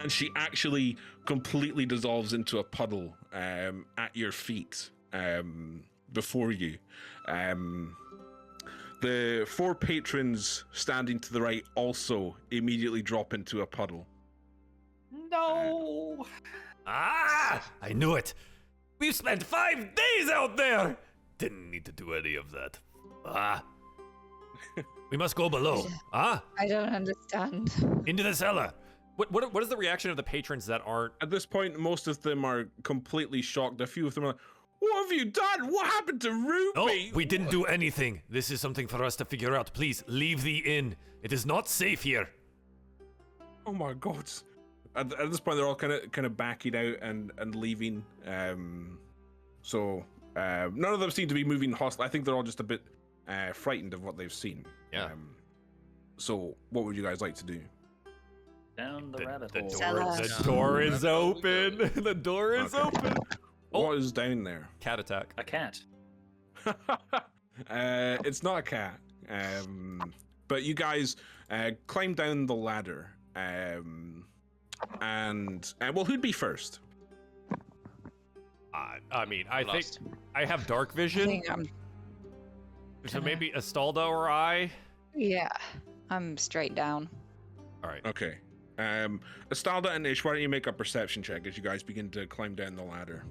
she actually completely dissolves into a puddle at your feet before you. The 4 patrons standing to the right also immediately drop into a puddle. No! I knew it. We've spent 5 days out there. Didn't need to do any of that. We must go below. I don't understand. Into the cellar. What is the reaction of the patrons that aren't? At this point, most of them are completely shocked. A few of them are like, "What have you done? What happened to Ruby?" No, we didn't do anything. This is something for us to figure out. Please, leave the inn. It is not safe here. Oh my god. At this point, they're all kind of backing out and leaving. So none of them seem to be moving hostile. I think they're all just a bit frightened of what they've seen. Yeah. So what would you guys like to do? Down the rabbit hole. The door is open. The door is open. What is down there? Cat attack. A cat. It's not a cat. But you guys climb down the ladder. And well, who'd be first? I mean, I think Lost. I have dark I vision. think I'm So maybe Astalda or I. Yeah, I'm straight down. All right. Okay. Astalda and Ish, why don't you make a perception check as you guys begin to climb down the ladder?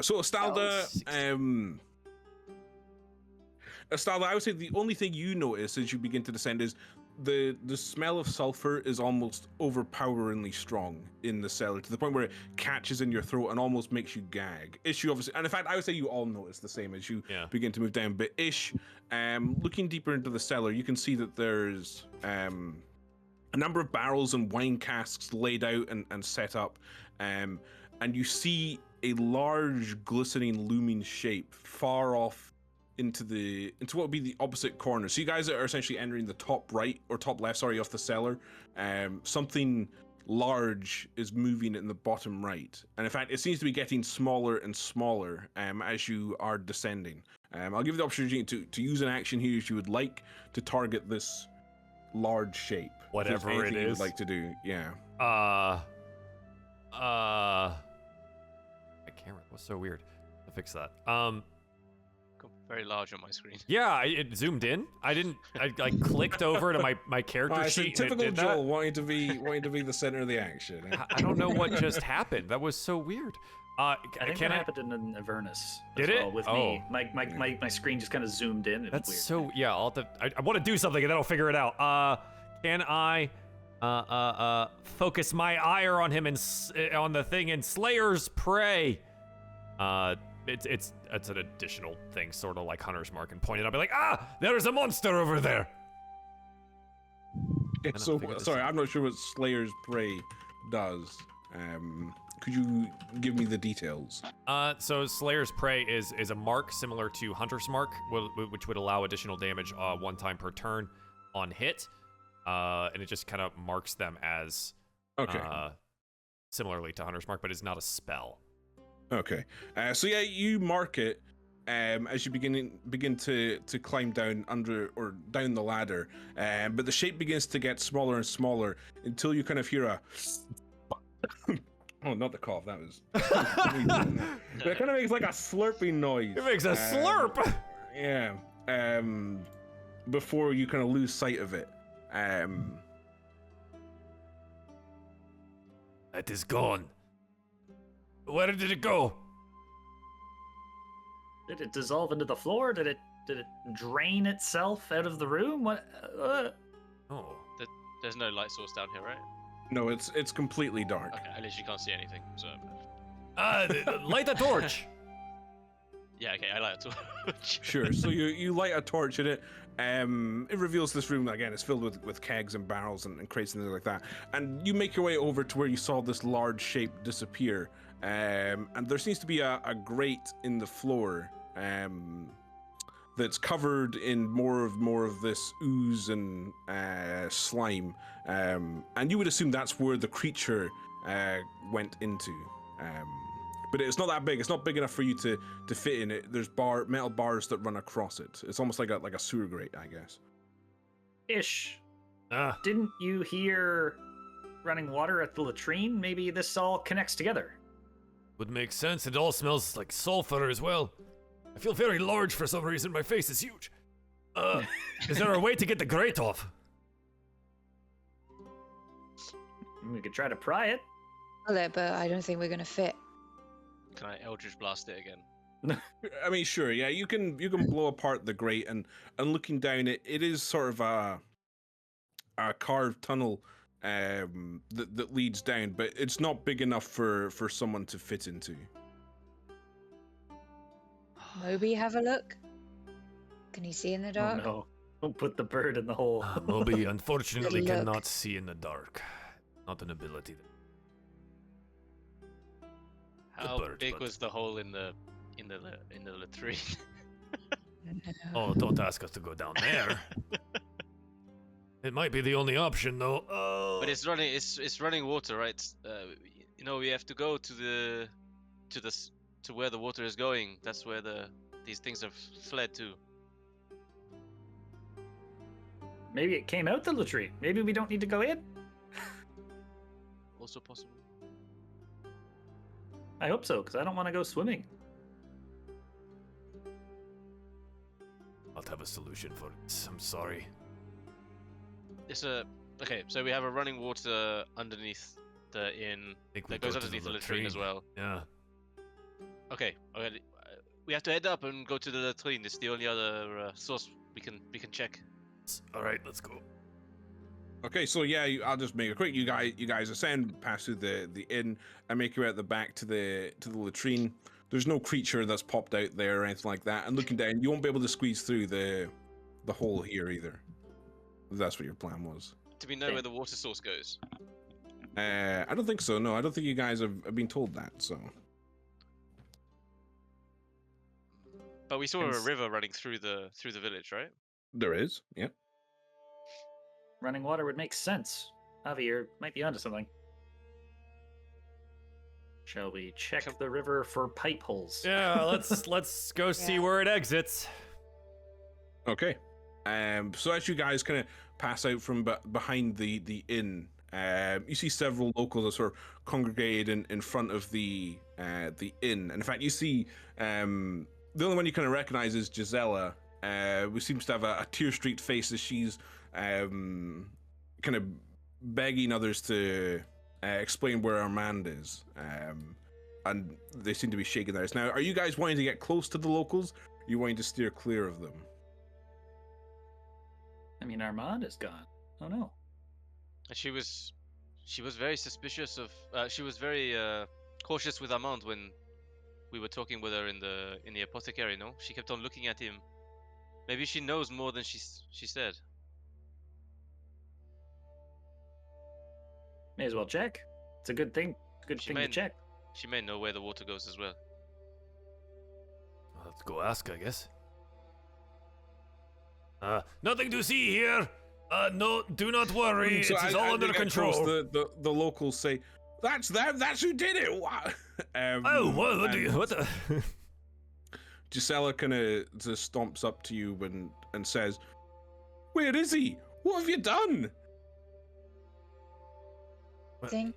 So Astalda, Astalda, I would say the only thing you notice as you begin to descend is the smell of sulfur is almost overpoweringly strong in the cellar, to the point where it catches in your throat and almost makes you gag. Ish, you obviously, and in fact, I would say you all notice the same as you begin to move down. But Ish, looking deeper into the cellar, you can see that there's a number of barrels and wine casks laid out and set up, and you see a large, glistening, looming shape far off into what would be the opposite corner. So you guys are essentially entering the top right or top left, sorry, of the cellar. Something large is moving in the bottom right, and in fact, it seems to be getting smaller and smaller as you are descending. I'll give you the opportunity to use an action here if you would like to target this large shape. Whatever it anything you is. would like to do, yeah. I can't remember. What's so weird? I'll fix that. Got very large on my screen. Yeah, it zoomed in. I clicked over to my character sheet. And it Typical did that. Joel wanting to be the center of the action. I don't know what just happened. That was so weird. I think that happened in Avernus. Did as it? well, with me? My screen just kind of zoomed in. It was That's weird. so yeah. I want to do something and then I'll figure it out. Can I focus my ire on him and on the thing in Slayer's Prey. It's an additional thing, sort of like Hunter's Mark, and point it up, be like, there's a monster over there. Yeah, so sorry, I'm not sure what Slayer's Prey does. Could you give me the details? So Slayer's Prey is a mark similar to Hunter's Mark, which would allow additional damage one time per turn on hit. And it just kind of marks them as similarly to Hunter's Mark, but it's not a spell. Okay. So yeah, you mark it as you begin to climb down down the ladder, but the shape begins to get smaller and smaller until you kind of hear a oh, not the cough, that was but it kind of makes like a slurping noise. It makes a slurp. Yeah. Before you kind of lose sight of it. It is gone. Where did it go? Did it dissolve into the floor? Did it drain itself out of the room? What? Oh. There's no light source down here, right? No, it's completely dark. Okay, at least you can't see anything. So. Light a torch. Yeah, okay, I light a torch. Sure. So you light a torch in it. It reveals this room again. It's filled with kegs and barrels and crates and things like that. And you make your way over to where you saw this large shape disappear. And there seems to be a grate in the floor that's covered in more of this ooze and slime. And you would assume that's where the creature went into. But it's not that big. It's not big enough for you to fit in it. There's metal bars that run across it. It's almost like a sewer grate, I guess. Ish. Didn't you hear running water at the latrine? Maybe this all connects together. Would make sense. It all smells like sulfur as well. I feel very large for some reason. My face is huge. Is there a way to get the grate off? We could try to pry it. Well, but I don't think we're gonna fit. Can I Eldritch Blast it again? I mean, sure, yeah, you can blow apart the grate, and looking down it is sort of a carved tunnel that leads down, but it's not big enough for someone to fit into. Moby, have a look. Can you see in the dark? Oh, no. Don't put the bird in the hole. Moby unfortunately Look. cannot see in the dark. Not an ability. How bird, big but- was the hole in the latrine? Oh, don't ask us to go down there. It might be the only option, though. Oh. But it's running water, right? We have to go to where the water is going. That's where these things have fled to. Maybe it came out the latrine. Maybe we don't need to go in. Also possible. I hope so, because I don't want to go swimming. I'll have a solution for it. I'm sorry. Okay, so we have a running water underneath the inn that goes underneath the latrine as well. Yeah. Okay, we have to head up and go to the latrine. It's the only other source we can check. All right, let's go. Okay, so yeah, I'll just make it quick. You guys ascend, pass through the inn, and make your way at the back to the latrine. There's no creature that's popped out there or anything like that. And looking down, you won't be able to squeeze through the hole here either. If that's what your plan was. Do we know where the water source goes? I don't think so. No, I don't think you guys have been told that. So. But we saw a river running through the village, right? There is, yeah. Running water would make sense. Avi, you might be onto something. Shall we check the river for pipe holes? Yeah, let's go see where it exits. Okay. So as you guys kind of pass out from behind the inn, you see several locals that sort of congregated in front of the inn. And in fact, you see the only one you kind of recognize is Gisela, who seems to have a tear-streaked face as she's kind of begging others to explain where Armand is. And they seem to be shaking theirs. Now, are you guys wanting to get close to the locals? Or are you wanting to steer clear of them? I mean, Armand is gone. Oh no. And she was very suspicious of. She was very cautious with Armand when we were talking with her in the apothecary. No, she kept on looking at him. Maybe she knows more than she said. May as well check. It's a good thing. Good thing to check. She may know where the water goes as well. Let's go ask, I guess. Nothing to see here. No, do not worry. So it's all under control. The locals say, "That's them. That's who did it." What? What the? Gisela kind of just stomps up to you and says, "Where is he? What have you done?" Ding.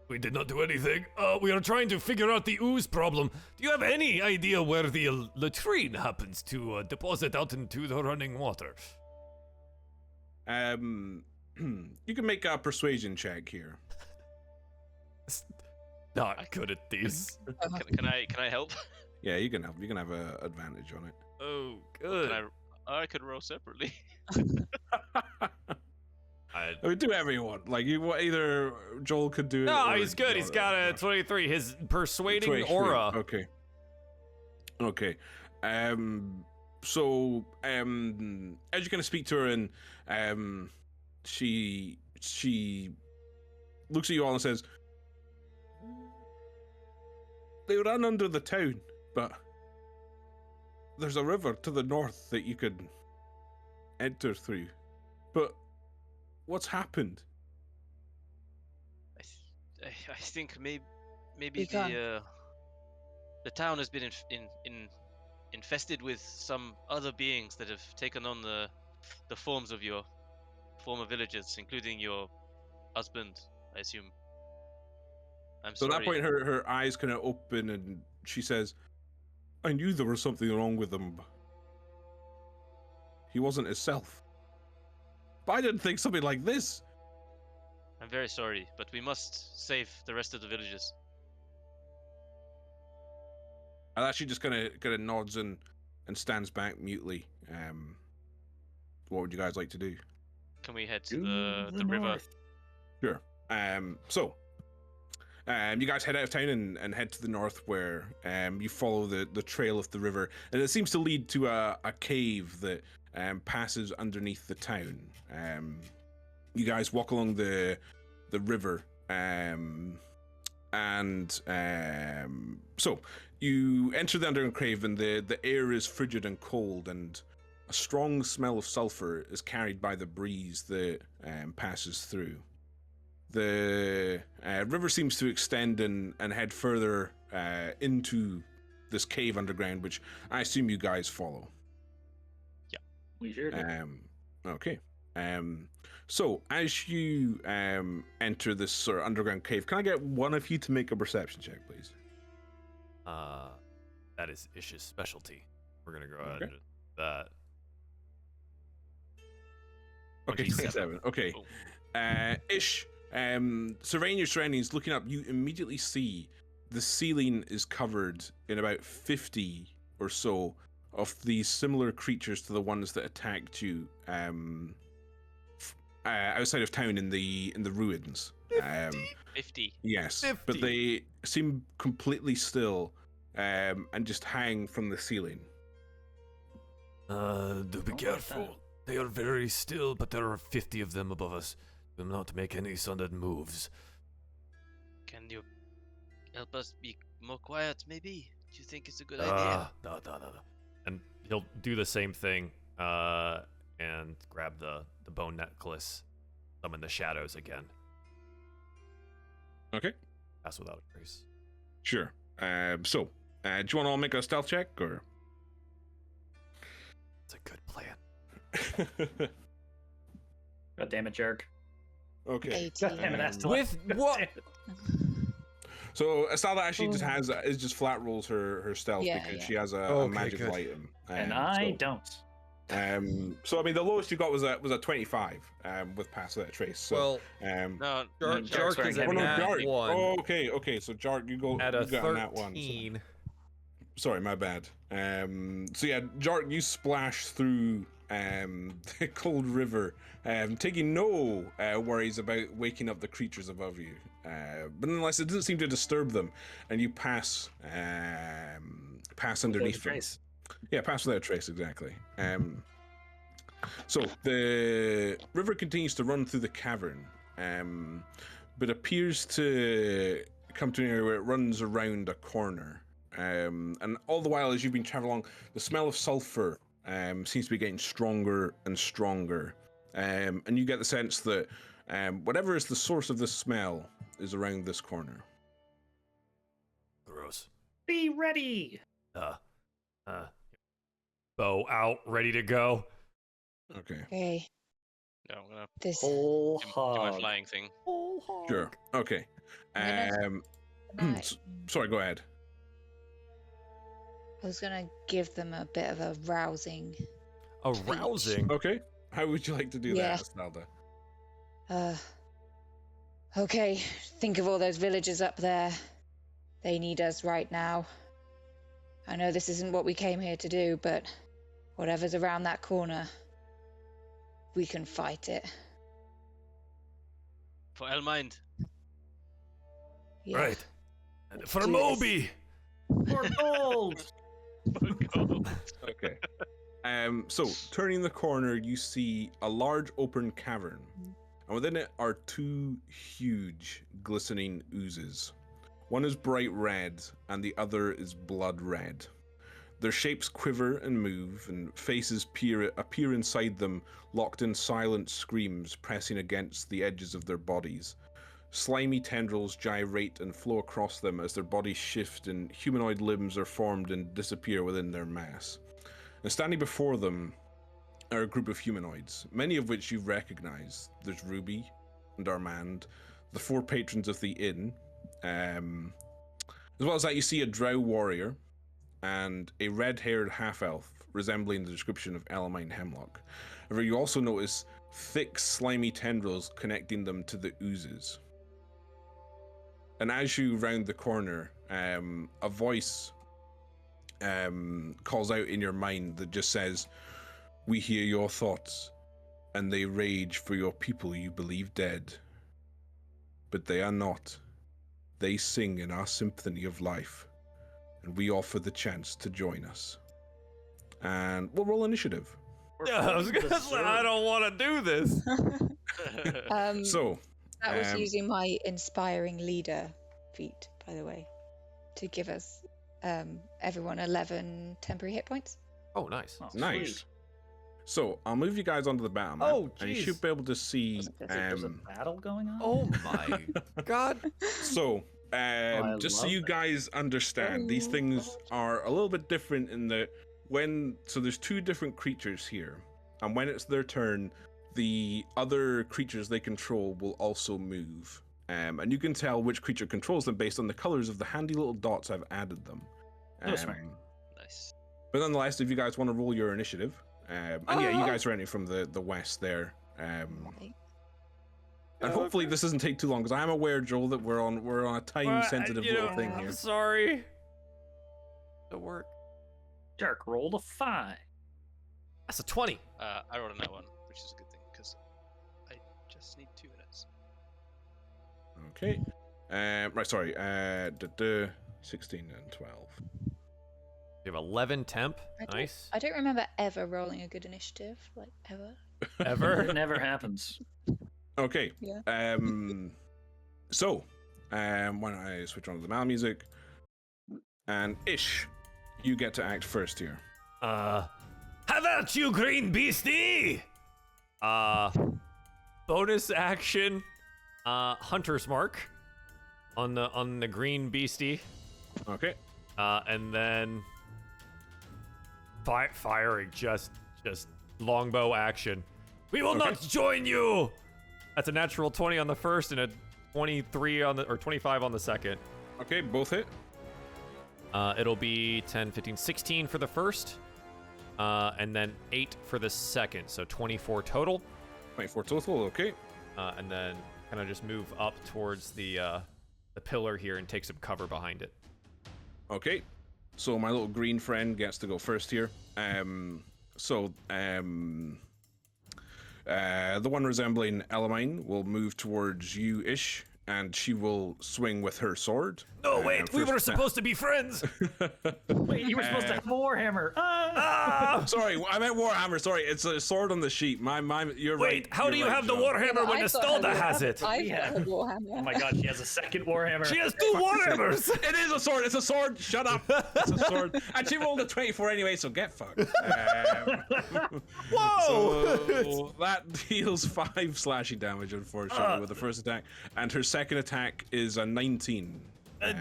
We did not do anything. We are trying to figure out the ooze problem. Do you have any idea where the latrine happens to deposit out into the running water? You can make a persuasion check here. Not good at these. Can I help? Yeah, you can help. You can have an advantage on it. Oh, good. I could roll separately. I mean, do whatever you want. Like, either Joel could do it. No, or he's good. He's got a 23. His persuading aura. Okay. Okay. So, as you're gonna speak to her, and she looks at you all and says, "They run under the town, but there's a river to the north that you could enter through. But what's happened?" I think maybe the town has been infested with some other beings that have taken on the forms of your former villagers, including your husband, I assume. I'm So sorry. at that point, her eyes kind of open, and she says, "I knew there was something wrong with him. He wasn't himself. But I didn't think something like this." I'm very sorry, but we must save the rest of the villagers. And actually just kind of nods and stands back mutely. What would you guys like to do? Can we head to the river? Sure. So you guys head out of town and head to the north, where you follow the trail of the river, and it seems to lead to a cave that passes underneath the town. You guys walk along the river, so you enter the underground cave, and the air is frigid and cold, and a strong smell of sulfur is carried by the breeze that passes through. The river seems to extend and head further into this cave underground, which I assume you guys follow. Yeah, we sure do. Okay. So as you enter this sort of underground cave, can I get one of you to make a perception check, please? That is Ish's specialty. We're gonna go ahead Okay. and do that. Okay, 27. Okay. Ish, surveying your surroundings, looking up, you immediately see the ceiling is covered in about 50 or so of these similar creatures to the ones that attacked you outside of town in the ruins. 50. Yes, 50. but they seem completely still and just hang from the ceiling. Do be careful. They are very still, but there are 50 of them above us. Will not make any sudden moves. Can you help us be more quiet, maybe? Do you think it's a good idea? No. And he'll do the same thing, and grab the bone necklace, summon the shadows again. Okay. Pass without a trace. Sure. So, do you want to all make a stealth check, or? It's a good plan. God damn it, jerk. Okay. 18. God damn it, that's With what? So Estella actually just flat rolls her stealth Yeah, because yeah. she has a Okay, magical good. item. And I don't. So I mean, the lowest you got was a 25 with pass without trace. So, Well, No, Jark- Jark is wearing at heavy nat Jark. 1. Oh, okay. So Jark, you go At a you got a nat 1. 13. Sorry, my bad. So yeah, Jark, you splash through the cold river, taking no worries about waking up the creatures above you. But nonetheless, it doesn't seem to disturb them, and you pass underneath them. Trace. Yeah, pass without a trace, exactly. So the river continues to run through the cavern, but appears to come to an area where it runs around a corner. And all the while, as you've been traveling along, the smell of sulfur seems to be getting stronger and stronger. And you get the sense that whatever is the source of this smell is around this corner. Gross. Be ready. Bow out, ready to go. Okay. Okay. No, I'm gonna This. Whole do my hog. flying thing. Sure. Okay. Sorry, go ahead. I was gonna give them a bit of a rousing. Arousing. Okay. How would you like to do Yeah. that, Esnalda? Okay, think of all those villagers up there. They need us right now. I know this isn't what we came here to do, but whatever's around that corner, we can fight it. For Elmind. Yeah. Right. And for Do Moby. For gold. Okay. So turning the corner, you see a large open cavern, and within it are two huge, glistening oozes. One is bright red, and the other is blood red. Their shapes quiver and move, and faces appear inside them, locked in silent screams, pressing against the edges of their bodies. Slimy tendrils gyrate and flow across them as their bodies shift and humanoid limbs are formed and disappear within their mass. And standing before them are a group of humanoids, many of which you recognize. There's Ruby and Armand, the four patrons of the inn. As well as that, you see a drow warrior and a red-haired half-elf resembling the description of Elamine Hemlock. However, you also notice thick, slimy tendrils connecting them to the oozes. And as you round the corner, a voice calls out in your mind that just says, "We hear your thoughts, and they rage for your people you believe dead. But they are not. They sing in our symphony of life, and we offer the chance to join us." And we'll roll initiative. Yeah, I was gonna say, I don't want to do this. So, That was using my inspiring leader feat, by the way, to give us everyone 11 temporary hit points. Oh, nice. Oh, nice. sweet. So I'll move you guys onto the battle map, Oh, and you jeez. should be able to see. There's a battle going on? Oh my god. So, I just so love you that. guys understand, these things are a little bit different in that so there's two different creatures here, and when it's their turn, the other creatures they control will also move. And you can tell which creature controls them based on the colors of the handy little dots I've added them. Oh, smart. Nice. But nonetheless, if you guys want to roll your initiative, and yeah, you guys are entering from the west there. Right. And hopefully this doesn't take too long, because I am aware, Joel, that we're on a time-sensitive little thing here. I'm sorry. It'll work. Jerk rolled a 5. That's a 20. I rolled a net one, which is a good thing because I just need 2 minutes. Okay. Right, sorry. 16 and 12. You have 11 temp. I don't- Nice. I don't remember ever rolling a good initiative, like ever. Ever? It never happens. Okay. Yeah. So, why don't I switch on to the mal music? And Ish, you get to act first here. How about you, green beastie? Bonus action. Hunter's Mark on the green beastie. Okay. And then firing just longbow action. We will not join you. That's a natural 20 on the first and a 23 on the or 25 on the second. Okay, both hit. It'll be 10, 15, 16 for the first, and then 8 for the second, so 24 total. 24 total, okay. And then kind of just move up towards the pillar here and take some cover behind it. Okay. So my little green friend gets to go first here. So the one resembling Elamine will move towards you-ish, and she will swing with her sword. No, wait, we were supposed to be friends. Wait, you were supposed to have a warhammer. Sorry, I meant warhammer. Sorry, it's a sword on the sheet. You're right. Wait, how do you right, have the John. warhammer when Estalda has it? I've Yeah. got a warhammer. Oh my god, she has a second warhammer. She has 2 warhammers. It is a sword. It's a sword. Shut up. It's a sword. And she rolled a 24 anyway, so get fucked. Whoa! So that deals 5 slashing damage, unfortunately, with the first attack. And her second attack is a 19.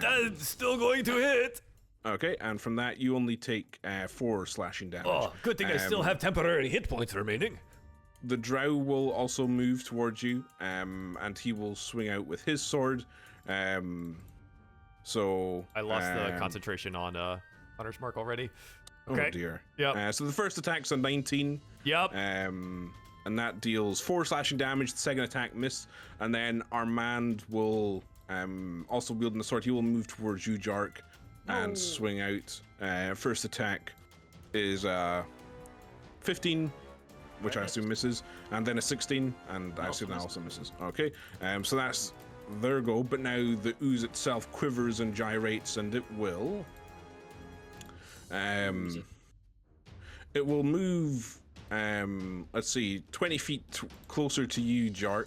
That's still going to hit. Okay, and from that, you only take 4 slashing damage. Oh, good thing I still have temporary hit points remaining. The drow will also move towards you, and he will swing out with his sword. So I lost the concentration on Hunter's Mark already. Oh dear. Yep. So the first attack's a 19. Yep. And that deals 4 slashing damage. The second attack missed, and then Armand will also wielding the sword. He will move towards you, Jark, and swing out. First attack is 15, which I assume misses, and then a 16, and I assume that also misses. Okay, so that's their go. But now the ooze itself quivers and gyrates, and it will move. Let's see, 20 feet closer to you, Jark,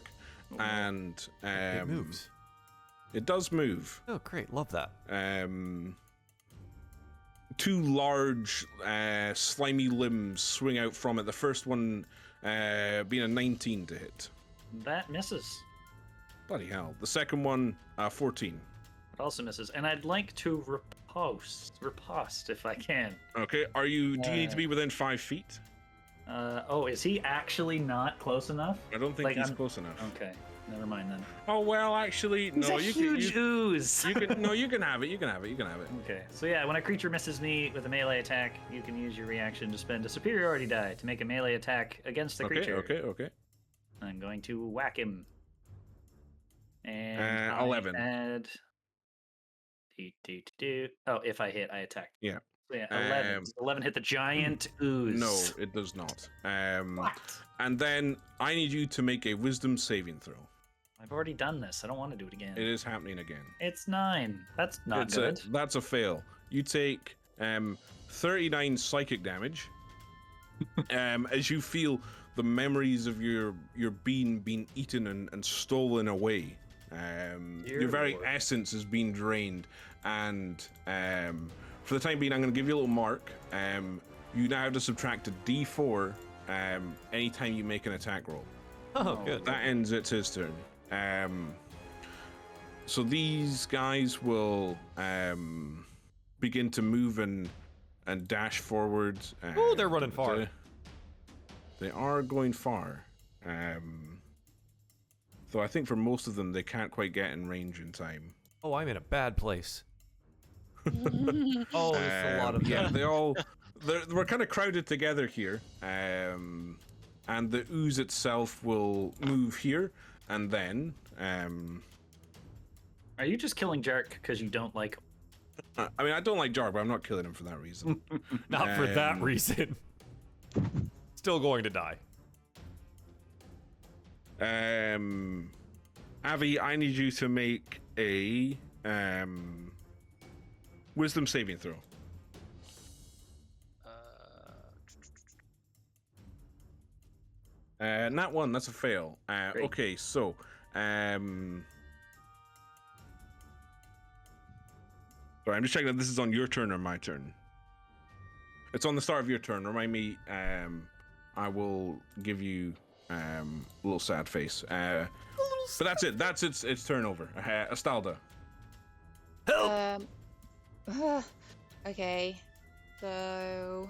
and It moves. It does move. Oh, great. Love that. 2 large, slimy limbs swing out from it. The first one being a 19 to hit. That misses. Bloody hell. The second one, 14. It also misses. And I'd like to riposte if I can. Okay, do you need to be within 5 feet? Is he actually not close enough? I don't think he's close enough. Okay, never mind then. Oh, well, actually, no, He's a huge ooze. you can have it. You can have it. Okay, so yeah, when a creature misses me with a melee attack, you can use your reaction to spend a superiority die to make a melee attack against the creature. Okay. I'm going to whack him. And 11. Add... Oh, if I hit, I attack. Yeah. So yeah, 11. Does 11 hit the giant ooze? No, it does not. What? And then I need you to make a wisdom saving throw. I've already done this. I don't want to do it again. It is happening again. It's 9. That's not good. That's a fail. You take 39 psychic damage as you feel the memories of your being being eaten and stolen away. Your very essence is being drained, and for the time being, I'm going to give you a little mark. You now have to subtract a D4 anytime you make an attack roll. Oh, good. That ends it his turn. So these guys will begin to move and dash forward. Oh, they're running far. They are going far. Though I think for most of them, they can't quite get in range in time. Oh, I'm in a bad place. Oh, there's a lot of them. Yeah, we're kind of crowded together here. And the ooze itself will move here, and then Are you just killing Jark because you don't like him? I mean, I don't like Jark, but I'm not killing him for that reason. Not for that reason. Still going to die. Avi, I need you to make a wisdom saving throw. Not one, that's a fail. Okay, so sorry, I'm just checking if this is on your turn or my turn. It's on the start of your turn. Remind me, I will give you a little sad face. But that's it. That's its turnover. Estalda. Okay, so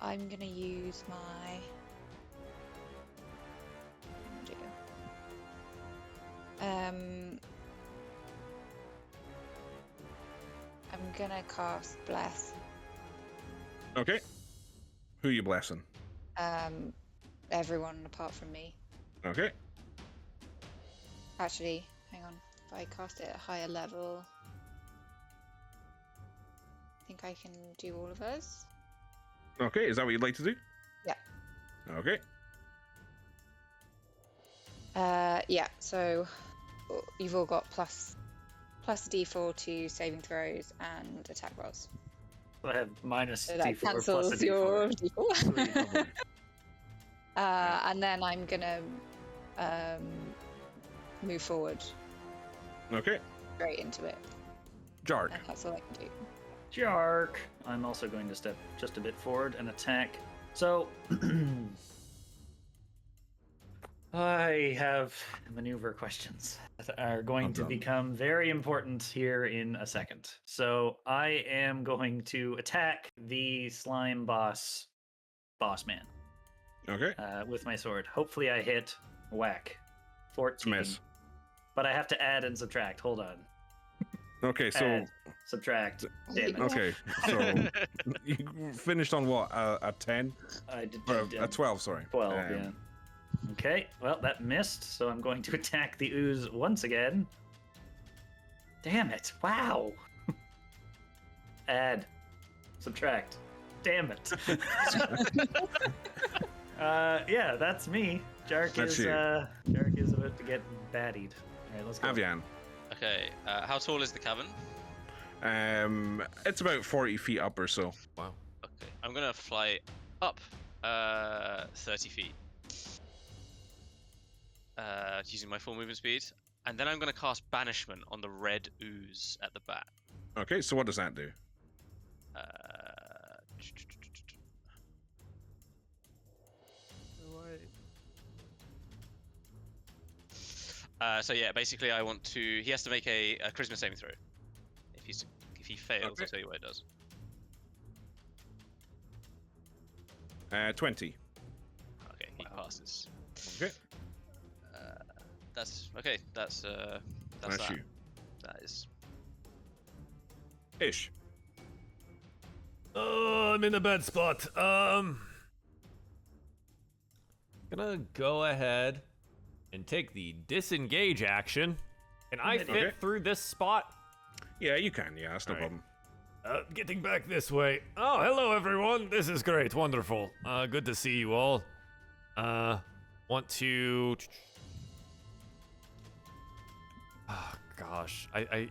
I'm gonna use my. I'm gonna cast Bless. Okay. Who are you blessing? Everyone apart from me. Okay. Actually, hang on. If I cast it at a higher level, I think I can do all of us. Okay, is that what you'd like to do? Yeah. Okay. Yeah, so you've all got plus D4 to saving throws and attack rolls. So I have minus So that D4 plus a cancels D4. your D4. Lovely. And then I'm gonna move forward Okay. straight into it. Jark. And that's all I can do. Jark. I'm also going to step just a bit forward and attack. So I have maneuver questions that are going to become very important here in a second. So I am going to attack the slime boss man Okay. with my sword. Hopefully I hit. Whack. 14. Miss. But I have to add and subtract. Hold on. Okay, so Add, subtract. Damn it. okay, so you finished on what? A 10? I did, Or a 12, sorry. 12, yeah. Okay, well, that missed, so I'm going to attack the ooze once again. Damn it. Wow. Add. Subtract. Damn it. Yeah, that's me. Jark is about to get battied. All right, let's go. Avian. Okay, how tall is the cavern? It's about 40 feet up or so. Wow. Okay, I'm gonna fly up 30 feet. Using my full movement speed. And then I'm gonna cast Banishment on the red ooze at the back. Okay, so what does that do? So yeah, basically I want to. He has to make a charisma saving throw. If he fails, Okay. I'll tell you what it does. 20. Okay, he passes. Okay. That's okay. That's That's that. you. That is. Ish. Oh, I'm in a bad spot. Gonna go ahead and take the disengage action. Can I fit Okay. through this spot? Yeah, you can. Yeah, that's no All right. problem. Getting back this way. Oh, hello everyone. This is great. Wonderful. Good to see you all. Want to... Oh, gosh. I'm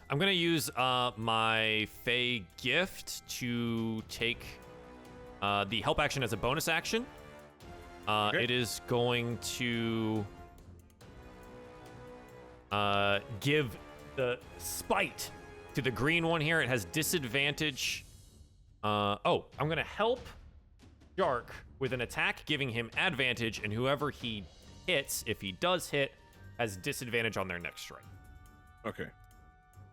gonna use my Fey gift to take the help action as a bonus action. Okay. It is going to give the spite to the green one here. It has disadvantage. I'm gonna help Jark with an attack, giving him advantage, and whoever he hits, if he does hit, has disadvantage on their next strike. Okay.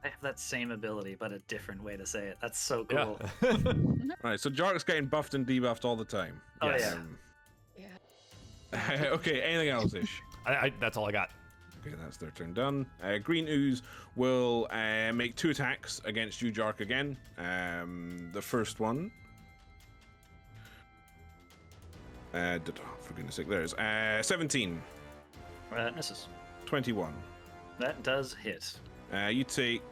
I have that same ability, but a different way to say it. That's so cool. Yeah. Right, so Jark's getting buffed and debuffed all the time. Oh, Yes. yeah. Okay, anything else, Ish? That's all I got. Okay, that's their turn done. Green Ooze will make 2 attacks against you, Jark, again. The first one. For goodness sake, there's 17. Misses. 21. That does hit. You take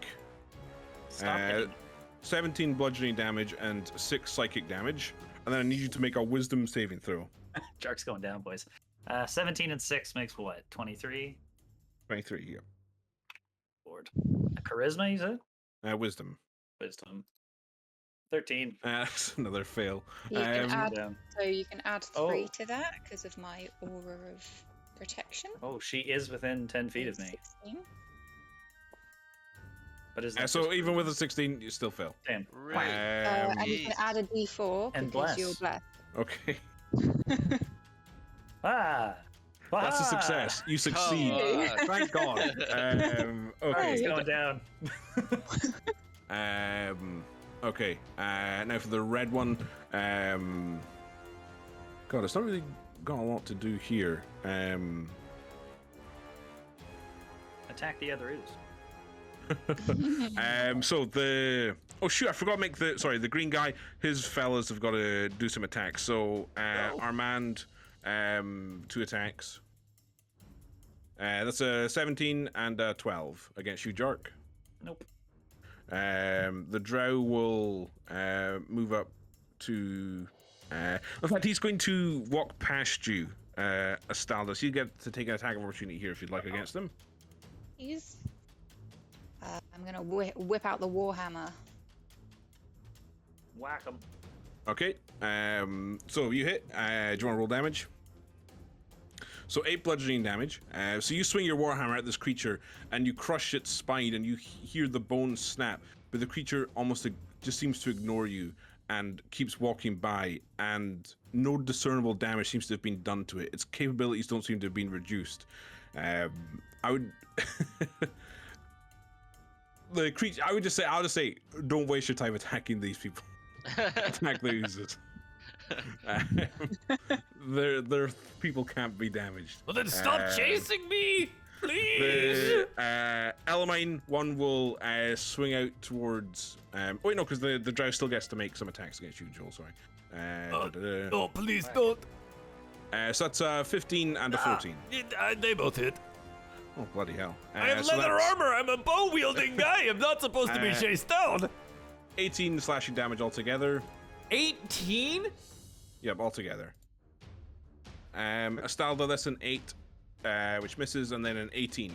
Stop hitting me. 17 bludgeoning damage and 6 psychic damage. And then I need you to make a wisdom saving throw. Jark's going down, boys. 17 and 6 makes what? 23? 23, yeah. Lord. Charisma, you said? Wisdom. Wisdom. 13. That's another fail. You can add, Down. so you can add 3 Oh. to that because of my aura of protection. Oh, she is within 10 feet of me. 16. But is that So just- even with a 16, you still fail. Damn. Really? And you can add a D4 And because you're bless. blessed. Okay. Ah! That's a Ah! success. You succeed. on. Thank God. Jark's Okay. going down. Okay. Now for the red one. God, it's not really got a lot to do here. Attack the other ooze. So the I forgot to make the green guy. His fellas have got to do some attacks. So Armand, 2 attacks. That's a 17 and a 12 against you, Jark. Nope. The drow will move up to. In fact, he's going to walk past you, Astalda. So you get to take an attack of opportunity here if you'd like against them. Please. I'm gonna whip out the warhammer. Whack him. Okay. So you hit. Do you want to roll damage? So 8 bludgeoning damage. So you swing your warhammer at this creature and you crush its spine and you hear the bones snap, but the creature almost just seems to ignore you and keeps walking by, and no discernible damage seems to have been done to it. Its capabilities don't seem to have been reduced. I would the creature. I'll just say, don't waste your time attacking these people. Attack the oozes. Their people can't be damaged. Well, then stop chasing me, please. The Elamine one will swing out towards. Wait, no, because the drow still gets to make some attacks against you, Joel. Sorry. No, please don't. So that's 15 and a 14. They both hit. Oh, bloody hell. I have so leather that's armor. I'm a bow-wielding guy. I'm not supposed to be chased down. 18 slashing damage altogether. 18? Yep, altogether. Astalda, that's an 8, which misses, and then an 18.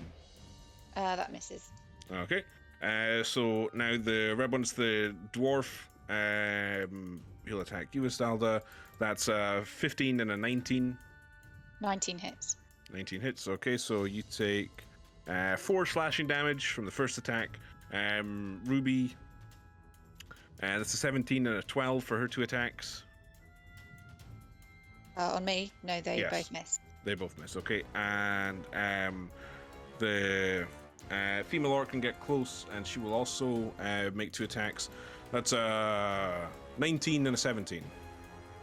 That misses. Okay. So now the red one's the dwarf. He'll attack you, Astalda. That's 15 and a 19. 19 hits. 19 hits. Okay, so you take 4 slashing damage from the first attack. Ruby, that's a 17 and a 12 for her 2 attacks. On me? No, they Yes. both miss. They both miss. Okay, and the female orc can get close, and she will also make 2 attacks. That's 19 and a 17.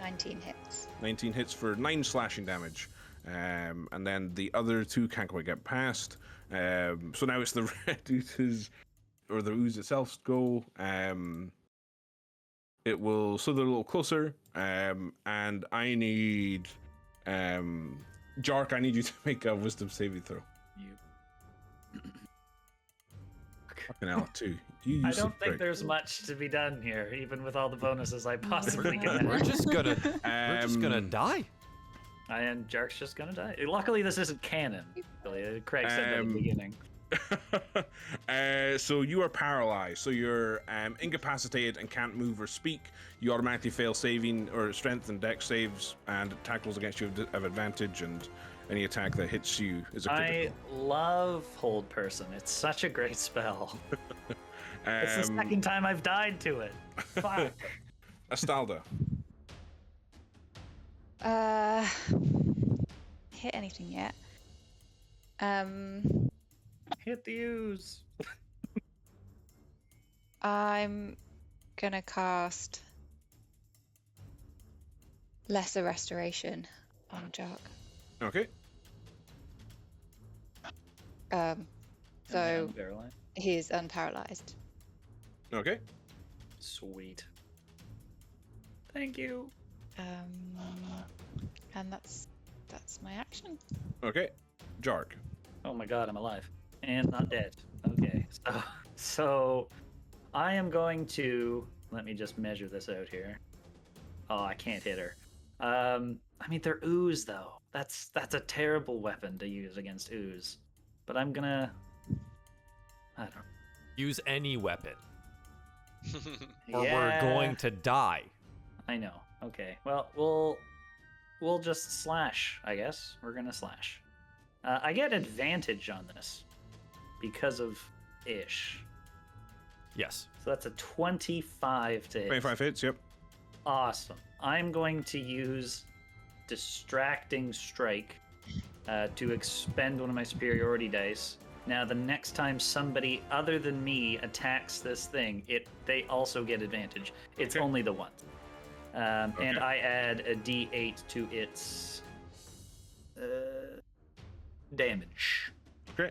19 hits. 19 hits for 9 slashing damage. And then the other 2 can't quite get past. So now it's the red oozes, or the ooze itself's go. It will slither a little closer. And I need Jark, I need you to make a wisdom saving throw. Fucking hell, 2. I don't think there's much to be done here, even with all the bonuses I possibly can We're have. just gonna die. And Jark's just gonna die. Luckily, this isn't canon. Really. Craig said that at the beginning. So you are paralyzed. So you're incapacitated and can't move or speak. You automatically fail saving or strength and dex saves, and attack rolls against you have advantage, and any attack that hits you is a critical. I love Hold Person. It's such a great spell. It's the second time I've died to it. Fuck. Astalda. Hit anything yet? Hit the ooze. I'm gonna cast Lesser Restoration on Jark. Okay. So he's unparalyzed. Okay. Sweet. Thank you. And that's my action. Okay. Jark. Oh my god, I'm alive. And not dead. Okay. So I am going to, let me just measure this out here. Oh, I can't hit her. I mean, they're ooze though. That's a terrible weapon to use against ooze. But I'm gonna, I don't know. Use any weapon, or Yeah. we're going to die. I know. Okay. Well, we'll just slash, I guess. We're gonna slash. I get advantage on this because of Ish. Yes. So that's a 25 to hit. 25 hits, yep. Awesome. I'm going to use Distracting Strike to expend one of my superiority dice. Now, the next time somebody other than me attacks this thing, they also get advantage. It's Okay. only the one. And I add a d8 to its damage. Okay.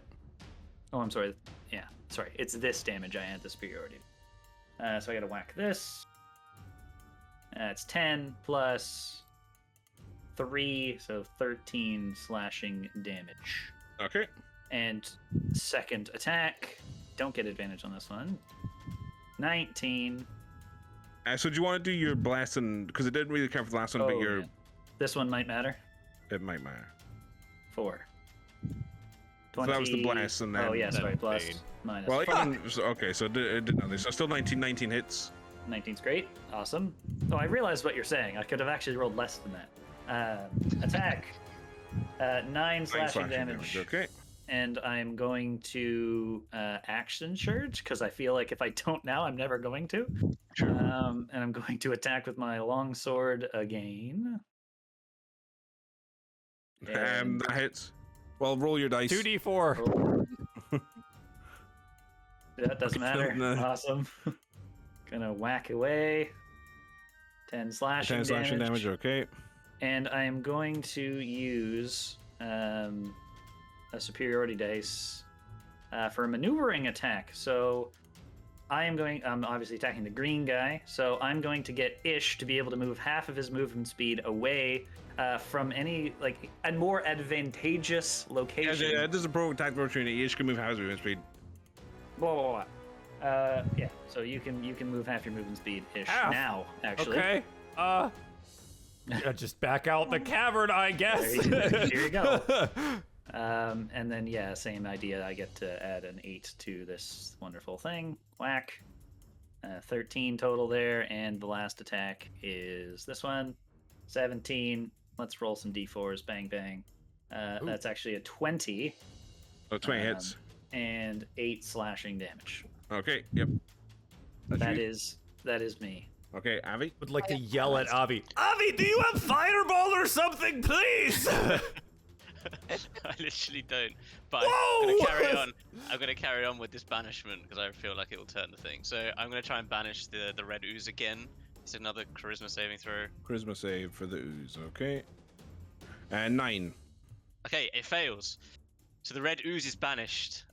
Oh, I'm sorry. Yeah, sorry. It's this damage I add the superiority. So I gotta whack this. It's 10 plus 3, so 13 slashing damage. Okay. And second attack, don't get advantage on this one. 19. So do you want to do your blast and because it didn't really count for the last one, but your This one might matter. it might matter. 4. 20... So that was the blast, and then. Oh yeah, sorry, plus pain. minus. Well, Fuck. okay, so it did nothing. So still 19 hits. 19's great. Awesome. Oh, I realized what you're saying. I could have actually rolled less than that. Attack. 9 slashing damage. Okay. And I'm going to action surge because I feel like if I don't now, I'm never going to. Sure. And I'm going to attack with my long sword again. That hits. Well, roll your dice. 2d4. That doesn't matter. No. Awesome. Gonna whack away. 10 slashing 10 slashing damage. Okay. And I am going to use a superiority dice for a maneuvering attack. So I'm obviously attacking the green guy. So I'm going to get Ish to be able to move half of his movement speed away from any a more advantageous location. Yeah, this is a pro attack opportunity. You can move half his movement speed. Blah blah blah. Yeah. So you can move half your movement speed Ish Half. now. Actually. Okay. Yeah, just back out the cavern, I guess. Here you go. And then yeah, same idea. I get to add an 8 to this wonderful thing. Whack. 13 total there, and the last attack is this one. 17. Let's roll some d4s. Bang bang. That's actually a 20. Oh, 20 hits. And 8 slashing damage. Okay. Yep. That is me. Okay, Avi. Would like to yell at Avi. Avi, do you have fireball or something, please? I literally don't. But Whoa! I'm gonna carry on. I'm gonna carry on with this banishment because I feel like it will turn the thing. So I'm gonna try and banish the red ooze again. It's another charisma saving throw. Charisma save for the ooze. Okay. And 9. Okay, it fails. So the red ooze is banished.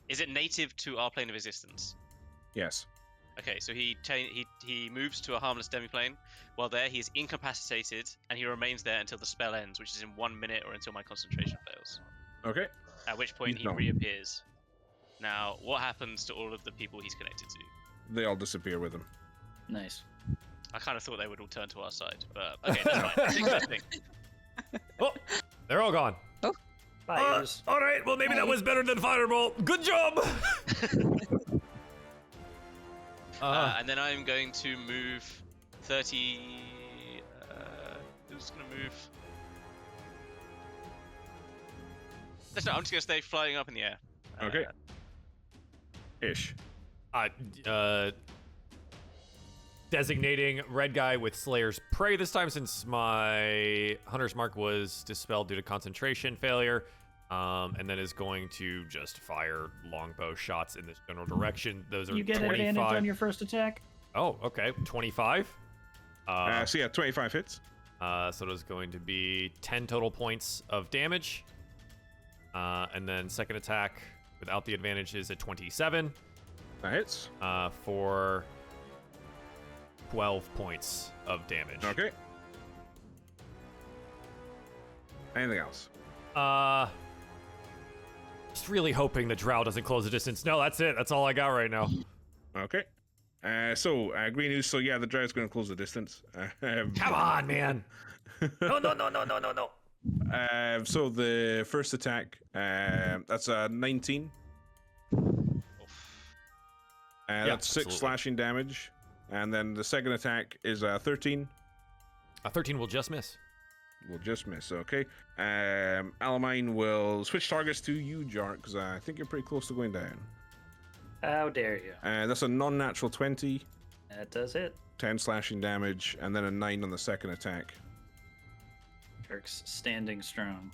Is it native to our plane of existence? Yes. Okay, so he moves to a harmless demiplane. While there, he is incapacitated, and he remains there until the spell ends, which is in 1 minute or until my concentration fails. Okay. At which point He's he gone. reappears. Now, what happens to all of the people he's connected to? They all disappear with him. Nice. I kind of thought they would all turn to our side, but okay, that's fine. It's interesting. Oh, they're all gone. Bye. All right, well, maybe that was better than fireball. Good job. And then I'm going to move 30. Who's going to move? No, I'm just going to stay flying up in the air. Okay. Ish. Designating red guy with Slayer's Prey this time since my Hunter's Mark was dispelled due to concentration failure. And then is going to just fire longbow shots in this general direction. Those are You get 25. advantage on your first attack. Oh, okay. 25. So yeah, 25 hits. So it is going to be 10 total points of damage. And then second attack without the advantage is a 27. That hits. For 12 points of damage. Okay. Anything else? Just really hoping the drow doesn't close the distance. No, that's it. That's all I got right now. Okay. So green ooze. So yeah, the drow is going to close the distance. Come on, man. No. So the first attack, that's a 19. That's 6 absolutely. slashing damage, and then the second attack is 13. A 13 will just miss. Will just miss. Okay. Alamine will switch targets to you, Jark, because I think you're pretty close to going down. How dare you? That's a non-natural 20, That does it. 10 slashing damage, and then a 9 on the second attack. Jerk's standing strong.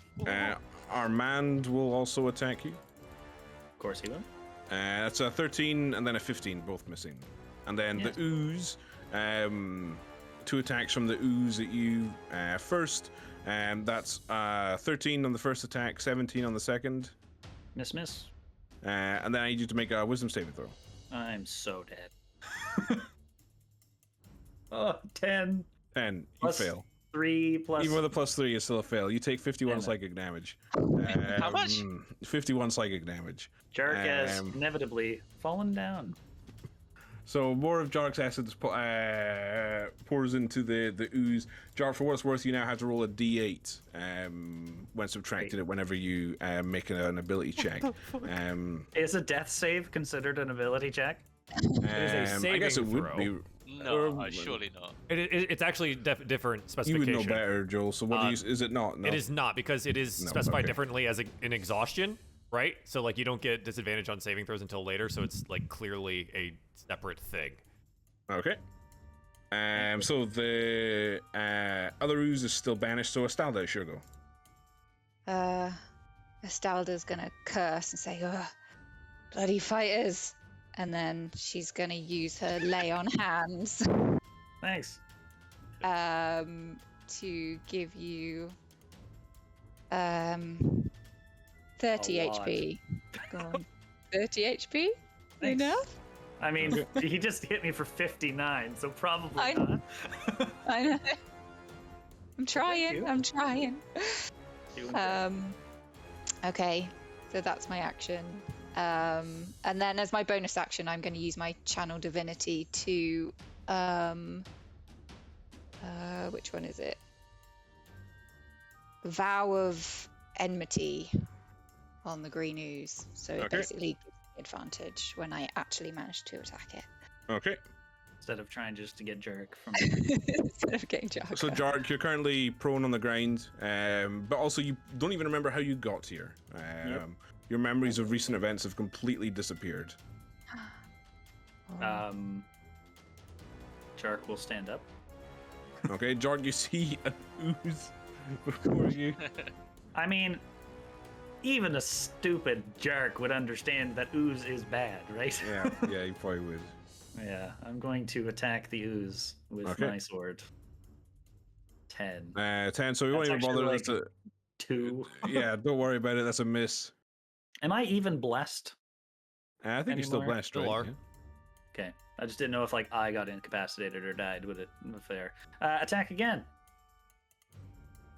Armand will also attack you. Of course he will. That's a 13 and then a 15, both missing. And then Yes. the ooze, 2 attacks from the ooze at you first. That's 13 on the first attack, 17 on the second. Miss. And then I need you to make a wisdom saving throw. I'm so dead. Oh, 10 10, you plus fail. 3 plus. Even with a +3, you still fail. You take 51 Damn it. psychic damage. How much? 51 psychic damage. Jerk has Um, inevitably fallen down. So more of Jark's essence pours into the ooze. Jark, for what it's worth, you now have to roll a d8 when subtracting it whenever you make an ability check. Is a death save considered an ability check? I guess it would be. No, surely not. It's actually different You specification. would know better, Joel. So what is it not? No. It is not, because it is specified differently as an exhaustion, right? So like you don't get disadvantage on saving throws until later, so it's like clearly a separate thing. Okay. So the other ooze is still banished, so Estalda, sure go. Estalda's gonna curse and say, "Ugh, bloody fighters," and then she's gonna use her lay on hands Thanks. to give you 30 A lot. HP. Go on. 30 HP? Thanks. Enough? I mean, he just hit me for 59, so probably I- not. I know. I'm Thank trying. you. I'm trying. Doing great. Okay, so that's my action. And then as my bonus action, I'm going to use my channel divinity to which one is it? Vow of enmity on the green ooze. So it Okay. basically gives me advantage when I actually manage to attack it. Okay. Instead of trying just to get jerk from. Instead of getting Jark. So Jark, you're currently prone on the ground, but also you don't even remember how you got here. Yep. Your memories of recent events have completely disappeared. Jark will stand up. Okay, Jark, you see an ooze before you. I mean, even a stupid jerk would understand that ooze is bad, right? Yeah, you probably would. Yeah, I'm going to attack the ooze with Okay. my sword. 10. 10, so we won't That's even bother. actually, That's 2. yeah, don't worry about it. That's a miss. Am I even blessed? I think you're still Anymore? blessed, Still right? are. Yeah. Okay. I just didn't know if like I got incapacitated or died with it. Fair. Attack again.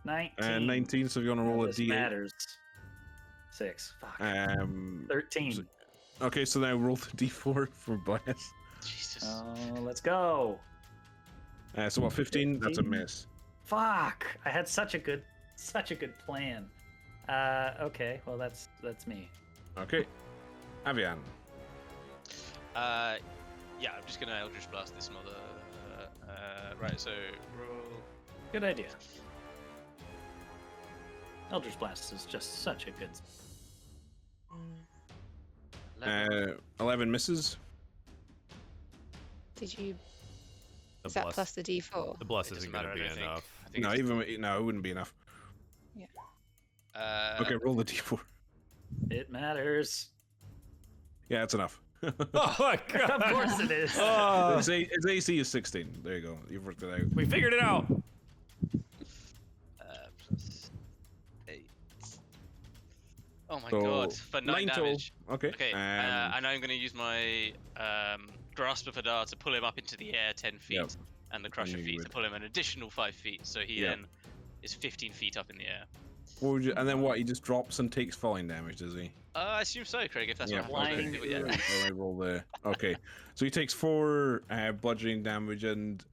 19. 19, so if you want to roll a This d8. matters. 6. Fuck. 13. Okay, so now roll the d4 for bless. Jesus. Let's go. So what, 15? That's a 15. miss. Fuck. I had such a good plan. Okay. Well, that's me. Okay. Avian. Yeah, I'm just gonna Eldritch Blast this mother. Right, so roll. Good idea. Eldritch Blast is just such a good. 11 misses. Did you? The Is that bless, plus the D4? the bless It isn't doesn't going to matter, I be don't enough. I think No, it's- no, it wouldn't be enough. Okay, Uh, roll the d4. It matters. Yeah, that's enough. Oh my god! Of course it is. Oh, Its AC is 16. There you go. You've worked it out. we figured it out. plus 8. Oh my So, god, for 9 total. damage. Okay. Okay, and I'm going to use my Grasp of Hadar to pull him up into the air 10 feet, Yep. and the Crusher knew you feet to would. pull him an additional 5 feet, so he Yep. then is 15 feet up in the air. What would you, and then what? He just drops and takes falling damage, does he? I assume so, Craig, if that's Yeah, what I'm okay. doing. Yeah. Well, I roll the. Okay, so he takes 4 bludgeoning damage, and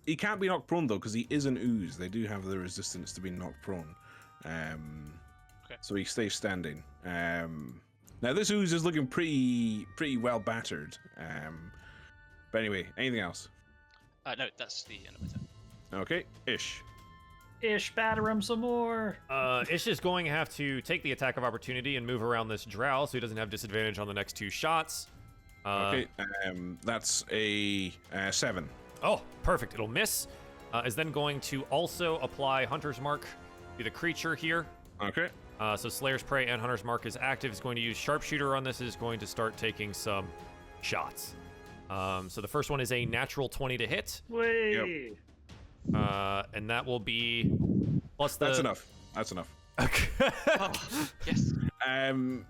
he can't be knocked prone though because he is an ooze. They do have the resistance to being knocked prone. Okay. So he stays standing. Now this ooze is looking pretty well battered. But anyway, anything else? No, that's the end of my turn. Okay, Ish. Ish, batter him some more. Ish is going to have to take the attack of opportunity and move around this drow, so he doesn't have disadvantage on the next 2 shots. Okay, that's a 7. Oh, perfect. It'll miss. Is then going to also apply Hunter's Mark to the creature here. Okay. So Slayer's Prey and Hunter's Mark is active. Is going to use Sharpshooter on this. Is going to start taking some shots. So the first one is a natural 20 to hit. Wait. And that will be plus the... That's enough. That's enough. Okay. Oh, yes.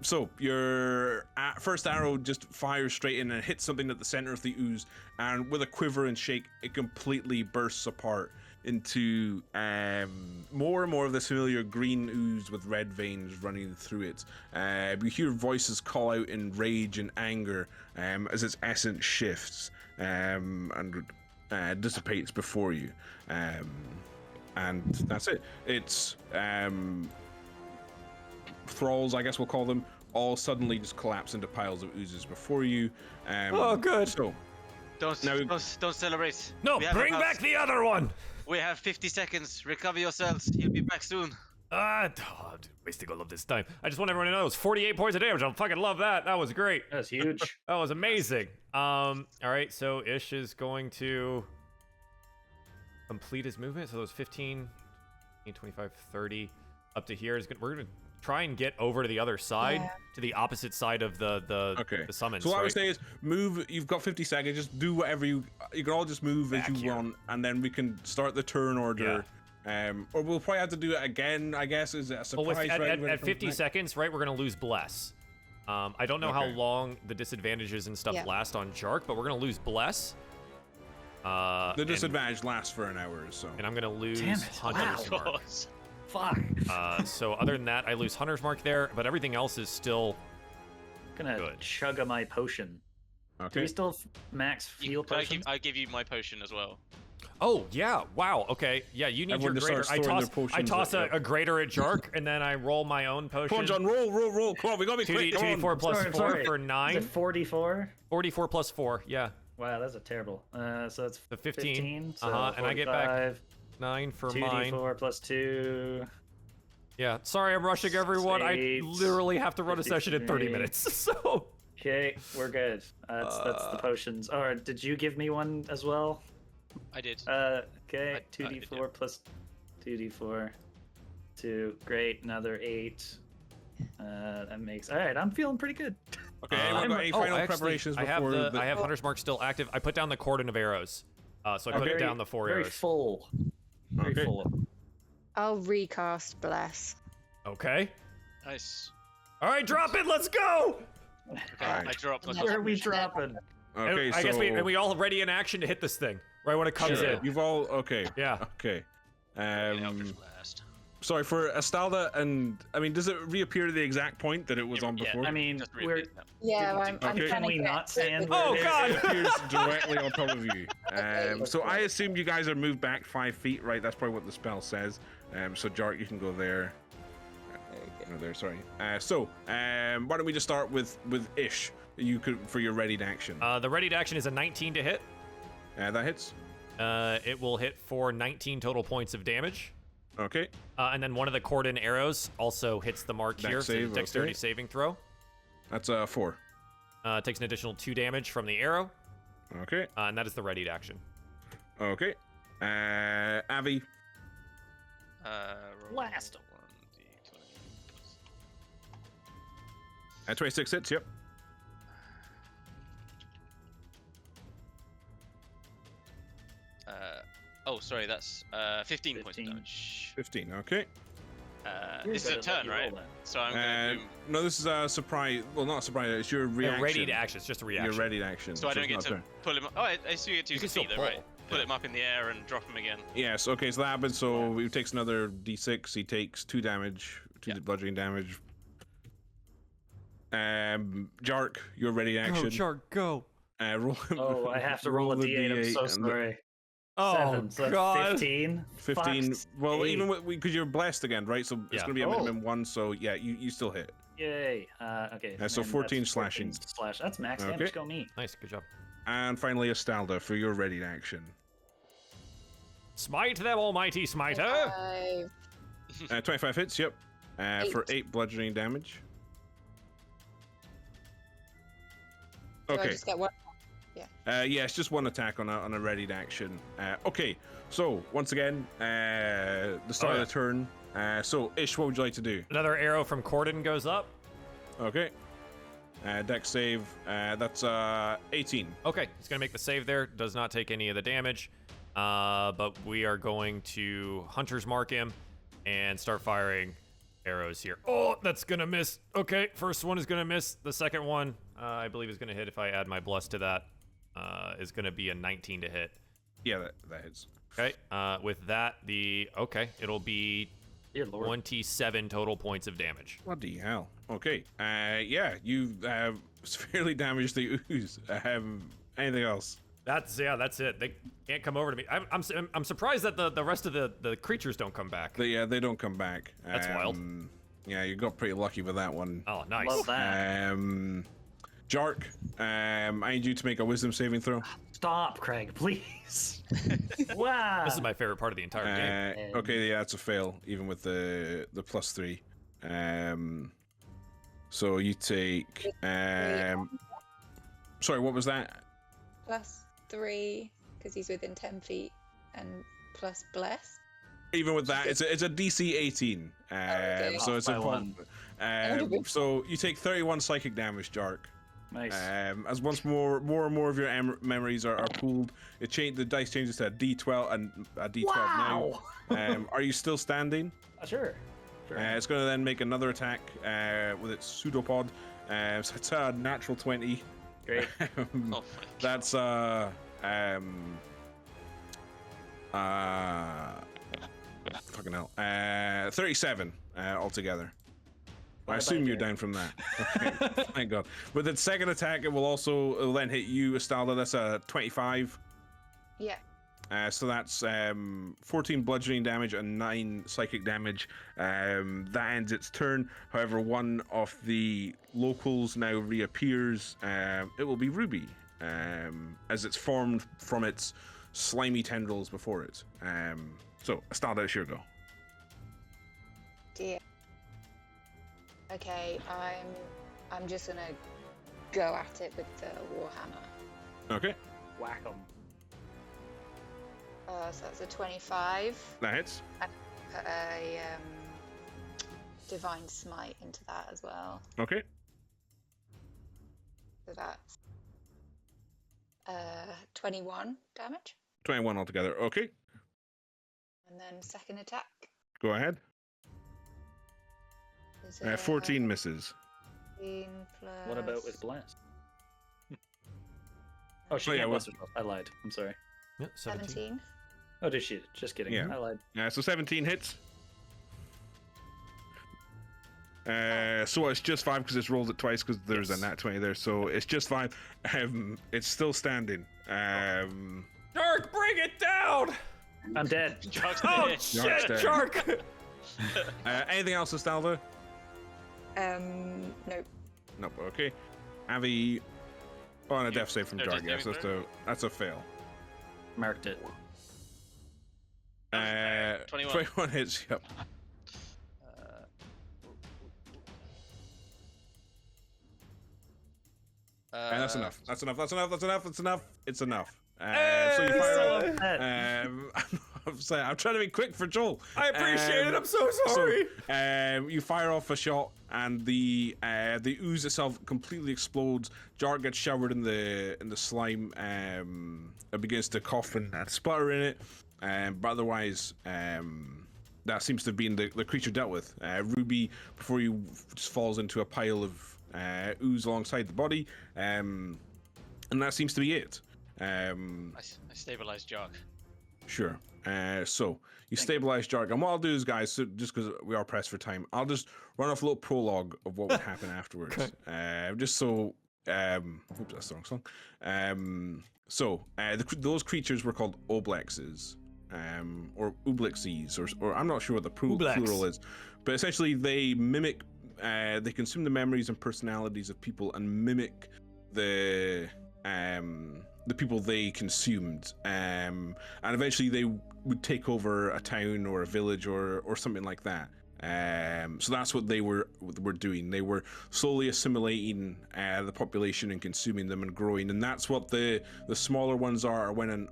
So your first arrow just fires straight in and hits something at the center of the ooze, and with a quiver and shake, it completely bursts apart into more and more of this familiar green ooze with red veins running through it. You hear voices call out in rage and anger as its essence shifts. and dissipates before you. And that's it. It's thralls, I guess we'll call them, all suddenly just collapse into piles of oozes before you. Oh, good. So Don't celebrate. No, We have bring about- back the other one. We have 50 seconds. Recover yourselves. He'll be back soon. Wasting all of this time. I just want everyone to know it's 48 points of damage. I fucking love that. That was great. That was huge. That was amazing. All right, so Ish is going to complete his movement. So those 15, 25, 30 up to here. We're gonna try and get over to the other side, to the opposite side of the summons. So what I right? would say is move. You've got 50 seconds. Just do whatever you can all just move Back as you here. want, and then we can start the turn order. Or we'll probably have to do it again. I guess is it a surprise. Well, right, when it at comes 50 back? seconds, right, we're gonna lose Bless. I don't know how long the disadvantages and stuff last on Jark, but we're gonna lose Bless. The disadvantage lasts for an hour or so. And I'm gonna lose Damn it. Hunter's Wow. Mark. Fuck. So other than that, I lose Hunter's Mark there, but everything else is still Gonna good. chug a my potion. Do Okay. we still max heal potions? I give you my potion as well. Oh yeah! Wow. Okay. Yeah, you need Everyone your just greater. starts throwing their potions I toss at you. a greater at Jark, and then I roll my own potion. Come on, John. Roll. Come on, we gotta be quick. 2d4 plus Sorry, 4 sorry. for Is 9. it 44? 44 plus 4. Yeah. Wow, that's a terrible. So it's The 15. So And I get back 45, 9 for 2d4 mine. plus 2. Yeah. Sorry, I'm rushing everyone. I 8, literally have to run a session in 30 53. minutes. So. Okay, we're good. That's the potions. Or did you give me one as well? I did. Okay, I 2d4 did. plus 2d4. 2. Great, another 8. That makes. All right, I'm feeling pretty good. Okay. Anyone got any final actually, preparations I have before I have Hunter's Mark still active. I put down the cordon of arrows. So I put Very- down the 4 very arrows. full. Very Okay. full. I'll recast Bless. Okay. Nice. All right, drop it. Let's go. Okay, Alright. I dropped my Where are we dropping? Okay, I guess we all ready in action to hit this thing right when it comes Sure. in. You've all okay. Yeah. Okay. Eldritch Blast. Sorry for Astalda, and I mean, does it reappear to the exact point that it was on Yeah, before? I mean, Just we're. repeat that. Yeah, Can- I'm okay. trying Can to we get not to stand the- where Oh, it is? God. It appears directly on top of you. Okay. So I assumed you guys are moved back 5 feet, right? That's probably what the spell says. So Jark, you can go there. No, there. Sorry. Why don't we just start with Ish? You could for your readied action. The ready to action is a 19 to hit. That hits. It will hit for 19 total points of damage. Okay. And then one of the cordon arrows also hits the mark Dex here. So save, dexterity okay. saving throw. That's 4. Takes an additional 2 damage from the arrow. Okay. And that is the ready to action. Okay. Avi. Roll Blast. 1d20. 26 hits. Yep. Oh, sorry, that's 15 points of 15. damage. 15. Okay. You're This is a good at turn, what you right? roll then. So I'm going to do. No, this is a surprise. Well, not a surprise. It's your reaction. Ready to action. It's just a reaction. Your readied action. So I don't it's get not to turn. pull him. Oh, I assume you get to You use can the feet still though, right? pull. Pull Yeah. him up in the air and drop him again. Yes. Okay. So that happens. So he takes another d6. He takes 2 damage, 2 bludgeoning damage. Jark, your ready action. Go, Shark, go. Roll. Oh, I have to roll a the d8. I'm so and the- sorry. Oh, 7. So God. 15. 15. Fuck's Well, sake. even because you're blessed again, right? So it's Yeah. going to be a Oh. minimum 1. So yeah, you still hit. Yay. Okay. So and 14 that's slashing. Slash. That's max Okay. damage. Go me. Nice, good job. And finally, Astalda for your ready action. Smite them, almighty smiter. 5. 25 hits. Yep. For 8 bludgeoning damage. Do I Okay. just get one? Yeah, it's just 1 attack on a readied action. Okay, so once again, the start Oh, yeah. of the turn. So Ish, what would you like to do? Another arrow from Cordon goes up. Okay. Dex save. That's 18. Okay, he's gonna make the save there. Does not take any of the damage. But we are going to Hunter's Mark him and start firing arrows here. Oh, that's gonna miss. Okay, first one is gonna miss. The second one, I believe, is gonna hit if I add my bless to that. Is gonna be a 19 to hit. Yeah, that hits. Okay. With that, it'll be Dear Lord. 27 total points of damage. Bloody hell. Okay. Yeah, you have severely damaged the ooze. Anything else? That's it. They can't come over to me. I'm surprised that the rest of the creatures don't come back. They don't come back. That's wild. Yeah, you got pretty lucky with that one. Oh, nice. Love that. Jark, I need you to make a wisdom saving throw. Stop, Craig, please. Wow. This is my favorite part of the entire game. Okay, yeah, it's a fail, even with the +3. So you take. Sorry, what was that? +3 because he's within 10 feet, and plus bless. Even with that, it's a DC 18. Okay. So it's By a one. so you take 31 psychic damage, Jark. Nice. As once more and more of your memories are pooled, the dice changes to a D12 and a D12 Wow. now. Are you still standing? Sure. It's going to then make another attack with its pseudopod. So it's a natural 20. Great. Oh my God. That's fucking hell. 37 altogether. I assume you're down from that. Okay, thank God. With its second attack, it will then hit you, Estalda. That's a 25. Yeah. So that's 14 bludgeoning damage and 9 psychic damage. That ends its turn. However, one of the locals now reappears. It will be Ruby, as it's formed from its slimy tendrils before it. So, Estalda, it's your go. Dear. Okay, I'm just gonna go at it with the warhammer. Okay, Whack 'em. So that's a 25. that hits. I put a divine smite into that as well. Okay, So that's 21 damage. 21 altogether. Okay, And then second attack go ahead. is 14 misses. 14 plus... What about with blast? Oh, she Oh, yeah, can't what- blast herself. I lied. I'm sorry. Yeah, 17. 17? Oh, did she? Just kidding. Yeah. I lied. So 17 hits. So it's just 5 because it's rolled it twice because there's a nat 20 there. So it's just 5. It's still standing. Jark, bring it down! I'm dead. Oh Jark's shit, dead. Jark! Anything else, Estalda? Nope. Nope. Okay. Avi. Oh, and a death save from no, Jark. just Yes, saving throw? that's a fail. Marked it. 21. 21 hits. Yep. And that's enough. That's enough. It's enough. So you fire off. I'm trying to be quick for Joel. I appreciate it. I'm so sorry. So, you fire off a shot, and the ooze itself completely explodes. Jark gets showered in the slime. It begins to cough and sputter in it. But otherwise, that seems to have been the creature dealt with. Ruby, before you, just falls into a pile of ooze alongside the body, and that seems to be it. I stabilized Jark. Sure. So you stabilize Jark, and what I'll do is, guys, so just because we are pressed for time, I'll just run off a little prologue of what would happen afterwards. Just so, oops, that's the wrong song. Those creatures were called oblexes, or oblexes, or I'm not sure what the plural is, but essentially they mimic, they consume the memories and personalities of people and mimic the people they consumed, and eventually they would take over a town or a village or something like that. So that's what they were doing. They were slowly assimilating the population and consuming them and growing, and that's what the smaller ones are when an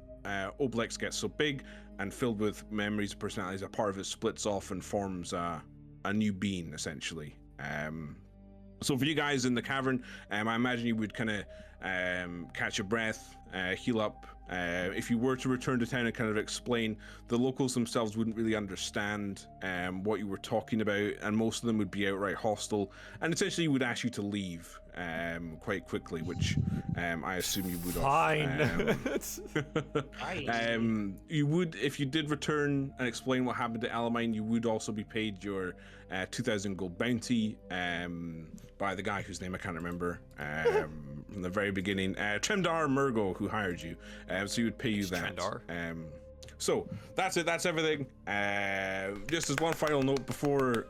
oblex gets so big and filled with memories and personalities. A part of it splits off and forms a new being, essentially. So for you guys in the cavern, I imagine you would kind of catch your breath, heal up. If you were to return to town and kind of explain, the locals themselves wouldn't really understand what you were talking about, and most of them would be outright hostile, and essentially would ask you to leave quite quickly, which I assume you would. Fine. You would, if you did return and explain what happened to Alamine, you would also be paid your 2,000 gold bounty by the guy whose name I can't remember from the very beginning. Tremdar Murgo, who hired you, so he would pay you that. Tremdar. So that's it. That's everything. Just as one final note before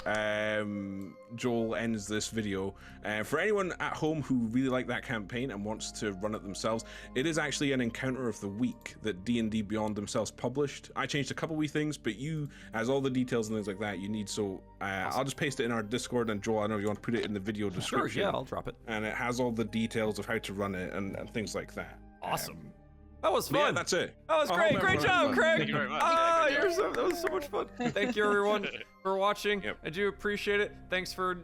Joel ends this video, for anyone at home who really liked that campaign and wants to run it themselves, it is actually an encounter of the week that D&D Beyond themselves published. I changed a couple wee things, but you, as all the details and things like that, you need. So I'll just paste it in our Discord, and Joel, I know you want to put it in the video description. Sure, yeah, I'll drop it. And it has all the details of how to run it and things like that. Awesome. That was fun. Yeah, that's it. That was I great. hope Great everyone had job, fun. Craig. Thank you very much. Ah, Yeah, great job. that was so much fun. Thank you, everyone, for watching. Yep. I do appreciate it. Thanks for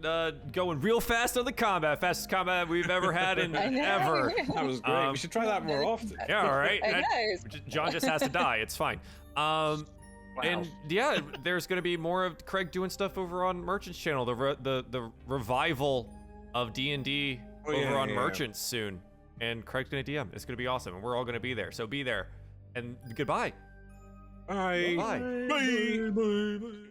going real fast on the combat. Fastest combat we've ever had in I know. ever. That was great. We should try that more often. Yeah, all right. I know. John just has to die. It's fine. Wow. And yeah, there's gonna be more of Craig doing stuff over on Merchant's channel. The revival of D&D over on Merchants soon. And Craig's gonna DM. It's gonna be awesome, and we're all gonna be there. So be there. And goodbye. Bye. Bye. Bye. Bye. Bye.